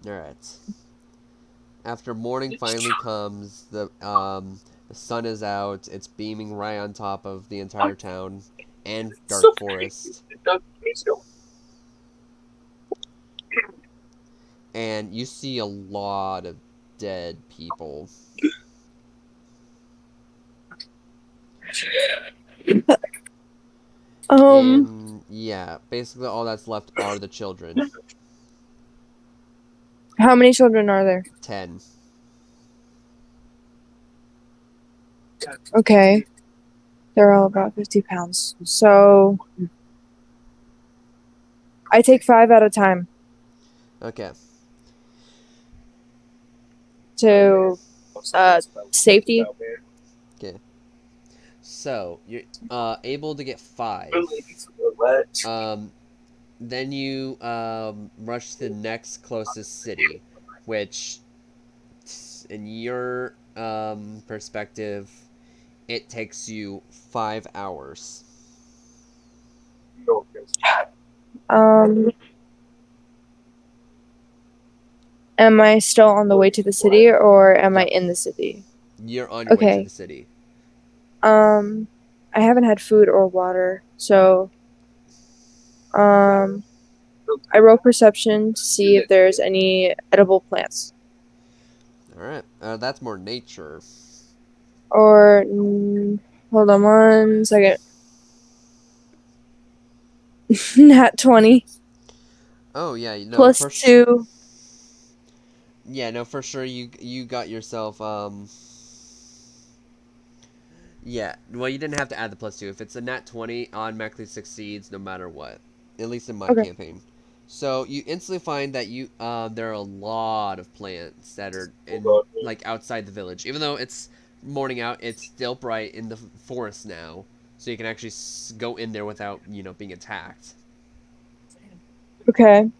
Alright. After morning finally comes, the sun is out, it's beaming right on top of the entire town and dark forest. And you see a lot of dead people. And yeah, basically all that's left are the children.
How many children are there?
10.
Okay. They're all about 50 pounds. So I take 5 at a time
Okay.
to safety.
Okay. So, you're able to get 5. Then you rush to the next closest city, which, in your perspective, it takes you 5 hours.
Am I still on the way to the city or am I in the city?
You're on your way
Okay.
to the city.
I haven't had food or water, so I roll perception to see if there's any edible plants.
All right. That's more nature.
Or hold on 1 second. Nat 20
Oh yeah, no,
plus
for
2.
yeah, no, for sure. You got yourself Yeah, well, you didn't have to add the +2. If it's a nat 20, automatically succeeds no matter what. At least in my
Okay.
campaign. So you instantly find that there are a lot of plants that are like outside the village. Even though it's morning out, it's still bright in the forest now, so you can actually go in there without being attacked.
Okay.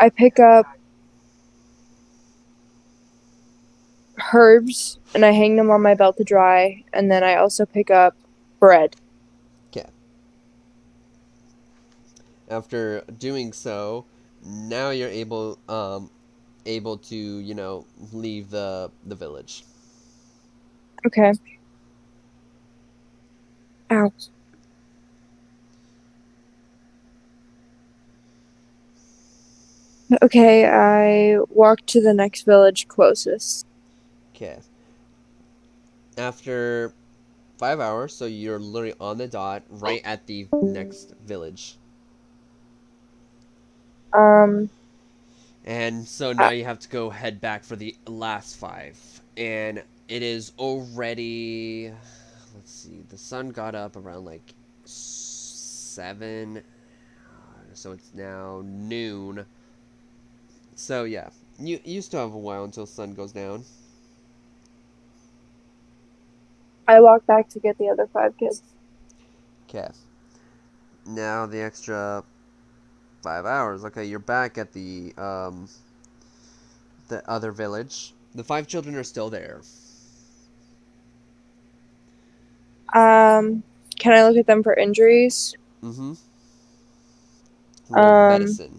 I pick up herbs and I hang them on my belt to dry, and then I also pick up bread.
Okay. After doing so, now you're able to leave the village.
Okay. Ow. Okay, I walk to the next village closest.
Okay. After 5 hours, so you're literally on the dot, right at the next village. And so now you have to go head back for the last 5. And it is already, let's see, the sun got up around like 7, so it's now noon. So yeah, you still have a while until sun goes down.
I walk back to get the other 5 kids.
Okay. Now the extra 5 hours. Okay, you're back at the other village. The 5 children are still there.
Can I look at them for injuries?
Mm-hmm. Roll medicine.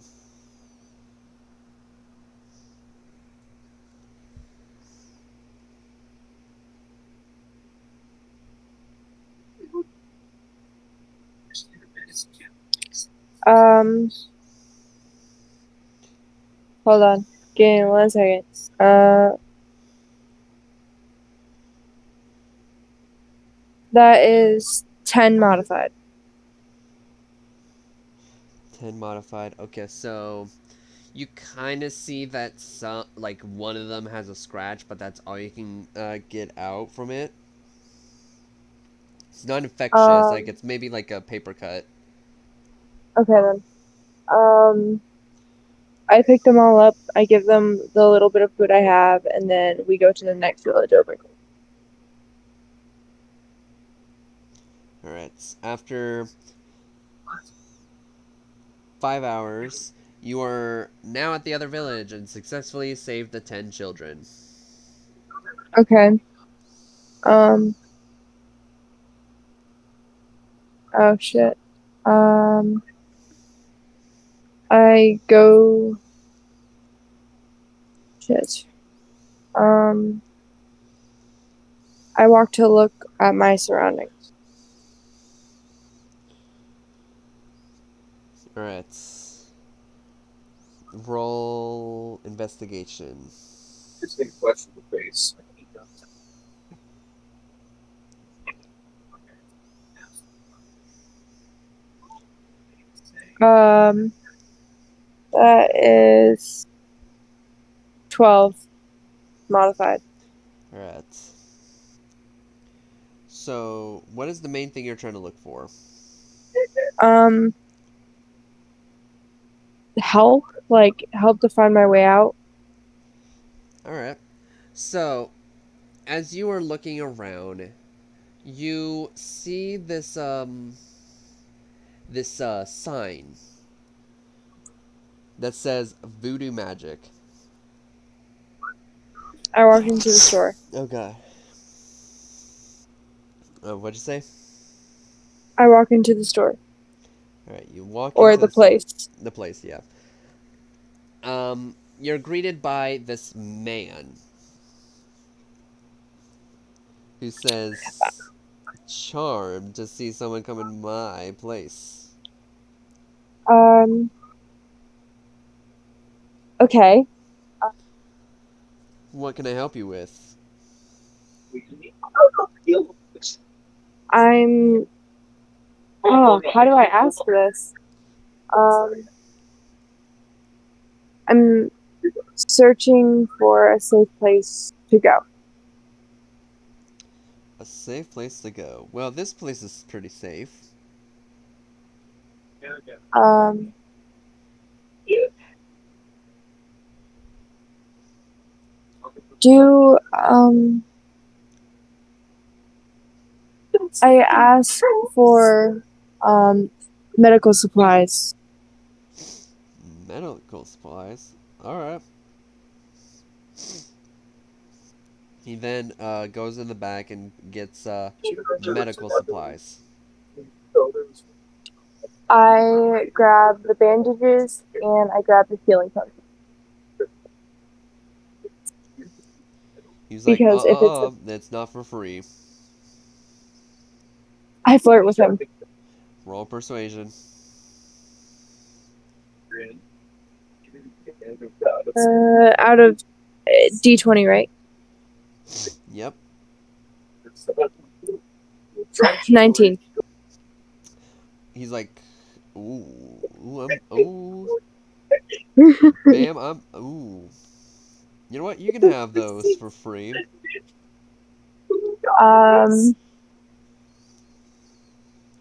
Hold on. Give me 1 second. That is 10 modified.
10 modified. Okay, so you kind of see that some, like, one of them has a scratch, but that's all you can get out from it. It's not infectious. Like, it's maybe like a paper cut.
Okay then. I pick them all up. I give them the little bit of food I have, and then we go to the next village over.
Alright, after 5 hours, you are now at the other village and successfully saved the 10 children.
Okay. Oh shit. I go. Shit. I walk to look at my surroundings.
Alright. Roll investigation.
It's a question of face.
That is 12 modified.
Alright. So, what is the main thing you're trying to look for?
Help, like help to find my way out.
Alright. So, as you are looking around, you see this sign that says voodoo magic.
I walk into the store.
Oh god. What'd you say?
I walk into the store.
Alright, you walk
Or
into
the place.
The place, yeah. You're greeted by this man who says, charmed to see someone come in my place.
Okay.
What can I help you with?
I'm. Oh, how do I ask this? I'm searching for a safe place to go.
A safe place to go. Well, this place is pretty safe.
Do I ask for medical supplies?
Medical supplies. Alright. He then goes in the back and gets medical supplies.
I grab the bandages and I grab the healing potion.
He's like,
Because if it's
that's not for free.
I flirt with him.
Roll persuasion.
Out of D20, right?
Yep.
19.
He's like, ma'am, you know what? You can have those for free.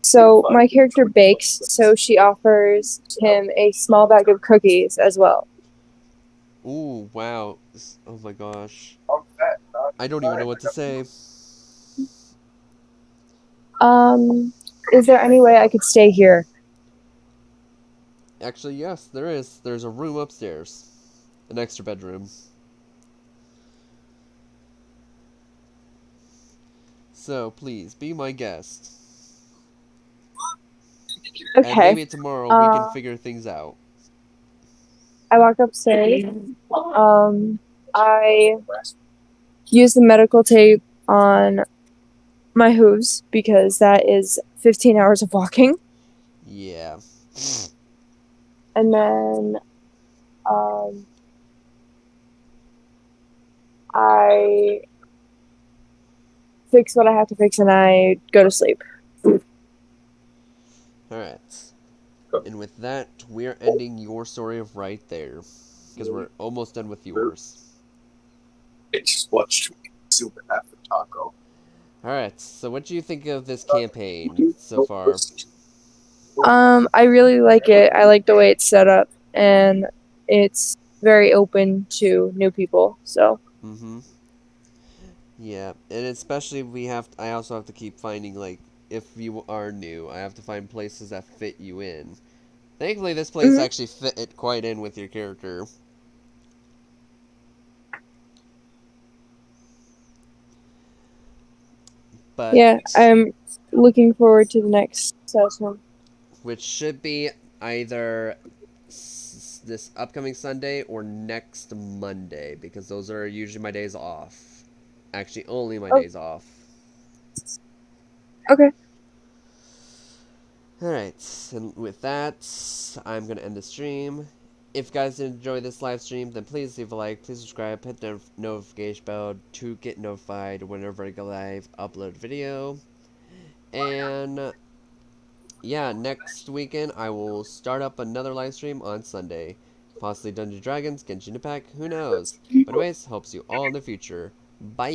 So my character bakes, so she offers him a small bag of cookies as well.
Ooh, wow. Oh my gosh. I don't even know what to say.
Is there any way I could stay here?
Actually, yes, there is. There's a room upstairs. An extra bedroom. So, please, be my guest.
Okay.
And maybe tomorrow we can figure things out.
I walk upstairs. I use the medical tape on my hooves because that is 15 hours of walking.
Yeah.
And then I fix what I have to fix and I go to sleep.
Alright. And with that, we're ending your story of right there. Because we're almost done with yours.
I just watched Super after Taco.
Alright, so what do you think of this campaign so far?
I really like it. I like the way it's set up, and it's very open to new people. So.
Mm-hmm. Yeah, and especially I also have to keep finding, like, if you are new, I have to find places that fit you in. Thankfully, this place actually fit it quite in with your character. But
yeah, I'm looking forward to the next session.
Which should be either this upcoming Sunday or next Monday, because those are usually my days off. Actually, only my days off.
Okay.
Alright, and with that, I'm going to end the stream. If you guys enjoy this live stream, then please leave a like, please subscribe, hit the notification bell to get notified whenever I go live, upload a video. And yeah, next weekend I will start up another live stream on Sunday. Possibly Dungeons & Dragons, Genshin Impact, who knows. But anyways, hope to see you all in the future. Bye!